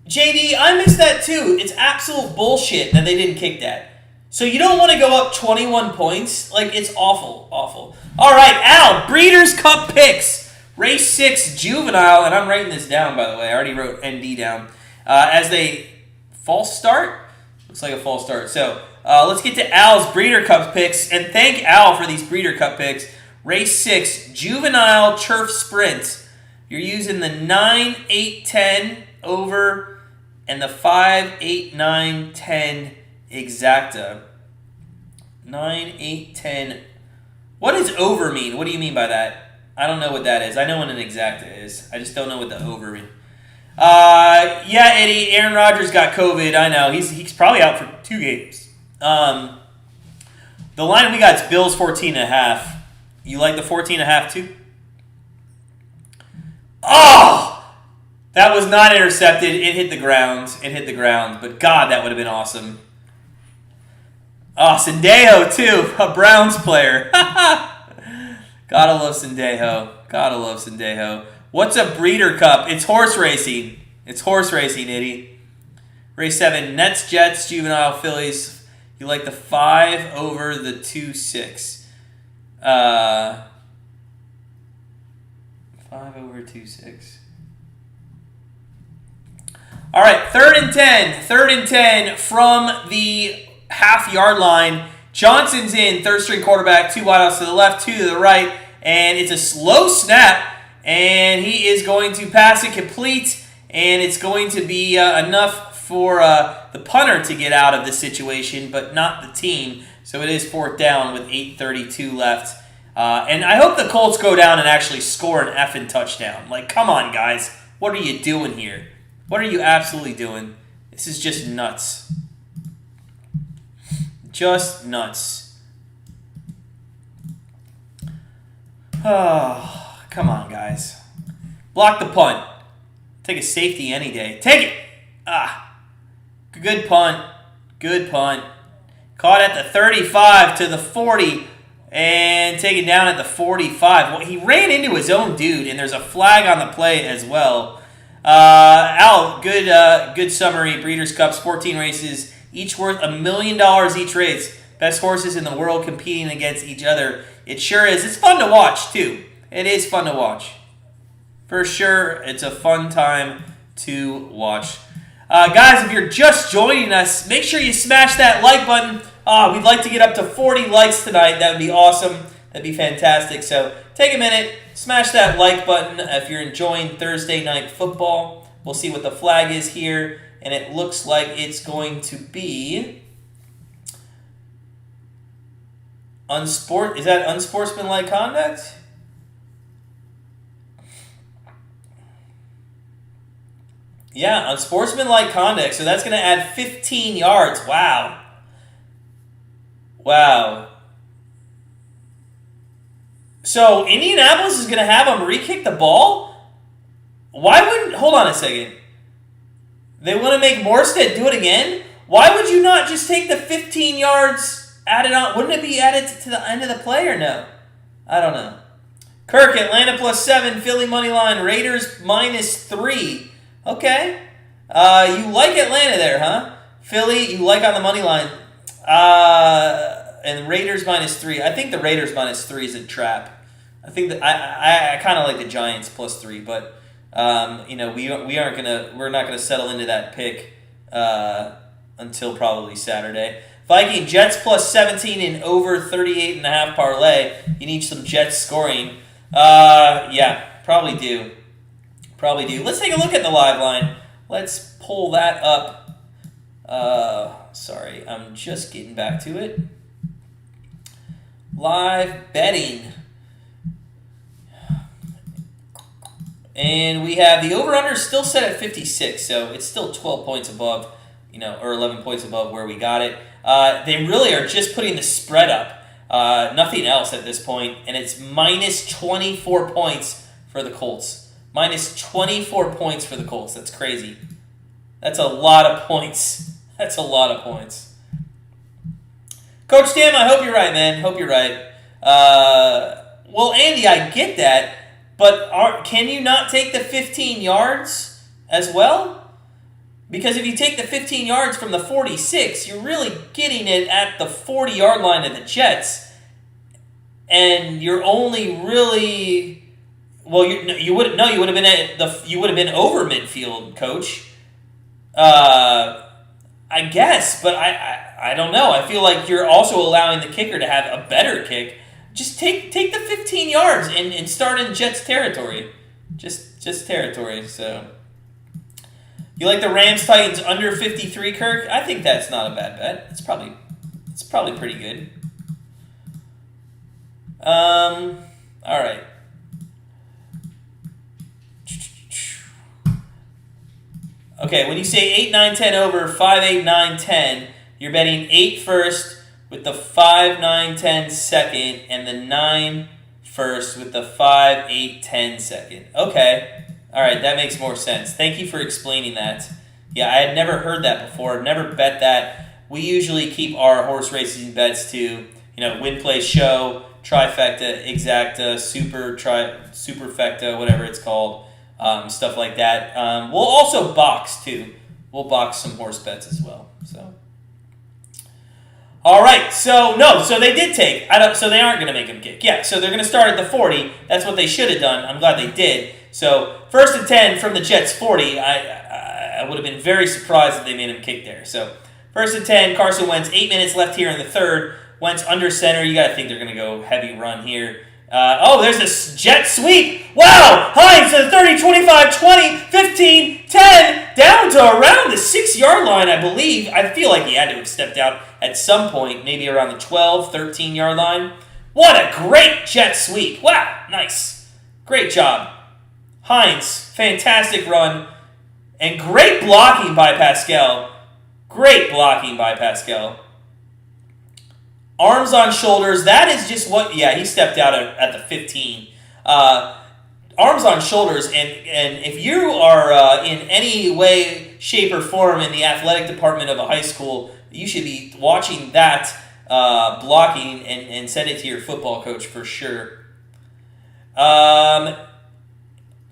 JD, I missed that too. It's absolute bullshit that they didn't kick that. So you don't want to go up 21 points? Like, it's awful, awful. All right, Al, Breeders' Cup picks. Race 6 Juvenile, and I'm writing this down, by the way. I already wrote ND down. As they false start? Looks like a false start. So let's get to Al's Breeder Cup picks, and thank Al for these Breeder Cup picks. Race 6 Juvenile Turf Sprint. You're using the 9, 8, 10 over and the 5, 8, 9, 10 exacta. 9, 8, 10. What does over mean? What do you mean by that? I don't know what that is. I know what an exacta is. I just don't know what the over means. Yeah, Eddie, Aaron Rodgers got COVID. I know. He's probably out for 2 games. The line we got is Bills 14.5. You like the 14.5 too? Oh! That was not intercepted. It hit the ground. But God, that would have been awesome. Oh, Sendejo too. A Browns player. Gotta love Sendejo. What's a Breeder Cup? It's horse racing. Itty. Race 7, Nets, Jets, Juvenile, Phillies. You like the 5 over the 2-6. 5 over 2-6. All right, 3rd and 10. 3rd and 10 from the half-yard line. Johnson's in, 3rd-string quarterback, 2 wideouts to the left, 2 to the right, and it's a slow snap, and he is going to pass it complete, and it's going to be enough for the punter to get out of this situation, but not the team. So it is 4th down with 8:32 left. And I hope the Colts go down and actually score an effing touchdown. Like, come on, guys. What are you doing here? What are you absolutely doing? This is just nuts. Just nuts. Oh, come on, guys. Block the punt. Take a safety any day. Take it! Good punt. Caught at the 35 to the 40 and taken down at the 45. Well, he ran into his own dude, and there's a flag on the play as well. Al, good summary. Breeders' Cups, 14 races, each worth $1 million each race. Best horses in the world competing against each other. It sure is. It's fun to watch, too. It is fun to watch. For sure, it's a fun time to watch. Guys, if you're just joining us, make sure you smash that like button. We'd like to get up to 40 likes tonight. That would be awesome. That'd be fantastic. So take a minute, smash that like button if you're enjoying Thursday Night Football. We'll see what the flag is here, and it looks like it's going to be Is that unsportsmanlike conduct? Yeah, unsportsmanlike conduct. So that's going to add 15 yards. Wow. So Indianapolis is going to have them re-kick the ball? Hold on a second. They want to make Morstead do it again? Why would you not just take the 15 yards, add it on? Wouldn't it be added to the end of the play or no? I don't know. Kirk, Atlanta +7, Philly money line, Raiders -3. Okay. You like Atlanta there, huh? Philly, you like on the money line. And Raiders -3. I think the Raiders -3 is a trap. I think that I kind of like the Giants +3, but we're not gonna settle into that pick until probably Saturday. Viking, Jets plus 17 in over 38.5 parlay. You need some Jets scoring. Yeah, probably do. Probably do. Let's take a look at the live line. Let's pull that up. Sorry, I'm just getting back to it. Live betting. And we have the over-under still set at 56, so it's still 12 points above, or 11 points above where we got it. They really are just putting the spread up. Nothing else at this point, and it's minus 24 points for the Colts. Minus 24 points for the Colts. That's crazy. That's a lot of points. That's a lot of points. Coach Dan, I hope you're right, man. Hope you're right. Well, Andy, I get that. But can you not take the 15 yards as well? Because if you take the 15 yards from the 46, you're really getting it at the 40-yard line of the Jets. And you're only really... Well, you would have been over midfield, Coach. I guess, but I don't know. I feel like you're also allowing the kicker to have a better kick. Just take the 15 yards and start in Jets territory. Just territory, so. You like the Rams-Titans under 53, Kirk? I think that's not a bad bet. It's probably pretty good. All right. Okay, when you say 8, 9, 10 over, 5, 8, 9, 10, you're betting 8 first, with the 5, 9, 10 second, and the 9 first with the 5, 8, 10 second. Okay. All right, that makes more sense. Thank you for explaining that. Yeah, I had never heard that before. Never bet that. We usually keep our horse racing bets to, win, play, show, trifecta, exacta, superfecta, whatever it's called, stuff like that. We'll also box, too. We'll box some horse bets as well, so... All right, so they did take. So they aren't going to make him kick. Yeah, so they're going to start at the 40. That's what they should have done. I'm glad they did. So 1st and 10 from the Jets 40. I would have been very surprised if they made him kick there. So 1st and 10, Carson Wentz. 8 minutes left here in the third. Wentz under center. You got to think they're going to go heavy run here. There's this jet sweep. Wow! Hines to the 30, 25, 20, 15, 10, down to around the 6-yard line, I believe. I feel like he had to have stepped out at some point, maybe around the 12, 13-yard line. What a great jet sweep. Wow, nice. Great job. Hines, fantastic run. And great blocking by Pascal. Great blocking by Pascal. Arms on shoulders. That is just what... Yeah, he stepped out at the 15. Arms on shoulders. And if you are in any way, shape, or form in the athletic department of a high school, you should be watching that blocking and send it to your football coach for sure.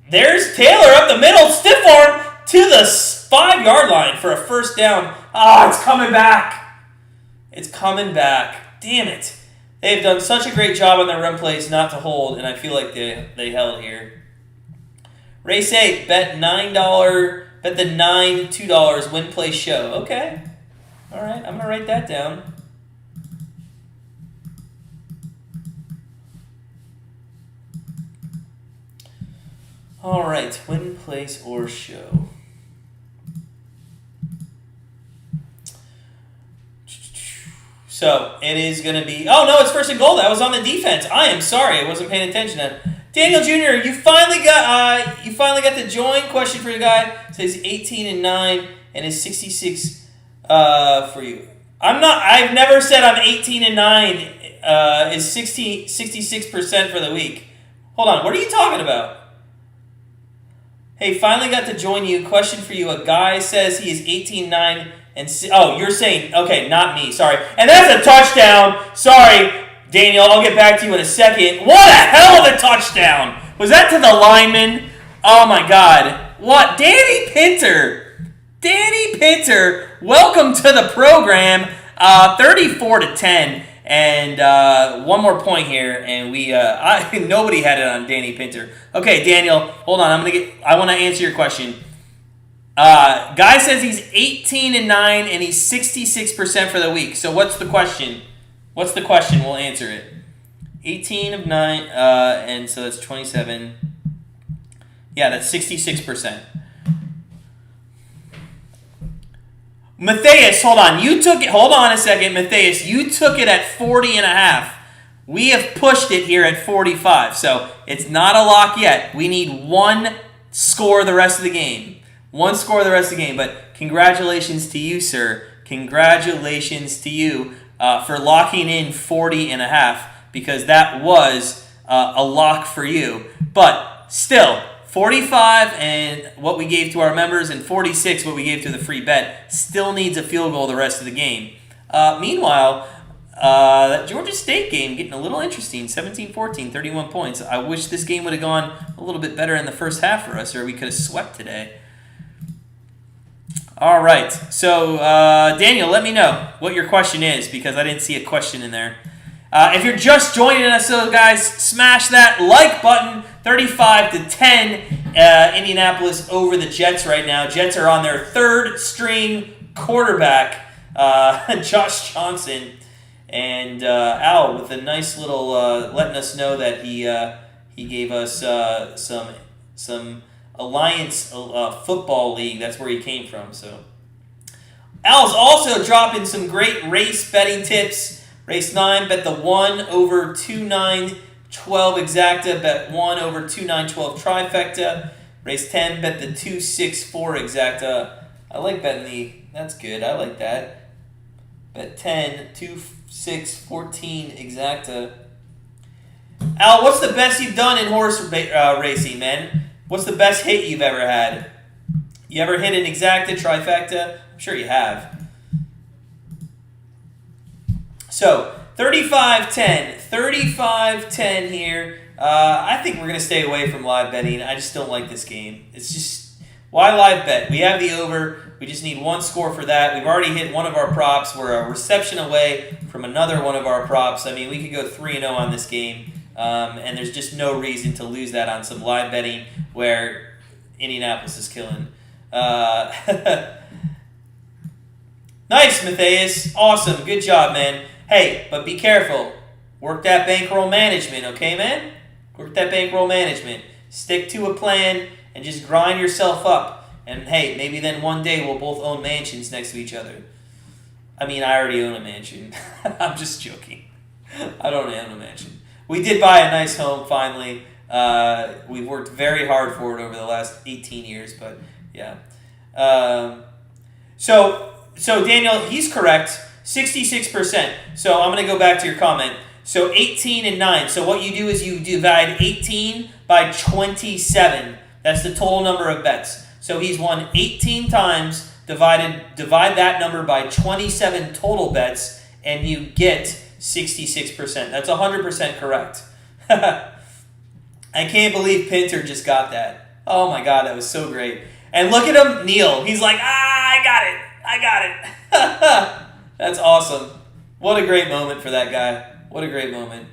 There's Taylor up the middle. Stiff arm to the 5-yard line for a first down. It's coming back. It's coming back. Damn it. They've done such a great job on their run plays not to hold, and I feel like they held here. Race 8, bet $9, bet the $9 to $2, win, play, show. Okay. All right, I'm going to write that down. All right, win, place, or show. So it is going to be... Oh, no, it's 1st and goal. That was on the defense. I am sorry. I wasn't paying attention. Daniel Jr., you finally got to join. Question for you guy. It says 18 and 9 and is 66 for you. I've never said I'm 18 and 9 is 66% for the week. Hold on. What are you talking about? Hey, finally got to join you. Question for you. A guy says he is 18-9 and... you're saying... Okay, not me. Sorry. And that's a touchdown. Sorry, Daniel. I'll get back to you in a second. What a hell of a touchdown. Was that to the lineman? Oh, my God. What? Danny Pinter. Danny Pinter. Welcome to the program. 34-10. And one more point here, and nobody had it on Danny Pinter. Okay, Daniel, hold on. I want to answer your question. Guy says he's 18-9 and he's 66% for the week. So what's the question? What's the question? We'll answer it. 18 of 9, and so that's 27. Yeah, that's 66%. Matthias, hold on. You took it. Hold on a second, Matthias. You took it at 40.5. We have pushed it here at 45. So it's not a lock yet. We need one score the rest of the game. One score the rest of the game. But congratulations to you, sir. Congratulations to you for locking in 40.5, because that was a lock for you. But still, 45 and what we gave to our members, and 46 what we gave to the free bet, still needs a field goal the rest of the game. Meanwhile, that Georgia State game getting a little interesting. 17-14, 31 points. I wish this game would have gone a little bit better in the first half for us, or we could have swept today. All right, so Daniel, let me know what your question is, because I didn't see a question in there. If you're just joining us, so guys, smash that like button. 35-10, Indianapolis over the Jets right now. Jets are on their third string quarterback, Josh Johnson, and Al with a nice little letting us know that he gave us some Alliance Football League. That's where he came from. So Al's also dropping some great race betting tips. Race 9, bet the 1 over 2.912 exacta, bet 1 over 2.912 trifecta. Race 10, bet the 2.64 exacta. I like betting that's good. I like that. Bet 10, 2.614 exacta. Al, what's the best you've done in horse racing, man? What's the best hit you've ever had? You ever hit an exacta, trifecta? I'm sure you have. So, 35-10. 35-10 here. I think we're going to stay away from live betting. I just don't like this game. It's just, why live bet? We have the over. We just need one score for that. We've already hit one of our props. We're a reception away from another one of our props. I mean, we could go 3-0 on this game. And there's just no reason to lose that on some live betting where Indianapolis is killing. Nice, Matthias. Awesome. Good job, man. Hey, but be careful. Work that bankroll management, okay, man? Work that bankroll management. Stick to a plan and just grind yourself up. And, hey, maybe then one day we'll both own mansions next to each other. I mean, I already own a mansion. I'm just joking. I don't own a mansion. We did buy a nice home, finally. We've worked very hard for it over the last 18 years, but, yeah. So Daniel, he's correct. 66%. So I'm going to go back to your comment. So 18-9. So what you do is you divide 18 by 27. That's the total number of bets. So he's won 18 times. Divide that number by 27 total bets, and you get 66%. That's 100% correct. I can't believe Pinter just got that. Oh my God, that was so great. And look at him kneel. He's like, I got it. That's awesome. What a great moment for that guy. What a great moment.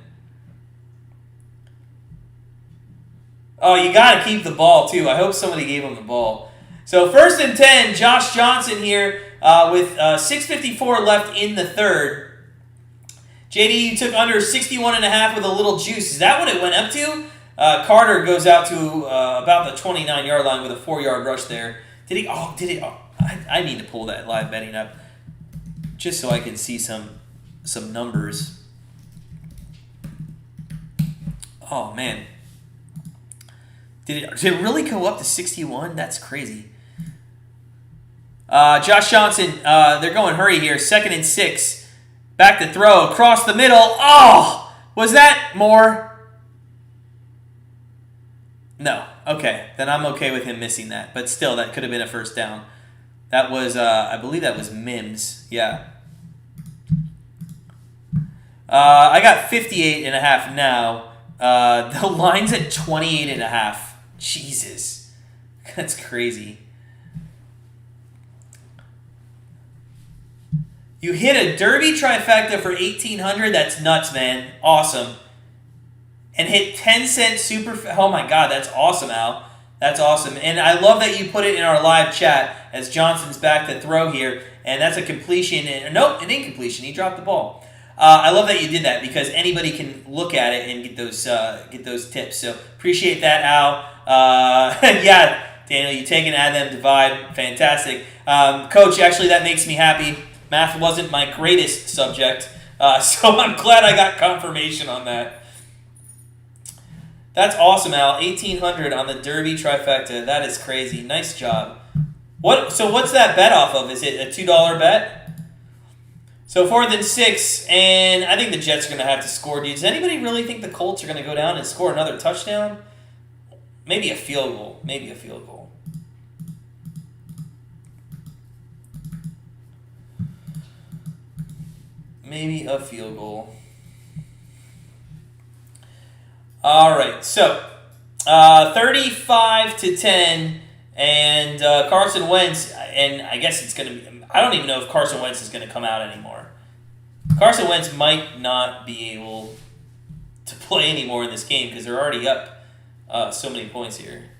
Oh, you got to keep the ball, too. I hope somebody gave him the ball. So 1st and 10, Josh Johnson here with 6:54 left in the third. JD, you took under 61.5 with a little juice. Is that what it went up to? Carter goes out to about the 29-yard line with a 4-yard rush there. Did he? I need to pull that live betting up just so I can see some numbers. Oh, man. Did it really go up to 61? That's crazy. Josh Johnson, they're going hurry here. 2nd and 6. Back to throw. Across the middle. Oh! Was that more? No. Okay. Then I'm okay with him missing that. But still, that could have been a first down. That was, I believe that was Mims. Yeah. I got 58.5 now. The line's at 28.5. Jesus. That's crazy. You hit a derby trifecta for 1,800. That's nuts, man. Awesome. And hit 10-cent super. Oh my God, that's awesome, Al. That's awesome. And I love that you put it in our live chat as Johnson's back to throw here. And that's a completion. Nope, an incompletion. He dropped the ball. I love that you did that because anybody can look at it and get those tips. So appreciate that, Al. Yeah, Daniel, you take and add them, divide. Fantastic. Coach, actually, that makes me happy. Math wasn't my greatest subject, so I'm glad I got confirmation on that. That's awesome, Al. 1,800 on the Derby trifecta. That is crazy. Nice job. So what's that bet off of? Is it a $2 bet? So 4th and 6, and I think the Jets are going to have to score. Does anybody really think the Colts are going to go down and score another touchdown? Maybe a field goal. Maybe a field goal. Maybe a field goal. All right, so 35-10, and Carson Wentz, and I guess it's going to be, I don't even know if Carson Wentz is going to come out anymore. Carson Wentz might not be able to play anymore in this game because they're already up so many points here.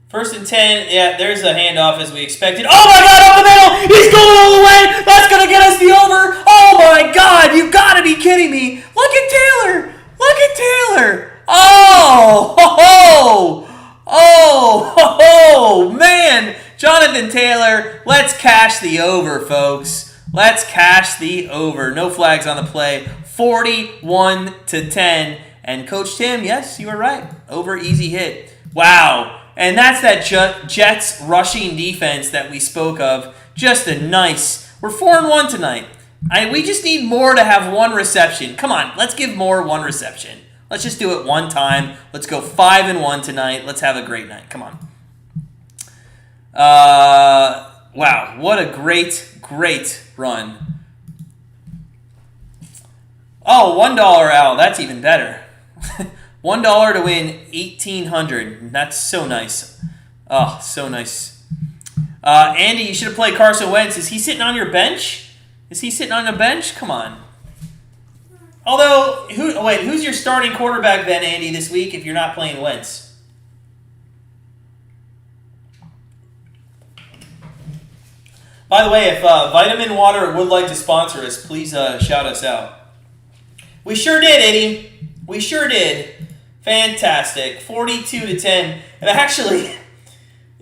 First and 10, yeah, there's a handoff as we expected. Oh my God, up the middle! He's going all the way! That's going to get us the over! Oh my God, you got to be kidding me! Look at Taylor! Look at Taylor! Oh! Ho, ho! Oh! Ho, ho! Man! Jonathan Taylor, let's cash the over, folks. Let's cash the over. No flags on the play. 41-10. And Coach Tim, yes, you were right. Over easy hit. Wow. And that's that Jets rushing defense that we spoke of. Just a nice. We're 4-1 tonight. We just need more to have one reception. Come on, let's give more one reception. Let's just do it one time. Let's go 5-1 tonight. Let's have a great night. Come on. Wow, what a great run. Oh, $1 Al. That's even better. $1 to win 1,800. That's so nice. Oh, so nice. Andy, you should have played Carson Wentz. Is he sitting on your bench? Is he sitting on the bench? Come on. Although, who's your starting quarterback then, Andy, this week if you're not playing Wentz? By the way, if Vitamin Water would like to sponsor us, please shout us out. We sure did, Eddie. We sure did. Fantastic. 42-10. And actually,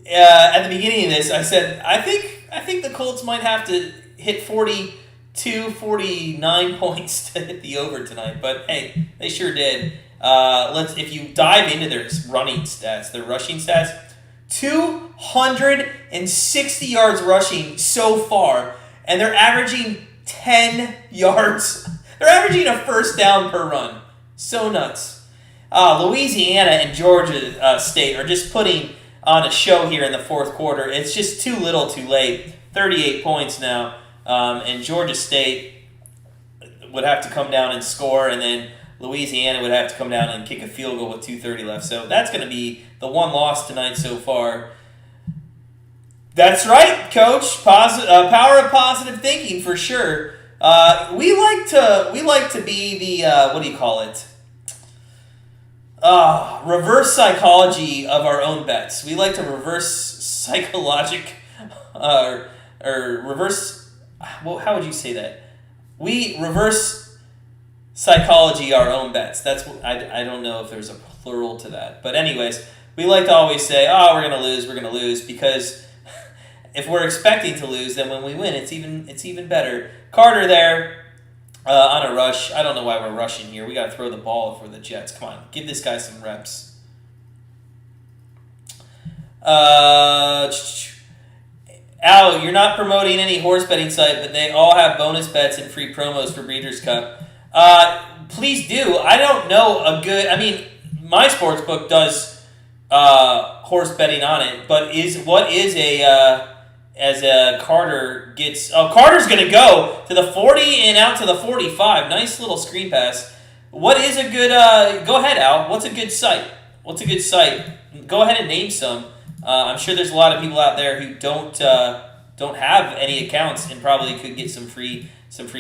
at the beginning of this, I said, I think the Colts might have to hit 42, 49 points to hit the over tonight. But hey, they sure did. If you dive into their running stats, their rushing stats, 260 yards rushing so far, and they're averaging 10 yards. They're averaging a first down per run. So nuts. Louisiana and Georgia State are just putting on a show here in the fourth quarter. It's just too little too late. 38 points now. And Georgia State would have to come down and score, and then Louisiana would have to come down and kick a field goal with 2:30 left. So that's going to be the one loss tonight so far. That's right, Coach. Power of positive thinking for sure. We like to be the what do you call it? Reverse psychology of our own bets. We like to reverse psychologic, or reverse. Well, how would you say that? We reverse psychology our own bets. That's what, I don't know if there's a plural to that, but anyways, we like to always say, we're gonna lose, because if we're expecting to lose, then when we win, it's even better. Carter there. On a rush. I don't know why we're rushing here. We got to throw the ball for the Jets. Come on. Give this guy some reps. Al, you're not promoting any horse betting site, but they all have bonus bets and free promos for Breeders' Cup. Please do. I don't know a good... I mean, my sportsbook does horse betting on it, but as Carter gets... Oh, Carter's going to go to the 40 and out to the 45. Nice little screen pass. What is a good... go ahead, Al. What's a good site? Go ahead and name some. I'm sure there's a lot of people out there who don't have any accounts and probably could get some free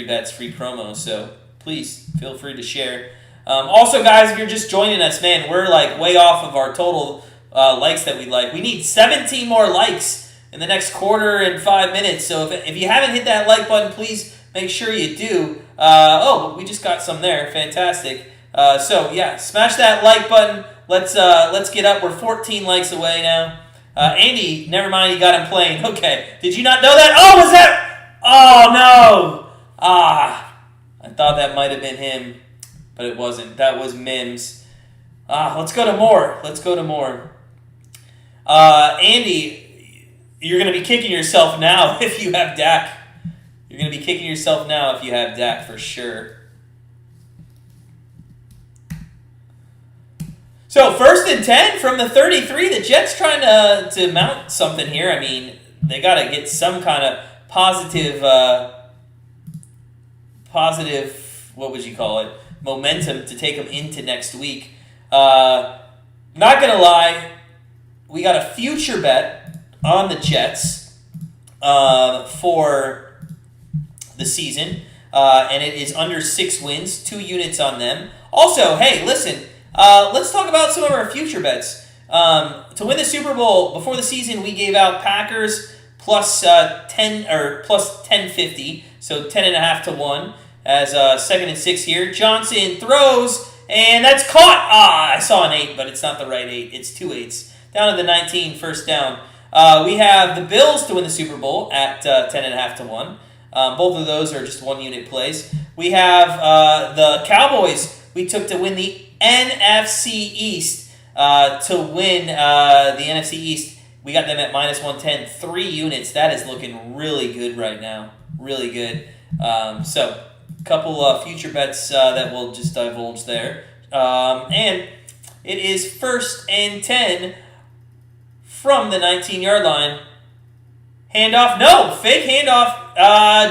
bets, free promos. So please feel free to share. Also, guys, if you're just joining us, man, we're like way off of our total likes that we like. We need 17 more likes in the next quarter and 5 minutes. So if you haven't hit that like button, please make sure you do. We just got some there. Fantastic. So yeah, smash that like button. Let's get up. We're 14 likes away now. Andy, never mind, you got him playing. Okay. Did you not know that? Oh, was that? Oh, no. I thought that might have been him, but it wasn't. That was Mims. Let's go to more. Andy, you're going to be kicking yourself now if you have Dak. You're going to be kicking yourself now if you have Dak for sure. So 1st and 10 from the 33. The Jets trying to mount something here. I mean, they got to get some kind of positive, what would you call it, momentum to take them into next week. Not going to lie, we got a future bet on the Jets for the season, and it is under 6 wins, 2 units on them. Also, hey, listen, let's talk about some of our future bets. To win the Super Bowl before the season, we gave out Packers plus 10 or plus 10.50, so 10.5 to 1 as 2nd and 6 here. Johnson throws, and that's caught. I saw an 8, but it's not the right 8. It's 2 8s. Down to the 19, first down. We have the Bills to win the Super Bowl at 10.5 to 1. Both of those are just 1 unit plays. We have the Cowboys we took to win the NFC East. To win the NFC East, we got them at minus 110, 3 units. That is looking really good right now. Really good. So, a couple future bets that we'll just divulge there. And it is 1st and 10 from the 19-yard line. Handoff. No, fake handoff.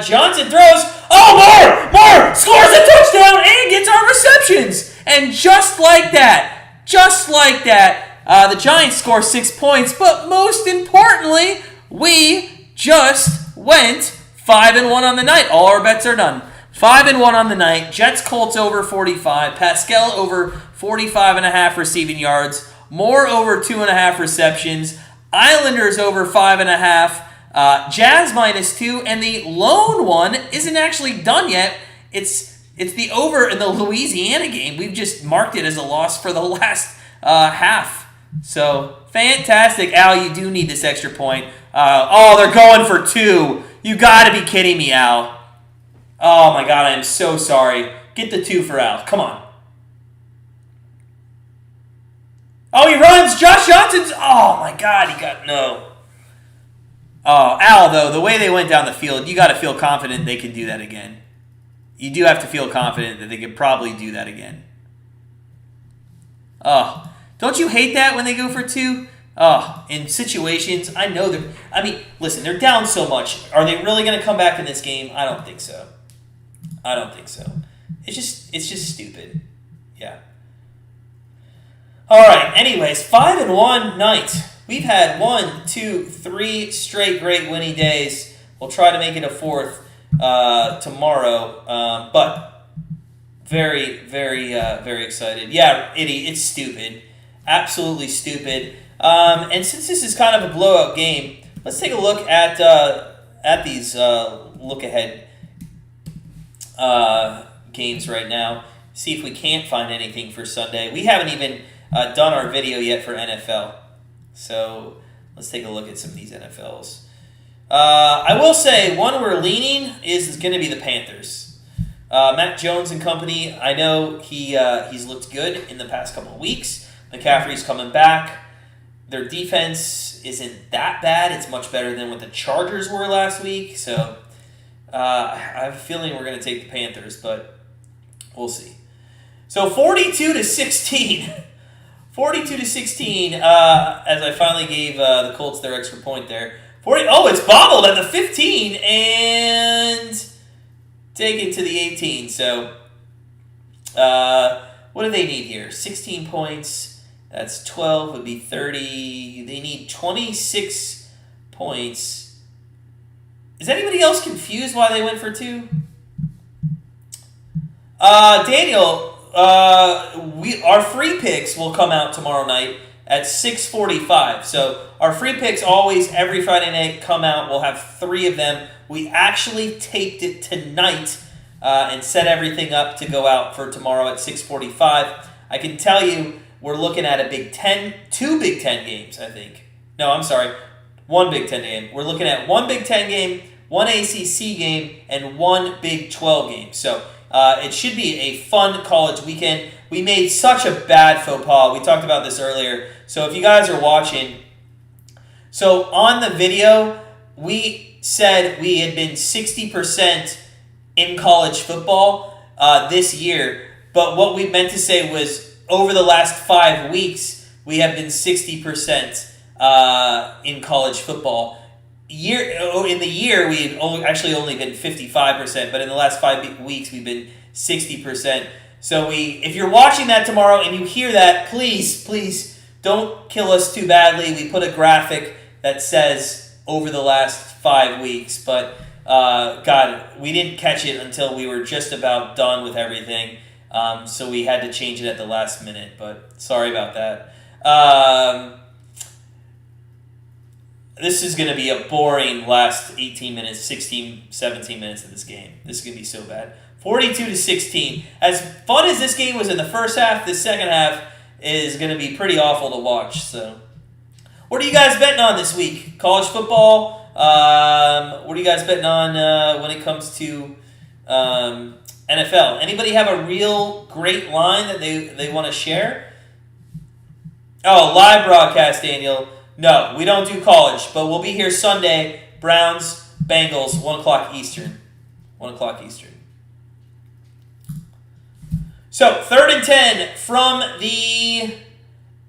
Johnson throws. Oh, more! Scores a touchdown and gets our receptions. And just like that, the Giants score 6 points. But most importantly, we just went 5-1 on the night. All our bets are done. 5-1 on the night. Jets Colts over 45. Pascal over 45.5 receiving yards. Moore over 2.5 receptions. Islanders over 5.5. Jazz minus 2, and the lone one isn't actually done yet. It's the over in the Louisiana game. We've just marked it as a loss for the last half. So, fantastic. Al, you do need this extra point. They're going for 2. You got to be kidding me, Al. Oh, my God, I am so sorry. Get the 2 for Al. Come on. Oh, he runs. Josh Johnson's. Oh, my God, he got no. Oh, Al, though, the way they went down the field, you got to feel confident they can do that again. You do have to feel confident that they could probably do that again. Oh, don't you hate that when they go for 2? Oh, in situations, I know they're... I mean, listen, they're down so much. Are they really going to come back in this game? I don't think so. It's just stupid. Yeah. All right, anyways, 5-1 night. We've had 1, 2, 3 straight great winning days. We'll try to make it a 4th tomorrow, but very, very, very excited. Yeah, it's stupid. Absolutely stupid. And since this is kind of a blowout game, let's take a look at these look-ahead games right now. See if we can't find anything for Sunday. We haven't even done our video yet for NFL. So let's take a look at some of these NFLs. I will say one we're leaning is going to be the Panthers. Mac Jones and company, I know he's looked good in the past couple of weeks. McCaffrey's coming back. Their defense isn't that bad. It's much better than what the Chargers were last week. So I have a feeling we're going to take the Panthers, but we'll see. So 42-16. 42-16, as I finally gave the Colts their extra point there. It's bobbled at the 15 and taken to the 18. So, what do they need here? 16 points That's 12 would be 30. They need 26 points. Is anybody else confused why they went for 2? Daniel, our free picks will come out tomorrow night at 6:45. So our free picks always every Friday night come out. We'll have 3 of them. We actually taped it tonight and set everything up to go out for tomorrow at 6:45. I can tell you we're looking at two Big Ten games, I think. No, I'm sorry, one Big Ten game. We're looking at one Big Ten game, one ACC game, and one Big 12 game. So it should be a fun college weekend. We made such a bad faux pas. We talked about this earlier. So if you guys are watching, so on the video, we said we had been 60% in college football this year. But what we meant to say was over the last 5 weeks, we have been 60% in college football. In the year, we had only been 55%, but in the last 5 weeks, we've been 60%. So if you're watching that tomorrow and you hear that, please don't kill us too badly. We put a graphic that says over the last 5 weeks, but God, we didn't catch it until we were just about done with everything. So we had to change it at the last minute, but sorry about that. This is going to be a boring last 18 minutes, 16, 17 minutes of this game. This is going to be so bad. 42-16. As fun as this game was in the first half, the second half is going to be pretty awful to watch. So, what are you guys betting on this week? College football? What are you guys betting on when it comes to NFL? Anybody have a real great line that they want to share? Oh, live broadcast, Daniel. No, we don't do college, but we'll be here Sunday. Browns, Bengals, 1 o'clock Eastern. 1 o'clock Eastern. So, 3rd and 10 from the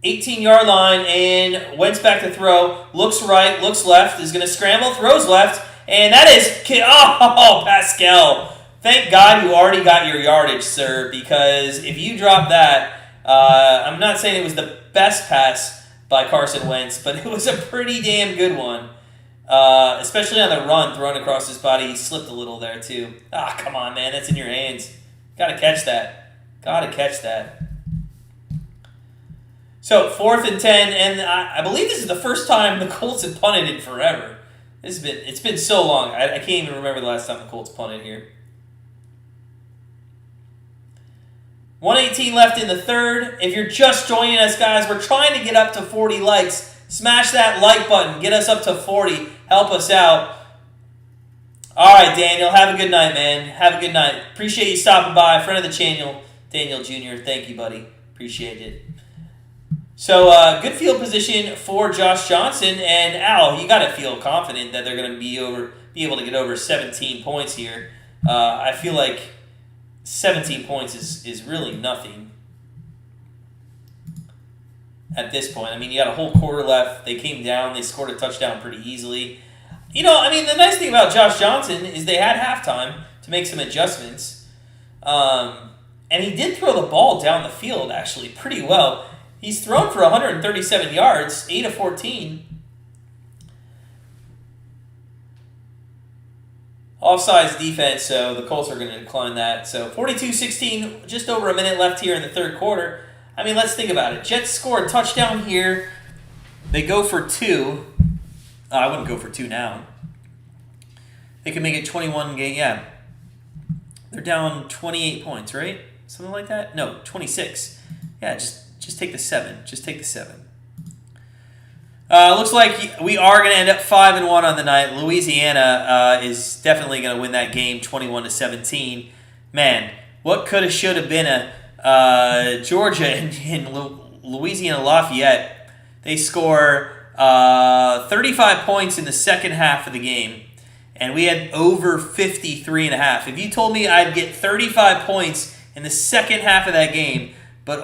18-yard line, and Wentz back to throw. Looks right, looks left, is going to scramble, throws left, and that is... Oh, Pascal. Thank God you already got your yardage, sir, because if you drop that, I'm not saying it was the best pass by Carson Wentz, but it was a pretty damn good one, especially on the run, thrown across his body. He slipped a little there, too. Come on, man, that's in your hands. Got to catch that. So, 4th and 10, and I believe this is the first time the Colts have punted in forever. It's been so long. I can't even remember the last time the Colts punted here. 1:18 left in the third. If you're just joining us, guys, we're trying to get up to 40 likes. Smash that like button. Get us up to 40. Help us out. All right, Daniel. Have a good night, man. Have a good night. Appreciate you stopping by. Friend of the channel, Daniel Jr. Thank you, buddy. Appreciate it. So, good field position for Josh Johnson. And, Al, you got to feel confident that they're going to be able to get over 17 points here. I feel like 17 points is really nothing at this point. I mean, you got a whole quarter left. They came down. They scored a touchdown pretty easily. You know, I mean, the nice thing about Josh Johnson is they had halftime to make some adjustments. And he did throw the ball down the field, actually, pretty well. He's thrown for 137 yards, 8 of 14. Offsides defense, so the Colts are going to decline that. So 42-16, just over a minute left here in the third quarter. I mean, let's think about it. Jets score a touchdown here. They go for 2. I wouldn't go for 2 now. They could make it 21 game. Yeah. They're down 28 points, right? Something like that? No, 26. Yeah, just take the 7. Just take the 7. Looks like we are going to end up 5-1 on the night. Louisiana is definitely going to win that game, 21-17. Man, what could have, should have been a Georgia and Louisiana Lafayette. They score 35 points in the second half of the game, and we had over 53.5. If you told me I'd get 35 points in the second half of that game, but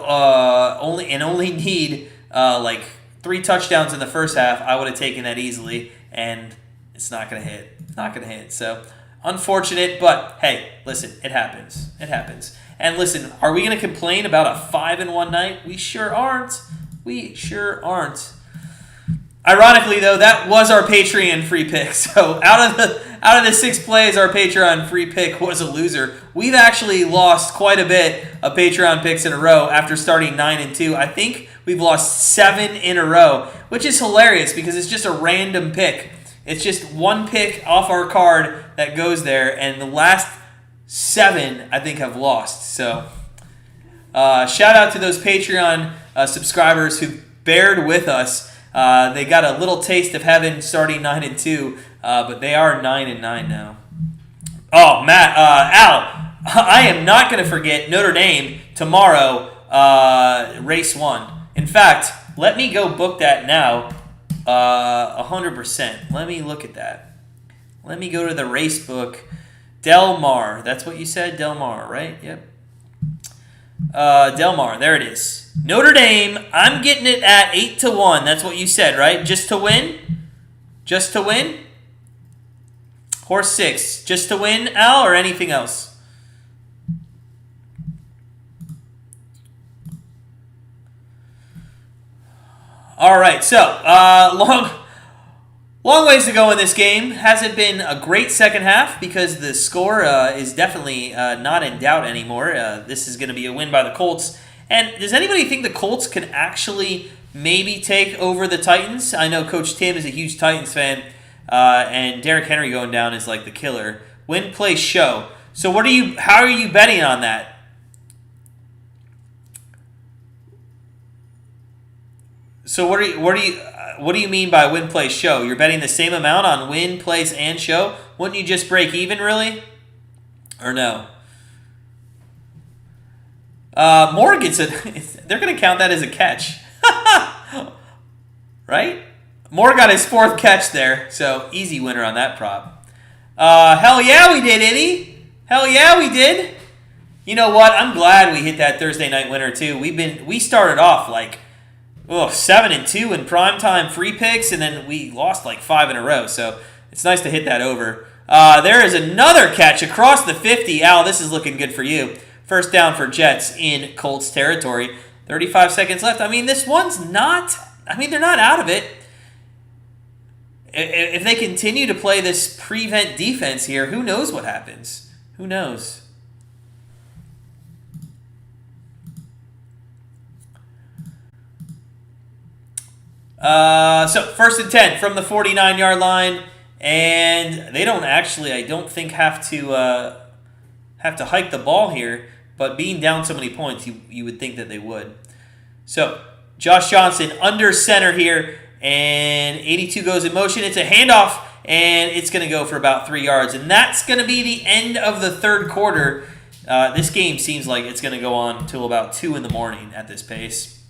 only need like 3 touchdowns in the first half, I would have taken that easily, and it's not going to hit. Not going to hit. So, unfortunate, but hey, listen, it happens. It happens. And listen, are we going to complain about a 5-1 night? We sure aren't. We sure aren't. Ironically, though, that was our Patreon free pick. So out of the 6 plays, our Patreon free pick was a loser. We've actually lost quite a bit of Patreon picks in a row after starting 9-2. I think we've lost 7 in a row, which is hilarious because it's just a random pick. It's just one pick off our card that goes there, and the last 7 I think have lost. So shout out to those Patreon subscribers who bared with us. They got a little taste of heaven starting 9-2, but they are 9-9 now. Oh, Matt, Al, I am not going to forget Notre Dame tomorrow, race 1. In fact, let me go book that now, 100%. Let me look at that. Let me go to the race book. Del Mar, that's what you said, Del Mar, right? Yep. Del Mar, there it is. Notre Dame, I'm getting it at 8-1. That's what you said, right? Just to win? Just to win? Horse 6. Just to win, Al, or anything else? All right, so long ways to go in this game. Hasn't been a great second half because the score is definitely not in doubt anymore. This is going to be a win by the Colts. And does anybody think the Colts can actually maybe take over the Titans? I know Coach Tim is a huge Titans fan, and Derrick Henry going down is like the killer. Win, play, show. So how are you betting on that? So what do you mean by win, play, show? You're betting the same amount on win, place, and show? Wouldn't you just break even, really? Or no? Moore gets it. They're going to count that as a catch. Right? Moore got his 4th catch there, so easy winner on that prop. Hell yeah, we did, Eddie. Hell yeah, we did. You know what? I'm glad we hit that Thursday night winner, too. We started off like 7-2 in primetime free picks, and then we lost like 5 in a row, so it's nice to hit that over. There is another catch across the 50. Al, this is looking good for you. First down for Jets in Colts territory. 35 seconds left. I mean, this one's not... I mean, they're not out of it. If they continue to play this prevent defense here, who knows what happens? Who knows? So, 1st and 10 from the 49-yard line. And they don't actually, I don't think, have to hike the ball here. But being down so many points, you would think that they would. So, Josh Johnson under center here, and 82 goes in motion. It's a handoff, and it's going to go for about 3 yards. And that's going to be the end of the third quarter. This game seems like it's going to go on until about 2 in the morning at this pace.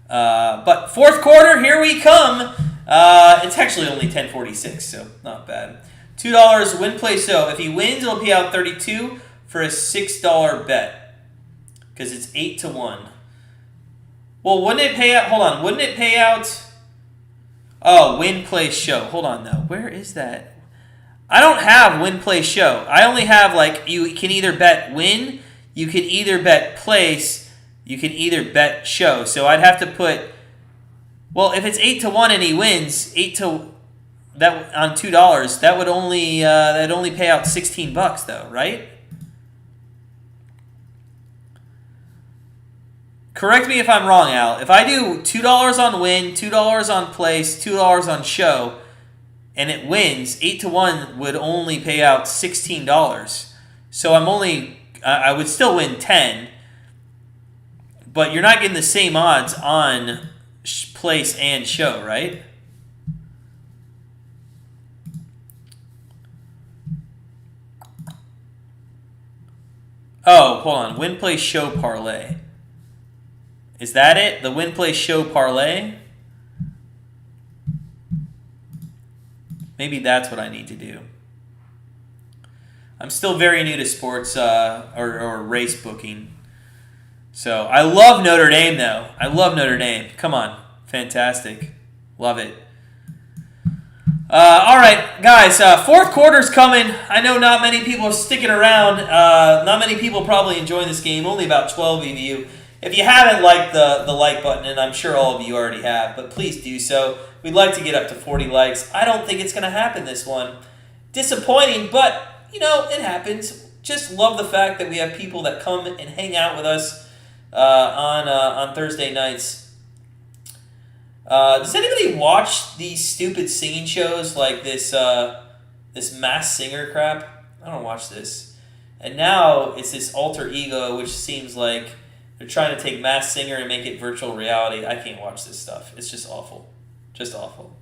But fourth quarter, here we come. It's actually only 10:46, so not bad. $2 win, play, so. If he wins, it'll pay out $32 for a $6 bet because it's 8-1. Well, wouldn't it pay out? Hold on. Wouldn't it pay out? Oh, win, play, show. Hold on, though. Where is that? I don't have win, play, show. I only have, like, you can either bet win, you can either bet place, you can either bet show. So I'd have to put, well, if it's 8-1 and he wins, that on $2, that would only pay out $16 though, right? Correct me if I'm wrong, Al. If I do $2 on win, $2 on place, $2 on show, and it wins, 8-1 would only pay out $16. So I would still win 10, but you're not getting the same odds on place and show, right? Oh, hold on. Win, place, show, parlay. Is that it? The win, play, show, parlay? Maybe that's what I need to do. I'm still very new to sports or race booking. So I love Notre Dame, though. I love Notre Dame. Come on. Fantastic. Love it. All right, guys. Fourth quarter's coming. I know not many people are sticking around. Not many people probably enjoying this game. Only about 12 of you. If you haven't liked the like button, and I'm sure all of you already have, but please do so. We'd like to get up to 40 likes. I don't think it's going to happen this one. Disappointing, but, it happens. Just love the fact that we have people that come and hang out with us on Thursday nights. Does anybody watch these stupid singing shows like this Masked Singer crap? I don't watch this. And now it's this alter ego, which seems like they're trying to take Masked Singer and make it virtual reality. I can't watch this stuff. It's just awful. Just awful.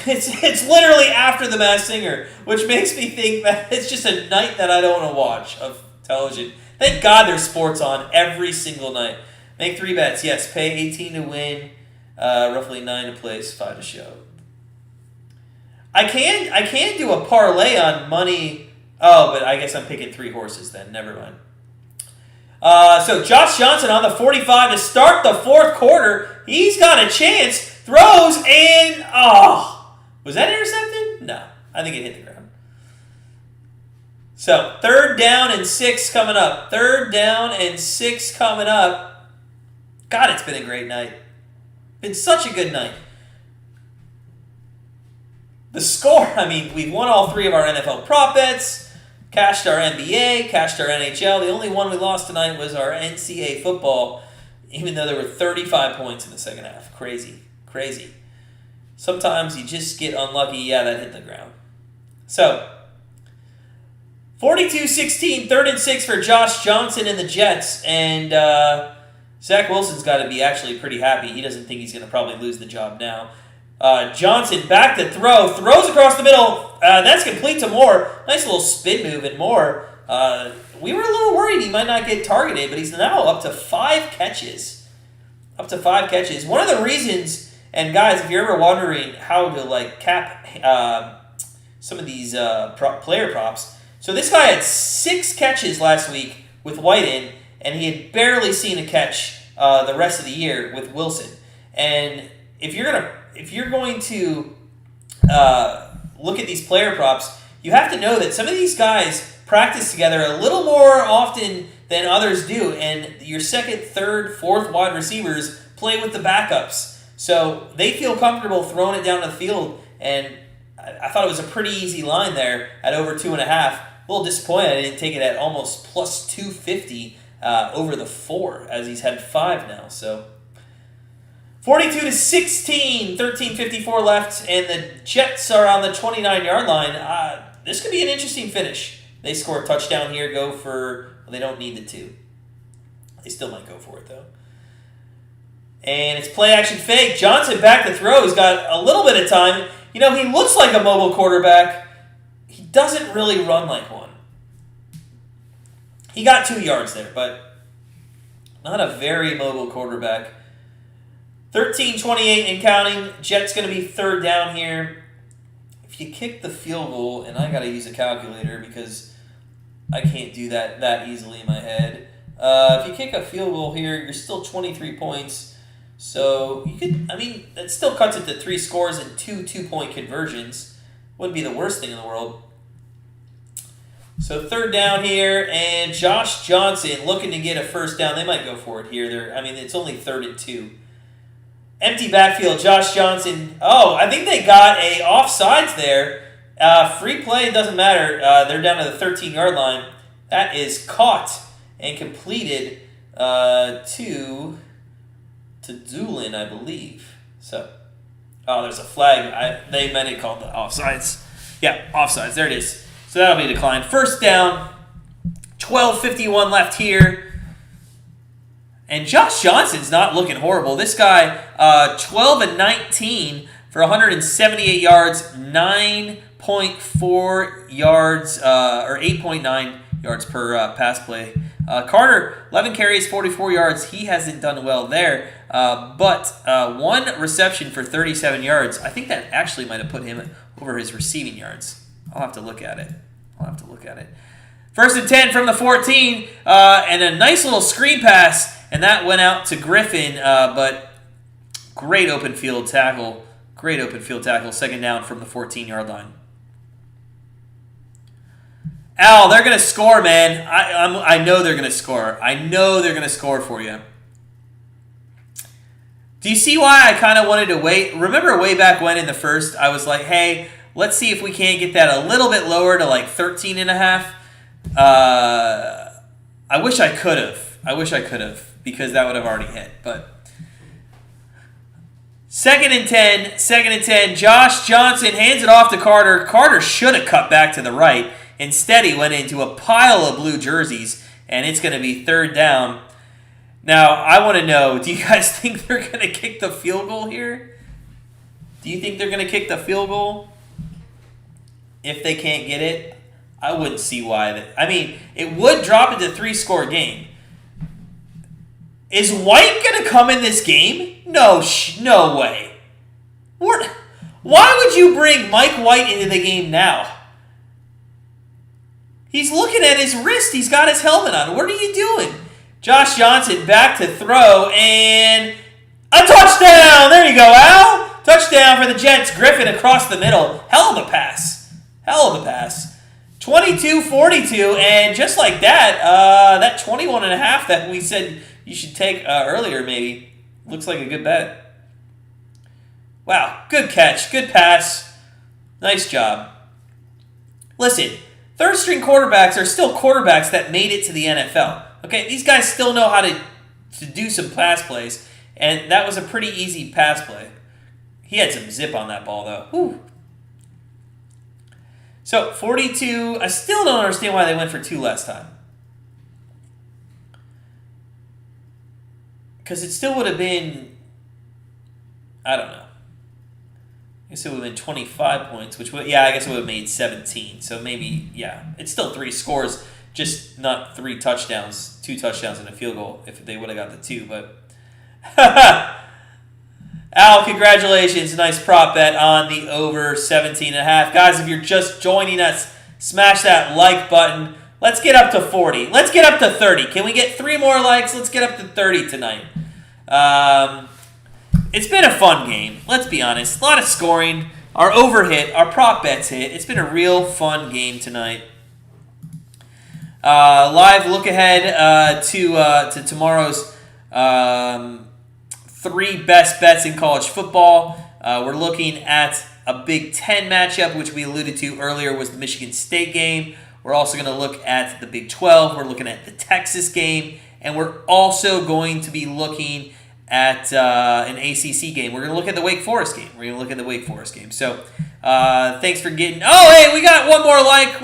It's literally after the Masked Singer, which makes me think that it's just a night that I don't want to watch of television. Thank God there's sports on every single night. Make 3 bets. Yes, pay 18 to win, roughly 9 to place, 5 to show. I can do a parlay on money. Oh, but I guess I'm picking 3 horses then. Never mind. So Josh Johnson on the 45 to start the fourth quarter. He's got a chance. Throws and was that intercepted? No, I think it hit the ground. So 3rd down and 6 coming up. 3rd down and 6 coming up. God, it's been a great night. Been such a good night. The score, we've won all 3 of our NFL prop bets, cashed our NBA, cashed our NHL. The only one we lost tonight was our NCAA football, even though there were 35 points in the second half. Crazy. Sometimes you just get unlucky. Yeah, that hit the ground. So, 42-16, 3rd and 6 for Josh Johnson and the Jets. And Zach Wilson's got to be actually pretty happy. He doesn't think he's going to probably lose the job now. Johnson back to throw. Throws across the middle. That's complete to Moore. Nice little spin move and Moore. We were a little worried he might not get targeted, but he's now up to 5 catches. One of the reasons... And guys, if you're ever wondering how to cap some of these player props, so this guy had 6 catches last week with Whiten, and he had barely seen a catch the rest of the year with Wilson. And if you're going to look at these player props, you have to know that some of these guys practice together a little more often than others do, and your 2nd, 3rd, 4th wide receivers play with the backups. So they feel comfortable throwing it down the field, and I thought it was a pretty easy line there at over 2.5. A little disappointed I didn't take it at almost plus 250 over the 4, as he's had 5 now. So 42-16, 13:54 left, and the Jets are on the 29-yard line. This could be an interesting finish. They score a touchdown here, they don't need the 2. They still might go for it, though. And it's play action fake. Johnson back to throw. He's got a little bit of time. He looks like a mobile quarterback. He doesn't really run like one. He got 2 yards there, but not a very mobile quarterback. 13:28 and counting. Jets going to be 3rd down here. If you kick the field goal, and I got to use a calculator because I can't do that easily in my head. If you kick a field goal here, you're still 23 points. So you could, that still cuts it to 3 scores and 2 2-point conversions. Wouldn't be the worst thing in the world. So 3rd down here, and Josh Johnson looking to get a 1st down. They might go for it here. It's only 3rd and 2. Empty backfield, Josh Johnson. Oh, I think they got a offsides there. Free play, doesn't matter. They're down to the 13-yard line. That is caught and completed to Doolin, I believe. So, there's a flag. They meant it called the offsides. Yeah, offsides. There it is. So that'll be declined. 1st down. 12:51 left here. And Josh Johnson's not looking horrible. This guy, 12 and 19 for 178 yards, 9.4 yards, or 8.9 yards per pass play. Carter, 11 carries, 44 yards. He hasn't done well there. But 1 reception for 37 yards. I think that actually might have put him over his receiving yards. I'll have to look at it. 1st and 10 from the 14, and a nice little screen pass, and that went out to Griffin, but great open field tackle. 2nd down from the 14-yard line. Al, they're going to score, man. I know they're going to score. I know they're going to score for you. Do you see why I kind of wanted to wait? Remember way back when in the first, I was like, hey, let's see if we can't get that a little bit lower to like 13.5. I wish I could have because that would have already hit. But second and 10. Josh Johnson hands it off to Carter. Carter should have cut back to the right. Instead, he went into a pile of blue jerseys, and it's going to be third down. Now, I want to know, do you guys think they're going to kick the field goal here? Do you think they're going to kick the field goal if they can't get it? I wouldn't see why. I mean, it would drop into a 3-score game. Is White going to come in this game? No way. Why would you bring Mike White into the game now? He's looking at his wrist. He's got his helmet on. What are you doing? Josh Johnson back to throw, and a touchdown! There you go, Al! Touchdown for the Jets. Griffin across the middle. Hell of a pass. 22-42, and just like that, that 21.5 that we said you should take earlier maybe looks like a good bet. Wow, good catch, good pass. Nice job. Listen, third-string quarterbacks are still quarterbacks that made it to the NFL. Okay, these guys still know how to do some pass plays, and that was a pretty easy pass play. He had some zip on that ball, though. Whew. So, 42, I still don't understand why they went for 2 last time. Because it still would have been, I don't know. I guess it would have been 25 points, which would, I guess it would have made 17. So maybe, it's still 3 scores, just not 3 touchdowns, 2 touchdowns and a field goal if they would have got the 2. But Al, congratulations. Nice prop bet on the over 17.5. Guys, if you're just joining us, smash that like button. Let's get up to 40. Let's get up to 30. Can we get 3 more likes? Let's get up to 30 tonight. It's been a fun game. Let's be honest. A lot of scoring. Our over hit. Our prop bets hit. It's been a real fun game tonight. Live look ahead to tomorrow's 3 best bets in college football. We're looking at a Big Ten matchup, which we alluded to earlier was the Michigan State game. We're also going to look at the Big 12. We're looking at the Texas game. And we're also going to be looking at an ACC game. We're going to look at the Wake Forest game. So thanks for getting... Oh, hey, we got one more like.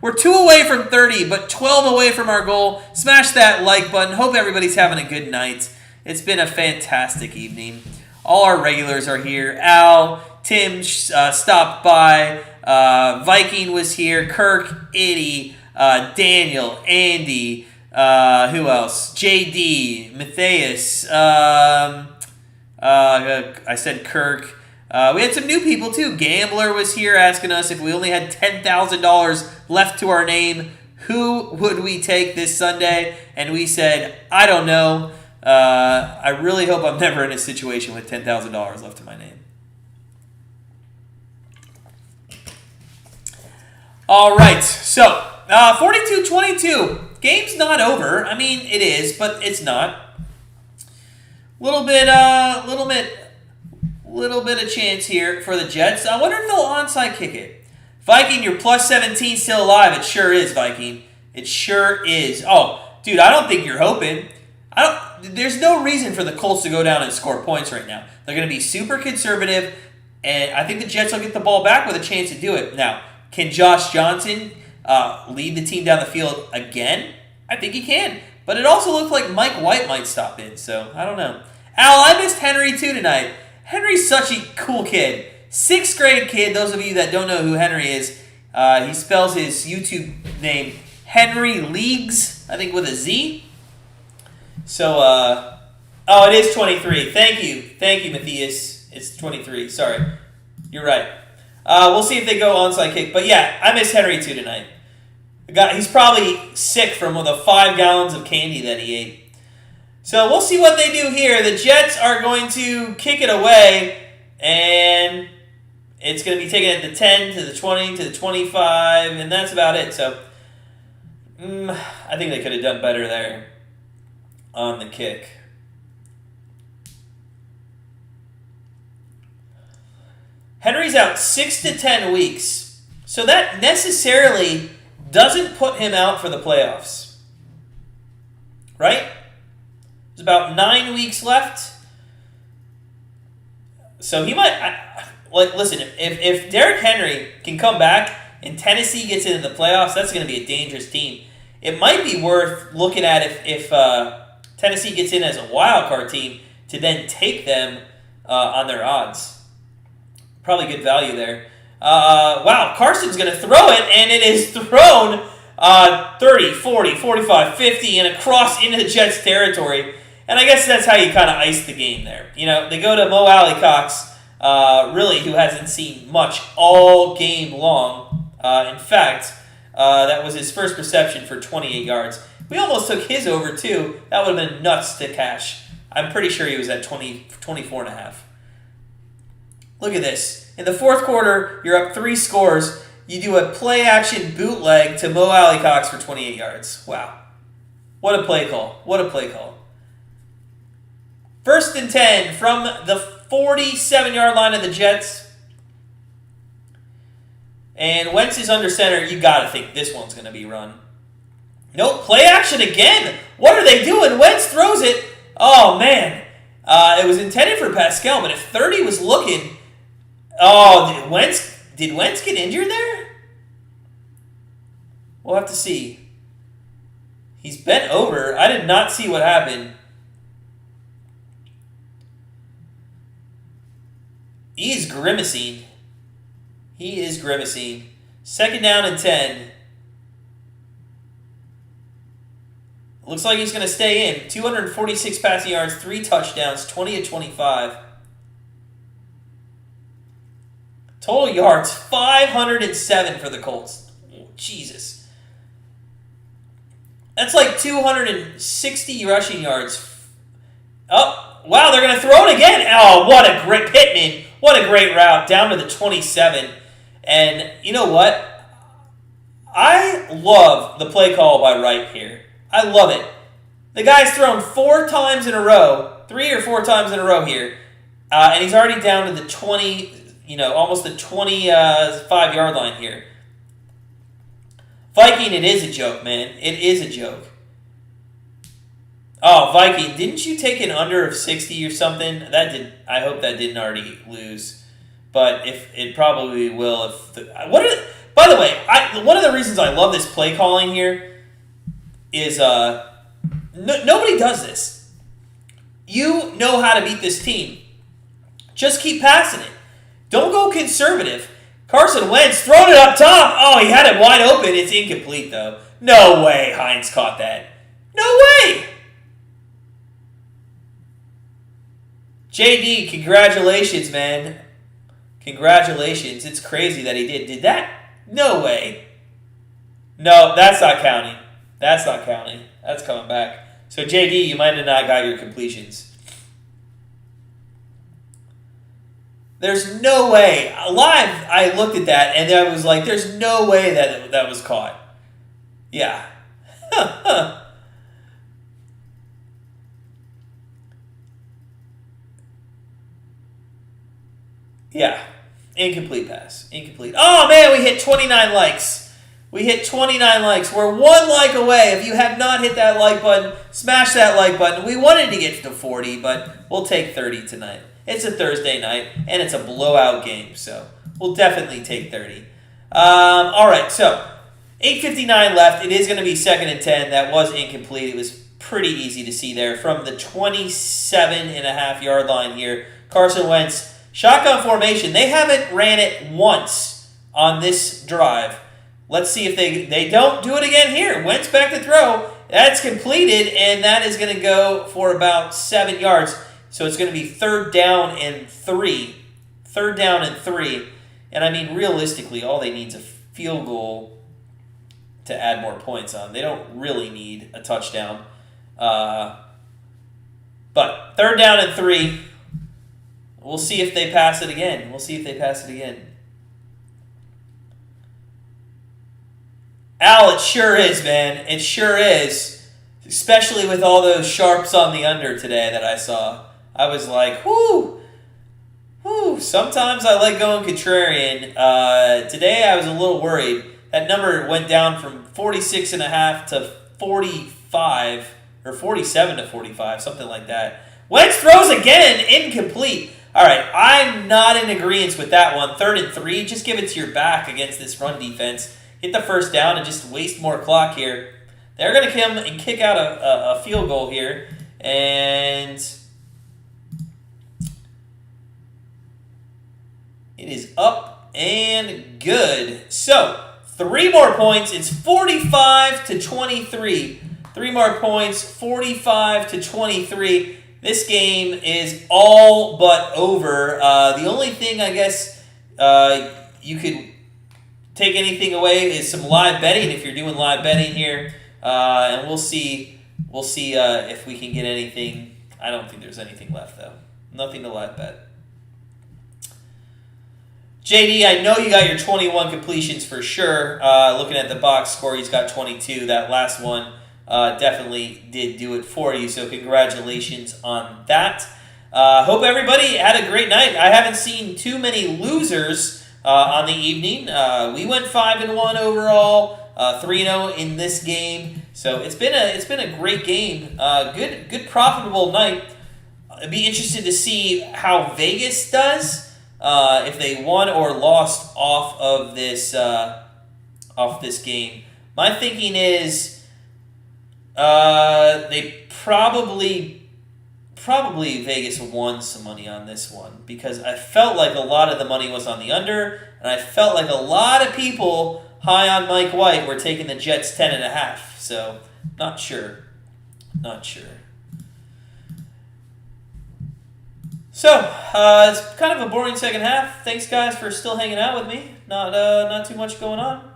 We're 2 away from 30, but 12 away from our goal. Smash that like button. Hope everybody's having a good night. It's been a fantastic evening. All our regulars are here. Al, Tim stopped by. Viking was here. Kirk, Eddie, Daniel, Andy, who else? JD, Matthias. I said Kirk. We had some new people too. Gambler was here asking us if we only had $10,000 left to our name, who would we take this Sunday? And we said, I don't know. I really hope I'm never in a situation with $10,000 left to my name. All right, so 42-22. Game's not over. I mean, it is, but it's not. Little bit of chance here for the Jets. I wonder if they'll onside kick it. Viking, you're plus 17 still alive. It sure is, Viking. It sure is. Oh, dude, I don't think you're hoping. There's no reason for the Colts to go down and score points right now. They're going to be super conservative, and I think the Jets will get the ball back with a chance to do it. Now, can Josh Johnson lead the team down the field again? I think he can. But it also looked like Mike White might stop in, so I don't know. Al, I missed Henry too tonight. Henry's such a cool kid. 6th grade kid, those of you that don't know who Henry is, he spells his YouTube name Henry Leagues, I think with a Z. So, it is 23. Thank you, Matthias. It's 23. Sorry. You're right. We'll see if they go onside kick. But yeah, I miss Henry too tonight. He's probably sick from the 5 gallons of candy that he ate. So we'll see what they do here. The Jets are going to kick it away, and it's going to be taken at the 10, to the 20, to the 25, and that's about it. So I think they could have done better there on the kick. Henry's out 6 to 10 weeks. So that necessarily doesn't put him out for the playoffs. Right? There's about 9 weeks left. So he might... listen, if Derrick Henry can come back and Tennessee gets into the playoffs, that's going to be a dangerous team. It might be worth looking at if Tennessee gets in as a wild card team to then take them on their odds. Probably good value there. Wow, Carson's going to throw it, and it is thrown 30, 40, 45, 50, and across into the Jets' territory. And I guess that's how you kind of ice the game there. You know, they go to Mo Alley-Cox, really, who hasn't seen much all game long. In fact, that was his first reception for 28 yards. We almost took his over, too. That would have been nuts to cash. I'm pretty sure he was at 24 and a half. Look at this. In the fourth quarter, you're up 3 scores. You do a play-action bootleg to Mo Alley-Cox for 28 yards. Wow. What a play call. What a play call. 1st and 10 from the 47-yard line of the Jets. And Wentz is under center. You got to think this one's going to be run. Nope, play action again. What are they doing? Wentz throws it. Oh, man. It was intended for Pascal, but if 30 was looking... Oh, did Wentz get injured there? We'll have to see. He's bent over. I did not see what happened. He's grimacing. He is grimacing. 2nd down and 10. Looks like he's going to stay in. 246 passing yards, 3 touchdowns, 20 of 25. Total yards, 507 for the Colts. Oh, Jesus. That's like 260 rushing yards. Oh, wow, they're going to throw it again. Oh, what a great Pittman. What a great route down to the 27. And you know what? I love the play call by Wright here. I love it. The guy's thrown 4 times in a row, 3 or 4 times in a row here, and he's already down to the 20, almost the 25-yard line here. Viking, it is a joke, man. It is a joke. Oh, Viking, didn't you take an under of 60 or something? I hope that didn't already lose, but if it probably will. By the way, one of the reasons I love this play calling here is nobody does this. You know how to beat this team. Just keep passing it. Don't go conservative. Carson Wentz throwing it up top. Oh, he had it wide open. It's incomplete, though. No way Hines caught that. No way. JD, congratulations, man. Congratulations. It's crazy that he did. Did that? No way. No, that's not counting. That's not counting. That's coming back. So, JD, you might have not got your completions. There's no way. Live, I looked at that, and I was like, there's no way that was caught. Yeah. Yeah. Incomplete pass. Incomplete. Oh, man, we hit 29 likes. We hit 29 likes. We're 1 like away. If you have not hit that like button, smash that like button. We wanted to get to 40, but we'll take 30 tonight. It's a Thursday night, and it's a blowout game, so we'll definitely take 30. All right, so 8:59 left. It is going to be 2nd and 10. That was incomplete. It was pretty easy to see there from the 27.5-yard line here. Carson Wentz, shotgun formation. They haven't ran it once on this drive. Let's see if they don't do it again here. Wentz back to throw. That's completed, and that is going to go for about 7 yards. So it's going to be 3rd down and 3. 3rd down and 3. And I mean, realistically, all they need is a field goal to add more points on. They don't really need a touchdown. But 3rd down and 3. We'll see if they pass it again. Al, it sure is, man. It sure is. Especially with all those sharps on the under today that I saw. I was like, whoo. Whew, sometimes I like going contrarian. Today I was a little worried. That number went down from 46.5 to 45, or 47 to 45, something like that. Wentz throws again, incomplete. All right, I'm not in agreement with that one. 3rd and 3, just give it to your back against this run defense. Get the first down and just waste more clock here. They're going to come and kick out a field goal here, and it is up and good. So, 3 more points. It's 45 to 23. 3 more points, 45 to 23. This game is all but over. The only thing I guess you could take anything away is some live betting if you're doing live betting here. And we'll see if we can get anything. I don't think there's anything left, though. Nothing to live bet. JD, I know you got your 21 completions for sure. Looking at the box score, he's got 22. That last one definitely did do it for you, so congratulations on that. Hope everybody had a great night. I haven't seen too many losers on the evening. We went 5-1 overall, 3-0 in this game. So it's been a great game. Good profitable night. I'd be interested to see how Vegas does. If they won or lost off of this game. My thinking is they probably Vegas won some money on this one because I felt like a lot of the money was on the under, and I felt like a lot of people high on Mike White were taking the Jets 10.5. So not sure. So, it's kind of a boring second half. Thanks, guys, for still hanging out with me. Not too much going on.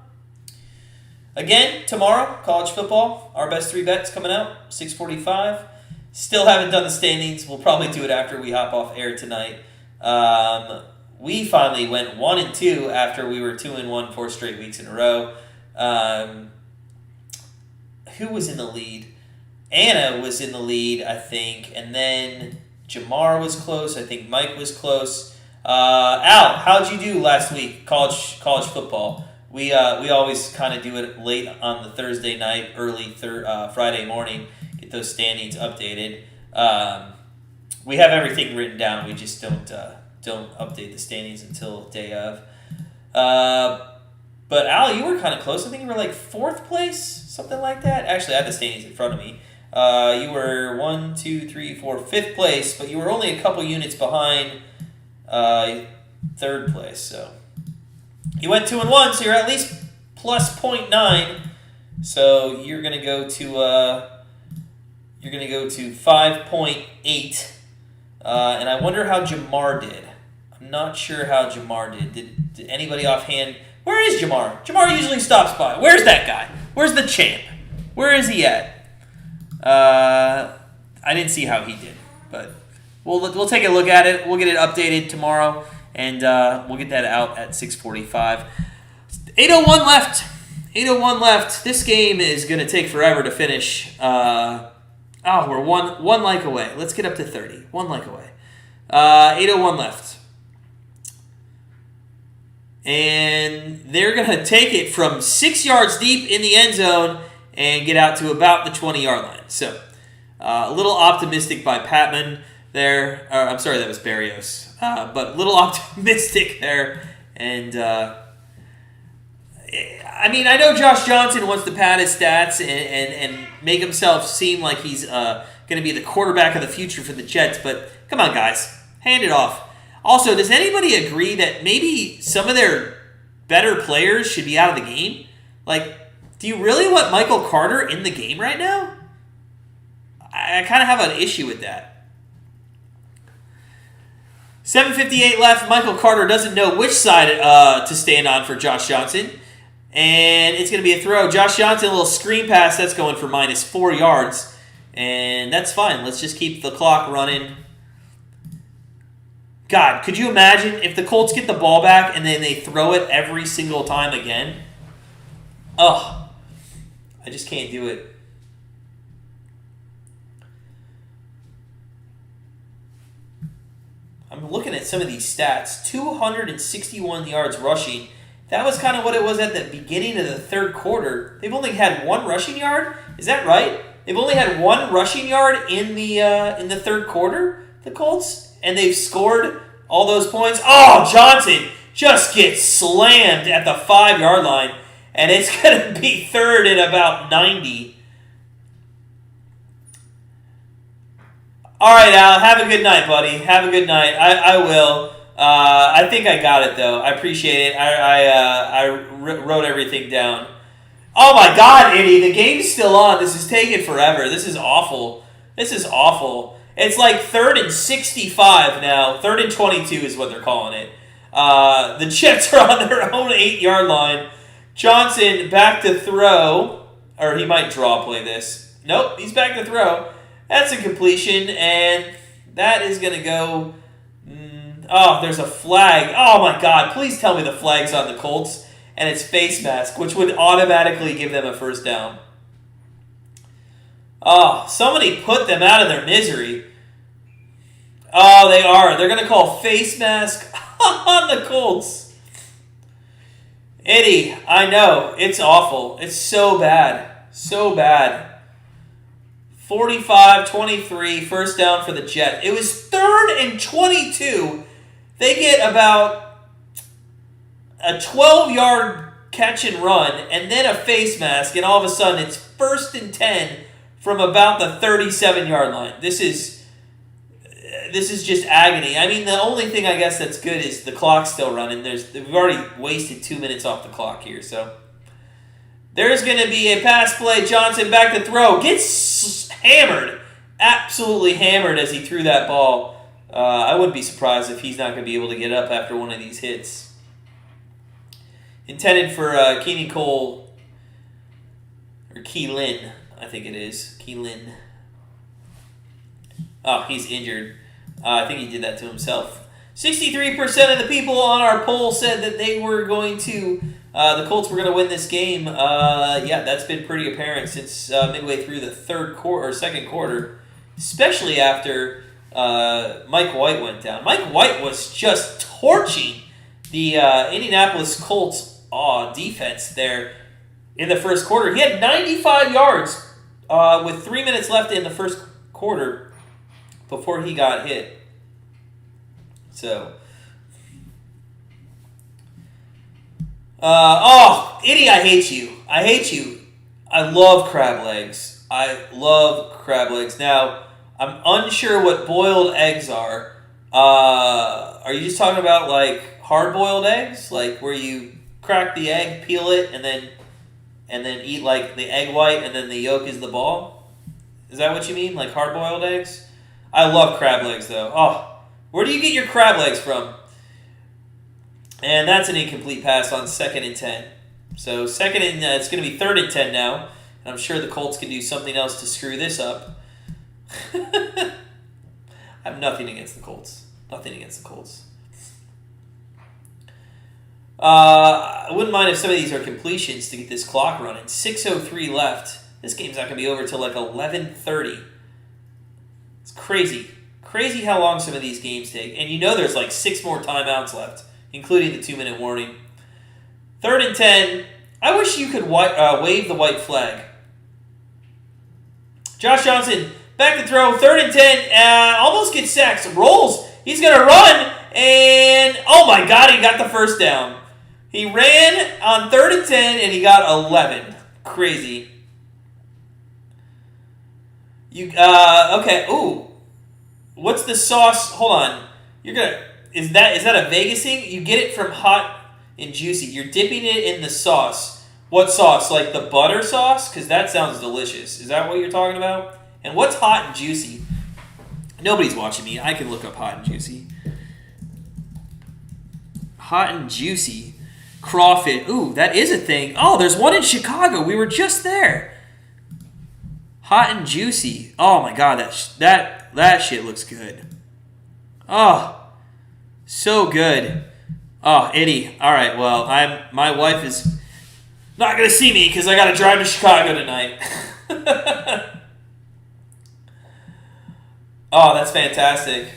Again, tomorrow, college football. Our best 3 bets coming out, 6:45. Still haven't done the standings. We'll probably do it after we hop off air tonight. We finally went 1-2 after we were 2-1 4 straight weeks in a row. Who was in the lead? Anna was in the lead, I think, and then Jamar was close. I think Mike was close. Al, how'd you do last week? College football. We always kind of do it late on the Thursday night, early Friday morning. Get those standings updated. We have everything written down. We just don't update the standings until day of. But Al, you were kind of close. I think you were like 4th place, something like that. Actually, I have the standings in front of me. You were 5th place, but you were only a couple units behind 3rd place. So you went 2-1, so you're at least plus 0.9. So you're gonna go to 5.8. And I wonder how Jamar did. I'm not sure how Jamar did. Did anybody offhand? Where is Jamar? Jamar usually stops by. Where's that guy? Where's the champ? Where is he at? I didn't see how he did, but we'll take a look at it. We'll get it updated tomorrow, and we'll get that out at 6:45. 8:01 left. 8:01 left. This game is going to take forever to finish. We're one like away. Let's get up to 30. 1 like away. 8:01 left. And they're going to take it from 6 yards deep in the end zone and get out to about the 20-yard line. So, a little optimistic by Patman there. I'm sorry, that was Berrios. But a little optimistic there. And, I mean, I know Josh Johnson wants to pad his stats and make himself seem like he's going to be the quarterback of the future for the Jets. But, come on, guys. Hand it off. Also, does anybody agree that maybe some of their better players should be out of the game? Like, do you really want Michael Carter in the game right now? I kind of have an issue with that. 7:58 left. Michael Carter doesn't know which side to stand on for Josh Johnson. And it's going to be a throw. Josh Johnson, a little screen pass. That's going for -4 yards. And that's fine. Let's just keep the clock running. God, could you imagine if the Colts get the ball back and then they throw it every single time again? Oh, I just can't do it. I'm looking at some of these stats. 261 yards rushing. That was kind of what it was at the beginning of the third quarter. They've only had 1 rushing yard. Is that right? They've only had 1 rushing yard in the third quarter, the Colts, and they've scored all those points. Oh, Johnson just gets slammed at the 5-yard line, and it's going to be third and about 90. All right, Al, have a good night, buddy. Have a good night. I will. I think I got it, though. I appreciate it. I wrote everything down. Oh, my God, Eddie, the game's still on. This is taking forever. This is awful. This is awful. It's like 3rd and 65 now. 3rd and 22 is what they're calling it. The Jets are on their own 8-yard line. Johnson back to throw. Or he might draw play this. Nope, he's back to throw. That's a completion, and that is going to go... Oh, there's a flag. Oh, my God. Please tell me the flag's on the Colts, and it's face mask, which would automatically give them a first down. Oh, somebody put them out of their misery. Oh, they are. They're going to call face mask on the Colts. Eddie, I know. It's awful. It's so bad. So bad. 45-23, first down for the Jets. It was 3rd and 22. They get about a 12-yard catch and run, and then a face mask, and all of a sudden it's 1st and 10 from about the 37-yard line. This is just agony. I mean, the only thing I guess that's good is the clock's still running. We've already wasted 2 minutes off the clock here, so there's going to be a pass play. Johnson back to throw. Gets hammered. Absolutely hammered as he threw that ball. I wouldn't be surprised if he's not going to be able to get up after one of these hits. Intended for Keenan Cole, or Keelan, I think it is. Keelan. Oh, he's injured. I think he did that to himself. 63% of the people on our poll said that they were going to... the Colts were going to win this game. Yeah, that's been pretty apparent since midway through the second quarter, especially after Mike White went down. Mike White was just torching the Indianapolis Colts defense there in the first quarter. He had 95 yards with 3 minutes left in the first quarter before he got hit. So... Eddie, I hate you. I hate you. I love crab legs. Now, I'm unsure what boiled eggs are. Are you just talking about, like, hard-boiled eggs? Like, where you crack the egg, peel it, and then eat, like, the egg white, and then the yolk is the ball? Is that what you mean? Like hard-boiled eggs? I love crab legs, though. Oh, where do you get your crab legs from? And that's an incomplete pass on 2nd and 10. So it's going to be 3rd and 10 now. And I'm sure the Colts can do something else to screw this up. I have nothing against the Colts. I wouldn't mind if some of these are completions to get this clock running. 6:03 left. This game's not going to be over until like 11:30. It's crazy. Crazy how long some of these games take. And you know there's like 6 more timeouts left, including the 2-minute warning. 3rd and 10. I wish you could wave the white flag. Josh Johnson, back to throw. 3rd and 10. Almost gets sacked. Rolls. He's going to run. And, oh my God, he got the first down. He ran on 3rd and 10, and he got 11. Crazy. Okay. Ooh. What's the sauce? Hold on. Is that a Vegas thing? You get it from Hot and Juicy. You're dipping it in the sauce. What sauce? Like the butter sauce? Because that sounds delicious. Is that what you're talking about? And what's Hot and Juicy? Nobody's watching me. I can look up Hot and Juicy. Hot and Juicy. Crawfish. Ooh, that is a thing. Oh, there's one in Chicago. We were just there. Hot and Juicy. Oh my God, that shit looks good. Oh, so good. Oh, Eddie. All right, well, my wife is Not going to see me because I got to drive to Chicago tonight. Oh, that's fantastic.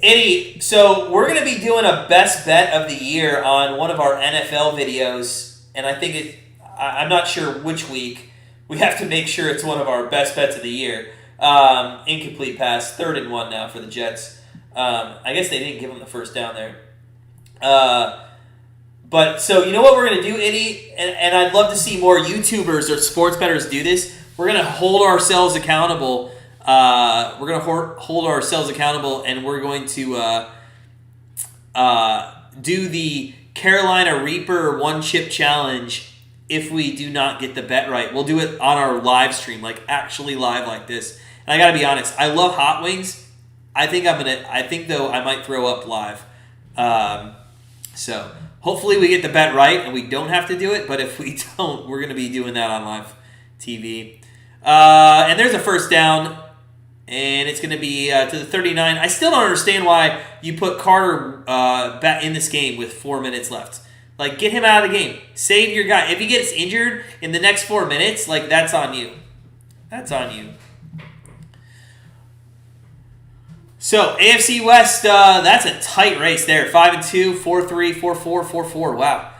Eddie, so we're going to be doing a best bet of the year on one of our NFL videos, and I think I'm not sure which week. We have to make sure it's one of our best bets of the year. Incomplete pass, 3rd and 1 now for the Jets. I guess they didn't give them the first down there. But so you know what we're going to do, Eddie? And I'd love to see more YouTubers or sports bettors do this. We're going to hold ourselves accountable. We're going to hold ourselves accountable, and we're going to do the Carolina Reaper one chip challenge if we do not get the bet right. We'll do it on our live stream, like actually live like this. And I got to be honest, I love hot wings. I think though I might throw up live. So hopefully we get the bet right and we don't have to do it. But if we don't, we're going to be doing that on live TV. And there's a first down. And it's going to be to the 39. I still don't understand why you put Carter back in this game with 4 minutes left. Like, get him out of the game. Save your guy. If he gets injured in the next 4 minutes, like, that's on you. That's on you. So, AFC West, that's a tight race there. 5-2, 4-3, 4-4, 4-4. Wow.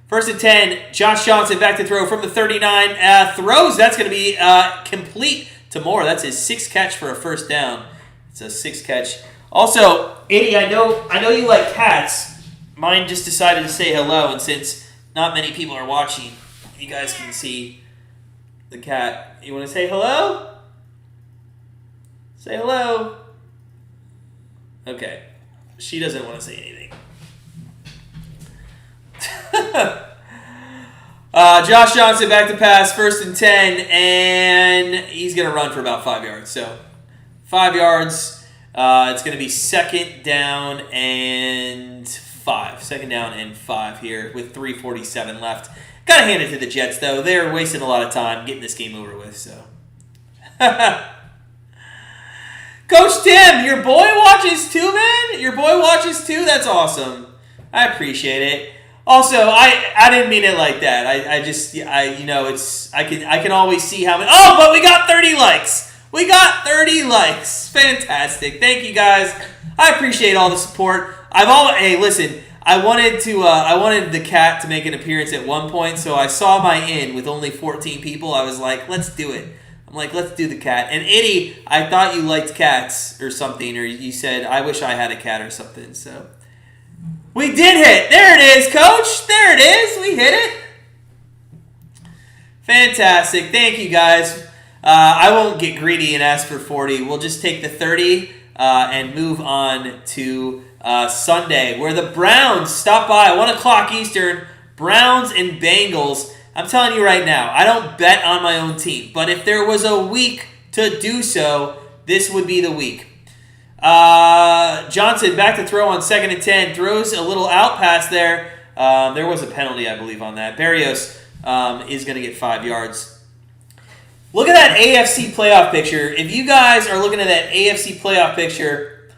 1st and 10. Josh Johnson back to throw from the 39. Throws. That's going to be complete to Moore. That's his 6th catch for a first down. It's a 6th catch. Also, Eddie, I know you like cats. Mine just decided to say hello, and since not many people are watching, you guys can see the cat. You want to say hello? Say hello. Okay. She doesn't want to say anything. Josh Johnson back to pass, 1st and 10, and he's going to run for about 5 yards. So, 5 yards. It's going to be 2nd down and 5. 2nd down and 5 here with 3:47 left. Got to hand it to the Jets, though. They're wasting a lot of time getting this game over with. So, Coach Tim, your boy watches too, man. Your boy watches too. That's awesome. I appreciate it. Also, I didn't mean it like that. I can always see how many. Oh, but we got 30 likes. We got 30 likes. Fantastic. Thank you guys. I appreciate all the support. Hey, listen. I wanted the cat to make an appearance at one point, so I saw my in with only 14 people. I was like, let's do it. I'm like, let's do the cat. And Eddie, I thought you liked cats or something, or you said, I wish I had a cat or something. So we did hit. There it is, Coach. There it is. We hit it. Fantastic. Thank you, guys. I won't get greedy and ask for 40. We'll just take the 30 and move on to Sunday, where the Browns stop by 1 o'clock Eastern. Browns and Bengals. I'm telling you right now, I don't bet on my own team, but if there was a week to do so, this would be the week. Johnson back to throw on 2nd and 10. Throws a little out pass there. There was a penalty, I believe, on that. Berrios is going to get 5 yards. Look at that AFC playoff picture. If you guys are looking at that AFC playoff picture,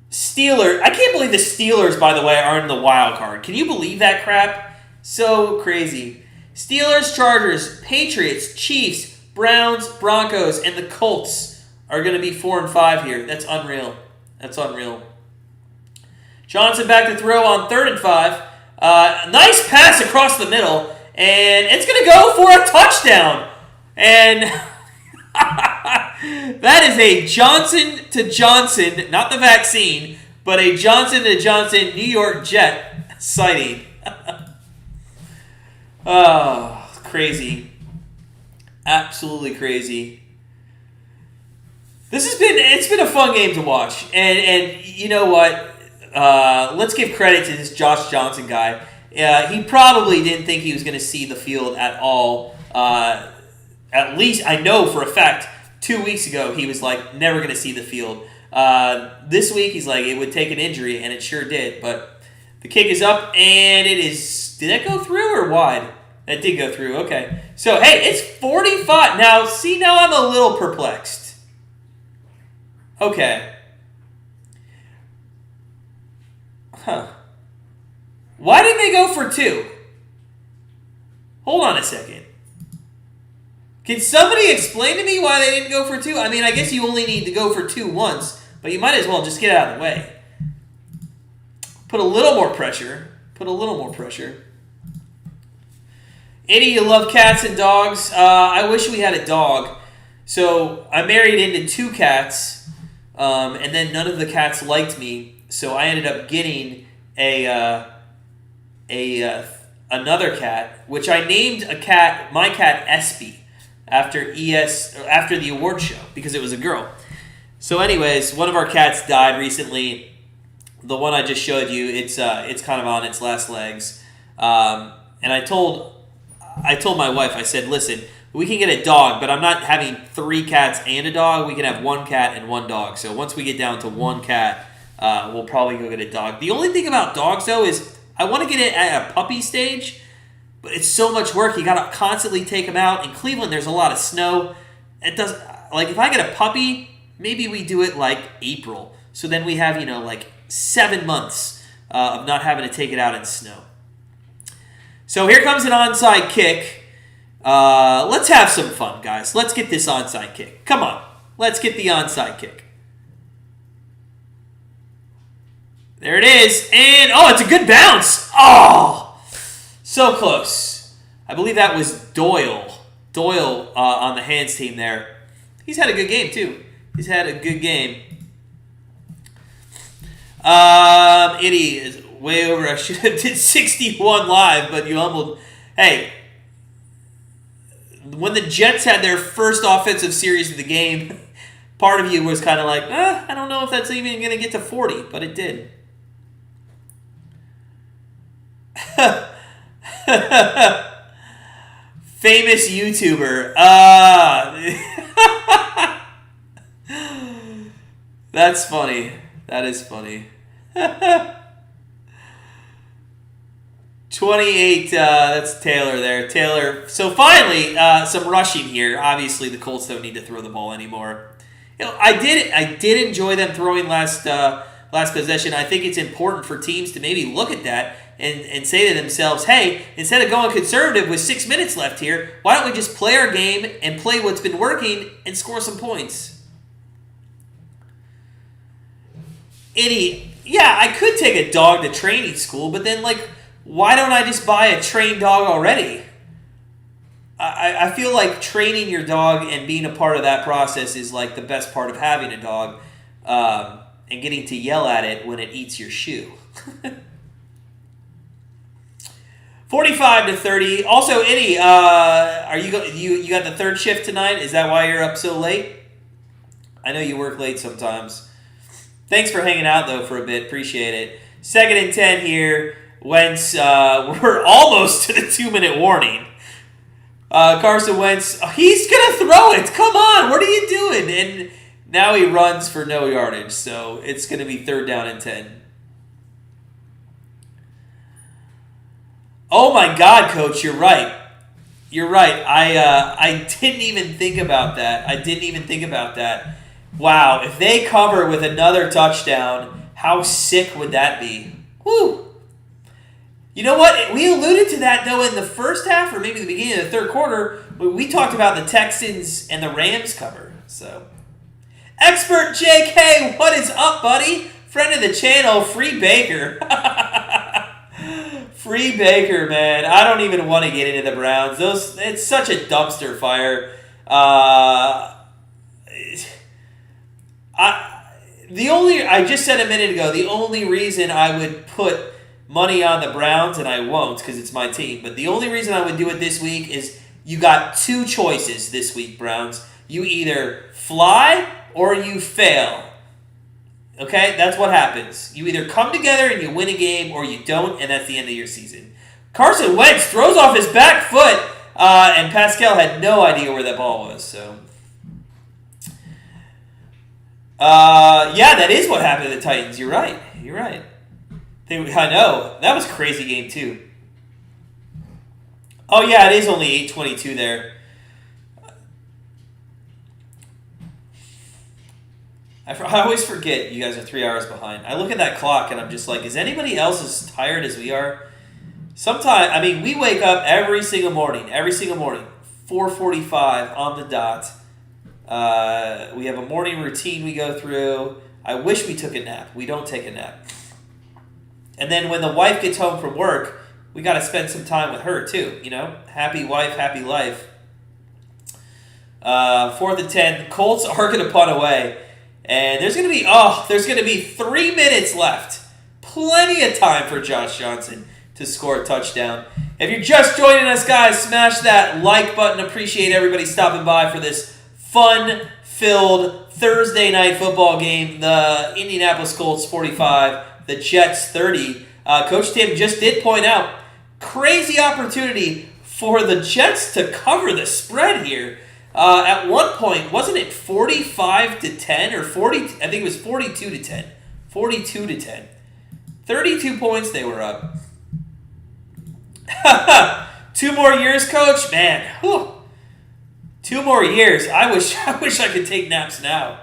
Steelers. I can't believe the Steelers, by the way, are in the wild card. Can you believe that crap? So crazy. Steelers, Chargers, Patriots, Chiefs, Browns, Broncos, and the Colts are going to be 4 and 5 here. That's unreal. That's unreal. Johnson back to throw on 3rd and 5. Nice pass across the middle, and it's going to go for a touchdown. And that is a Johnson to Johnson, not the vaccine, but a Johnson to Johnson New York Jet sighting. Oh, crazy. Absolutely crazy. It's been a fun game to watch. And you know what? Let's give credit to this Josh Johnson guy. He probably didn't think he was going to see the field at all. At least I know for a fact 2 weeks ago he was like never going to see the field. This week he's like it would take an injury, and it sure did. But the kick is up, and it is. Did that go through or wide? That did go through. Okay. So hey, it's 45 now. See, now I'm a little perplexed. Okay. Huh. Why didn't they go for 2? Hold on a second. Can somebody explain to me why they didn't go for 2? I mean, I guess you only need to go for 2 once, but you might as well just get out of the way. Put a little more pressure. Eddie, you love cats and dogs. I wish we had a dog. So I married into 2 cats, and then none of the cats liked me. So I ended up getting another cat, which I named my cat Espy, after the award show, because it was a girl. So anyways, one of our cats died recently. The one I just showed you, it's kind of on its last legs. And I told my wife, I said, listen, we can get a dog, but I'm not having 3 cats and a dog. We can have 1 cat and 1 dog. So once we get down to 1 cat, we'll probably go get a dog. The only thing about dogs, though, is I want to get it at a puppy stage, but it's so much work. You got to constantly take them out. In Cleveland, there's a lot of snow. It doesn't, like, if I get a puppy, maybe we do it like April. So then we have, 7 months of not having to take it out in snow. So here comes an onside kick. Let's have some fun, guys. Let's get this onside kick. Come on. Let's get the onside kick. There it is. And, it's a good bounce. Oh, so close. I believe that was Doyle. Doyle on the hands team there. He's had a good game, too. Itty is way over. I should have did 61 live, but you humbled. Hey, when the Jets had their first offensive series of the game, part of you was kind of like, I don't know if that's even going to get to 40, but it did. Famous YouTuber. That's funny. That is funny. 28, that's Taylor there. Taylor. So finally, some rushing here. Obviously, the Colts don't need to throw the ball anymore. I did enjoy them throwing last possession. I think it's important for teams to maybe look at that and say to themselves, hey, instead of going conservative with 6 minutes left here, why don't we just play our game and play what's been working and score some points? Yeah, I could take a dog to training school, but then, why don't I just buy a trained dog already? I feel like training your dog and being a part of that process is, the best part of having a dog, and getting to yell at it when it eats your shoe. 45-30. Also, Eddie, are you got the third shift tonight? Is that why you're up so late? I know you work late sometimes. Thanks for hanging out, though, for a bit. Appreciate it. 2nd and 10 here. Wentz, we're almost to the 2-minute warning. Carson Wentz, he's going to throw it. Come on, what are you doing? And now he runs for no yardage, so it's going to be 3rd down and 10. Oh, my God, Coach, you're right. You're right. I didn't even think about that. Wow, if they cover with another touchdown, how sick would that be? Woo! You know what? We alluded to that, though, in the first half or maybe the beginning of the 3rd quarter. We talked about the Texans and the Rams cover. So, Expert JK, what is up, buddy? Friend of the channel, Free Baker. Free Baker, man. I don't even want to get into the Browns. It's such a dumpster fire. I just said a minute ago, the only reason I would put money on the Browns, and I won't because it's my team, but the only reason I would do it this week is you got 2 choices this week, Browns. You either fly or you fail. Okay? That's what happens. You either come together and you win a game or you don't, and that's the end of your season. Carson Wentz throws off his back foot, and Pascal had no idea where that ball was, so... yeah, that is what happened to the Titans. You're right. I know. That was a crazy game, too. Oh, yeah, it is only 8:22 there. I always forget you guys are 3 hours behind. I look at that clock, and I'm just like, is anybody else as tired as we are? we wake up every single morning, 4:45 on the dot. We have a morning routine we go through. I wish we took a nap. We don't take a nap. And then when the wife gets home from work, we got to spend some time with her too. Happy wife, happy life. 4th and 10. Colts are going to punt away, and there's going to be 3 minutes left. Plenty of time for Josh Johnson to score a touchdown. If you're just joining us, guys, smash that like button. Appreciate everybody stopping by for this fun-filled Thursday night football game. The Indianapolis Colts 45, the Jets 30. Coach Tim just did point out, crazy opportunity for the Jets to cover the spread here. At one point, wasn't it 45-10 or 40? I think it was 42-10. 42-10. 32 points they were up. 2 more years, Coach? Man, whew. 2 more years. I wish I could take naps now.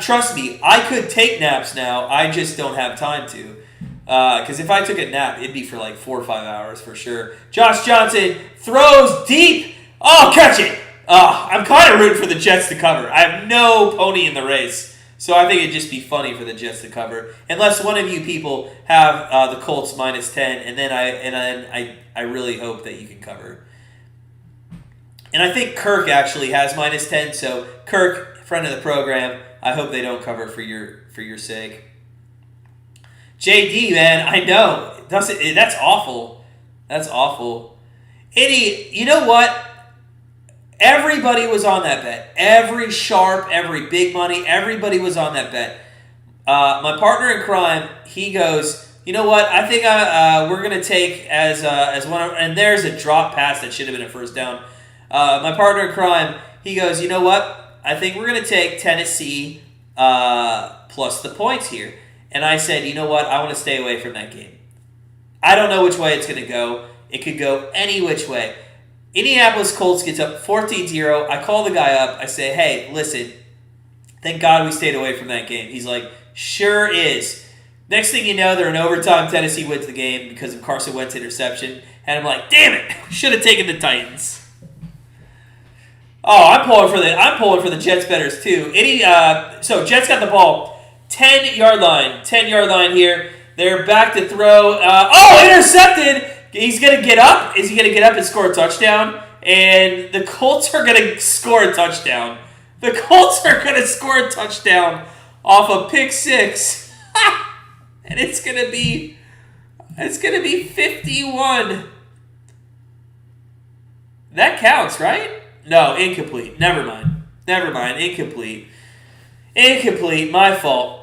Trust me, I could take naps now. I just don't have time to. Because if I took a nap, it'd be for like 4 or 5 hours for sure. Josh Johnson throws deep. Oh, catch it. I'm kind of rooting for the Jets to cover. I have no pony in the race. So I think it'd just be funny for the Jets to cover. Unless one of you people have the Colts -10, and then I really hope that you can cover. And I think Kirk actually has -10. So Kirk, friend of the program, I hope they don't cover for your sake. JD, man, I know. That's awful. That's awful. Idiot. You know what? Everybody was on that bet. Every sharp, every big money, everybody was on that bet. My partner in crime, he goes, you know what? I think we're going to take as one of, and there's a drop pass that should have been a first down. My partner in crime, he goes, you know what? I think we're going to take Tennessee plus the points here. And I said, you know what? I want to stay away from that game. I don't know which way it's going to go. It could go any which way. Indianapolis Colts gets up 14-0. I call the guy up. I say, hey, listen, thank God we stayed away from that game. He's like, sure is. Next thing you know, they're in overtime. Tennessee wins the game because of Carson Wentz interception. And I'm like, damn it, should have taken the Titans. Oh, I'm pulling for the Jets bettors too. So Jets got the ball, 10-yard line. 10-yard line here. They're back to throw. Intercepted. He's going to get up. Is he going to get up and score a touchdown? And the Colts are going to score a touchdown. The Colts are going to score a touchdown off a pick six. And it's going to be 51. That counts, right? No, incomplete. Never mind. Incomplete. My fault.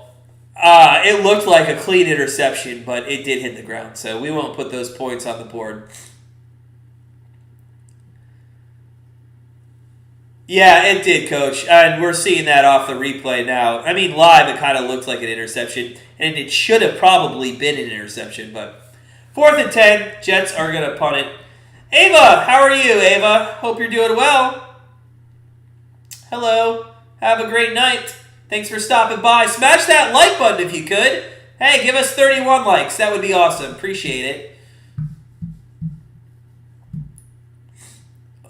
It looked like a clean interception, but it did hit the ground, so we won't put those points on the board. Yeah, it did, Coach, and we're seeing that off the replay now. I mean, live, it kind of looked like an interception, and it should have probably been an interception, but 4th and 10, Jets are going to punt it. Ava, how are you, Ava? Hope you're doing well. Hello. Have a great night. Thanks for stopping by. Smash that like button if you could. Hey, give us 31 likes. That would be awesome. Appreciate it.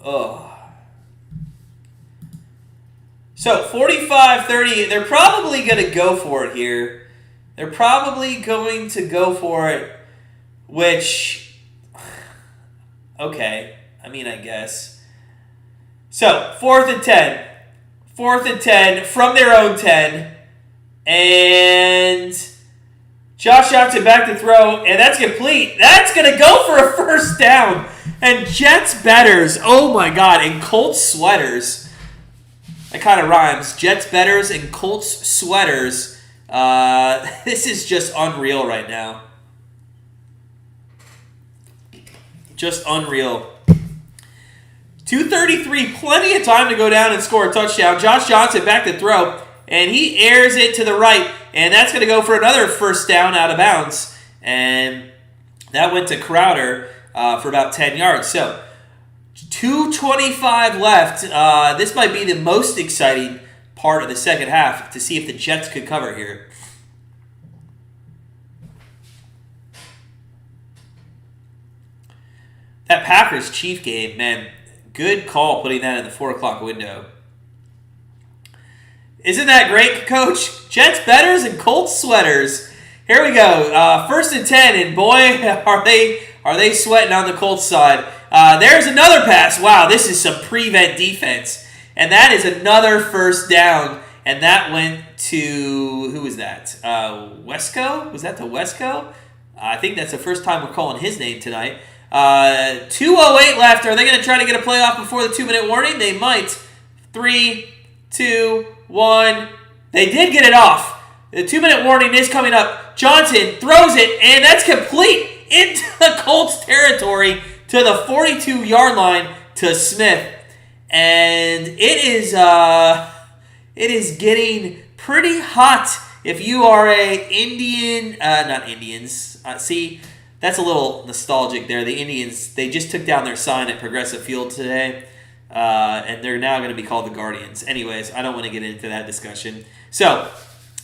Oh. So, 45-30. They're probably going to go for it here. They're probably going to go for it, which, okay. I mean, I guess. So, 4th and 10. 4th and 10 from their own 10. And Josh Johnson back to throw. And that's complete. That's going to go for a first down. And Jets bettors. Oh, my God. And Colts sweaters. That kind of rhymes. Jets bettors and Colts sweaters. This is just unreal right now. Just unreal. 2:33, plenty of time to go down and score a touchdown. Josh Johnson back to throw, and he airs it to the right, and that's going to go for another first down out of bounds. And that went to Crowder for about 10 yards. So 2:25 left. This might be the most exciting part of the second half to see if the Jets could cover here. That Packers-Chief game, man, good call putting that in the 4 o'clock window. Isn't that great, Coach? Jets bettors and Colts sweaters. Here we go. 1st and 10, and boy, are they sweating on the Colts side. There's another pass. Wow, this is some prevent defense. And that is another first down. And that went to, who was that? Wesco? Was that to Wesco? I think that's the first time we're calling his name tonight. 2:08 left. Are they going to try to get a playoff before the 2-minute warning? They might. 3, 2, 1. They did get it off. The 2-minute warning is coming up. Johnson throws it, and that's complete into the Colts territory to the 42-yard line to Smith. And it is getting pretty hot if you are not Indians. See, that's a little nostalgic there. The Indians, they just took down their sign at Progressive Field today, and they're now going to be called the Guardians. Anyways, I don't want to get into that discussion. So,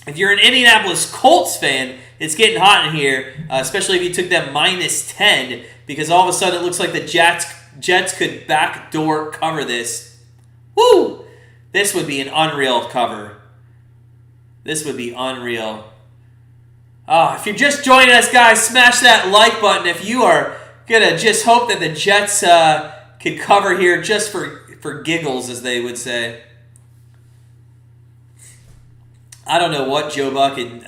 if you're an Indianapolis Colts fan, it's getting hot in here, especially if you took them -10, because all of a sudden it looks like the Jets could backdoor cover this. Woo! This would be an unreal cover. This would be unreal. If you're just joining us, guys, smash that like button if you are going to just hope that the Jets could cover here just for giggles, as they would say. I don't know what Joe Buck and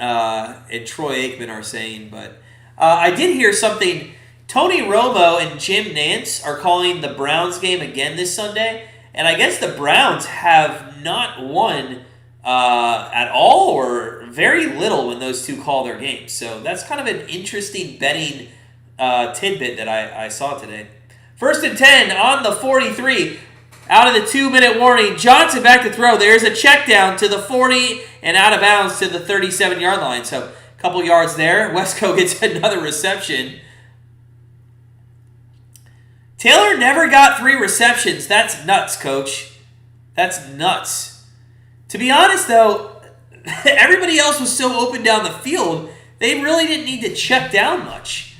Troy Aikman are saying, but I did hear something. Tony Romo and Jim Nantz are calling the Browns game again this Sunday, and I guess the Browns have not won at all or very little when those two call their games. So that's kind of an interesting betting tidbit that I saw today. 1st and 10 on the 43. Out of the 2-minute warning, Johnson back to throw. There's a check down to the 40 and out of bounds to the 37-yard line. So a couple yards there. Wesco gets another reception. Taylor never got 3 receptions. That's nuts, Coach. That's nuts. To be honest, though, everybody else was so open down the field, they really didn't need to check down much.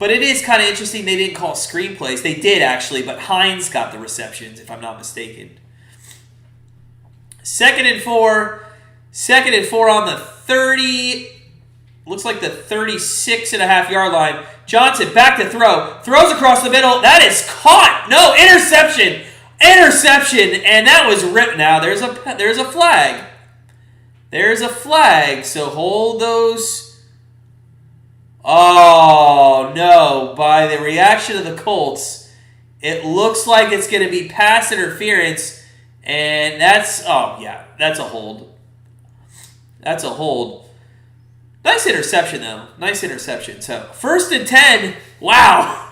But it is kind of interesting they didn't call screenplays. They did, actually, but Hines got the receptions, if I'm not mistaken. 2nd and 4. 2nd and 4 on the 30. Looks like the 36.5-yard line. Johnson back to throw. Throws across the middle. That is caught. No, interception. Interception. And that was ripped. Now, there's a flag. There's a flag. So hold those. Oh, no. By the reaction of the Colts, it looks like it's going to be pass interference. And that's a hold. That's a hold. Nice interception, though. Nice interception. So, 1st and 10. Wow.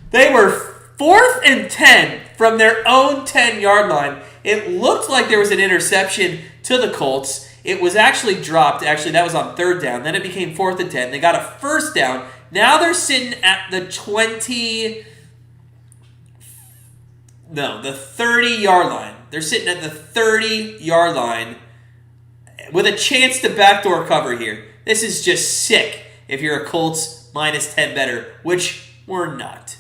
They were 4th and 10 from their own 10-yard line. It looked like there was an interception to the Colts. It was actually dropped. Actually, that was on 3rd down. Then it became 4th and 10. They got a 1st down. Now they're sitting at the 30-yard line. They're sitting at the 30-yard line with a chance to backdoor cover here. This is just sick if you're a Colts -10 better, which we're not.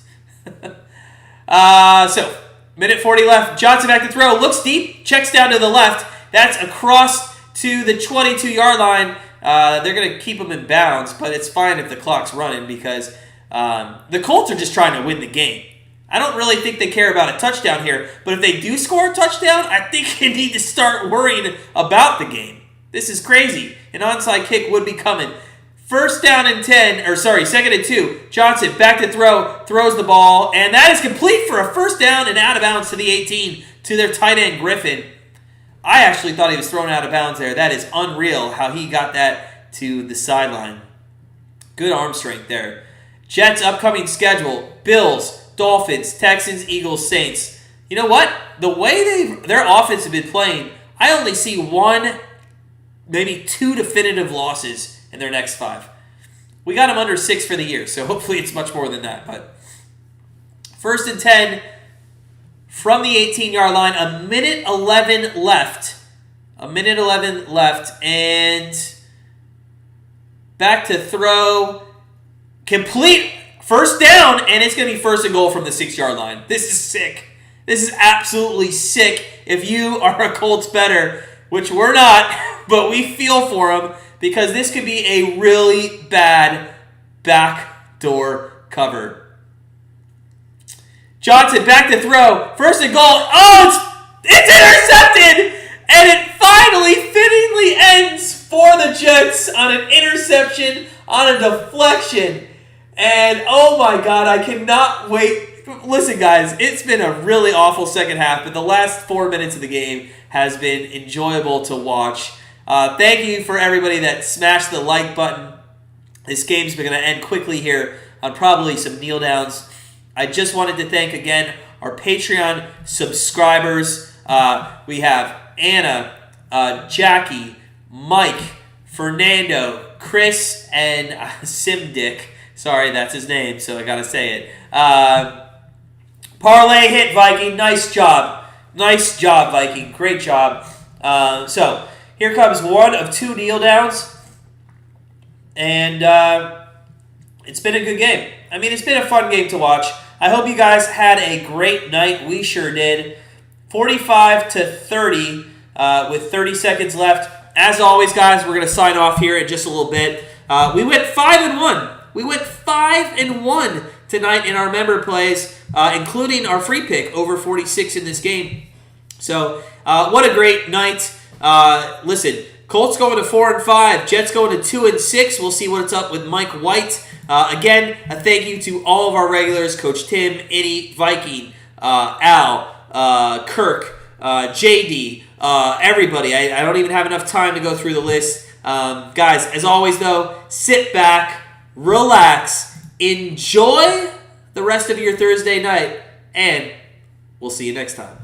So, minute 40 left. Johnson back to throw. Looks deep. Checks down to the left. That's across to the 22-yard line. They're going to keep them in bounds, but it's fine if the clock's running because the Colts are just trying to win the game. I don't really think they care about a touchdown here, but if they do score a touchdown, I think you need to start worrying about the game. This is crazy. An onside kick would be coming. 2nd and 2. Johnson back to throw, throws the ball, and that is complete for a 1st down and out of bounds to the 18 to their tight end Griffin. I actually thought he was thrown out of bounds there. That is unreal how he got that to the sideline. Good arm strength there. Jets' upcoming schedule: Bills, Dolphins, Texans, Eagles, Saints. You know what? The way their offense has been playing, I only see 1, maybe 2 definitive losses in their next 5. We got them under 6 for the year, so hopefully it's much more than that. But 1st and 10 from the 18-yard line, a minute 11 left. And back to throw. Complete First down, and it's going to be first and goal from the 6-yard line. This is sick. This is absolutely sick. If you are a Colts bettor, which we're not, but we feel for them, because this could be a really bad backdoor cover. Johnson back to throw. First and goal. Oh, it's intercepted! And it finally, fittingly ends for the Jets on an interception, on a deflection. And oh my God, I cannot wait. Listen, guys, it's been a really awful second half, but the last 4 minutes of the game has been enjoyable to watch. Thank you for everybody that smashed the like button. This game's going to end quickly here on probably some kneel downs. I just wanted to thank again our Patreon subscribers. We have Anna, Jackie, Mike, Fernando, Chris, and Simdick. Sorry, that's his name, so I gotta say it. Parlay hit, Viking. Nice job. Nice job, Viking. Great job. So, here comes one of 2 kneel downs. And it's been a good game. I mean, it's been a fun game to watch. I hope you guys had a great night. We sure did. 45-30 with 30 seconds left. As always, guys, we're going to sign off here in just a little bit. We went 5-1. We went 5-1 tonight in our member plays, including our free pick over 46 in this game. So, what a great night. Listen, Colts going to 4-5, Jets going to 2-6. We'll see what's up with Mike White. Again, a thank you to all of our regulars, Coach Tim, Eddie, Viking, Al, Kirk, JD, everybody. I don't even have enough time to go through the list. Guys, as always, though, sit back, relax, enjoy the rest of your Thursday night, and we'll see you next time.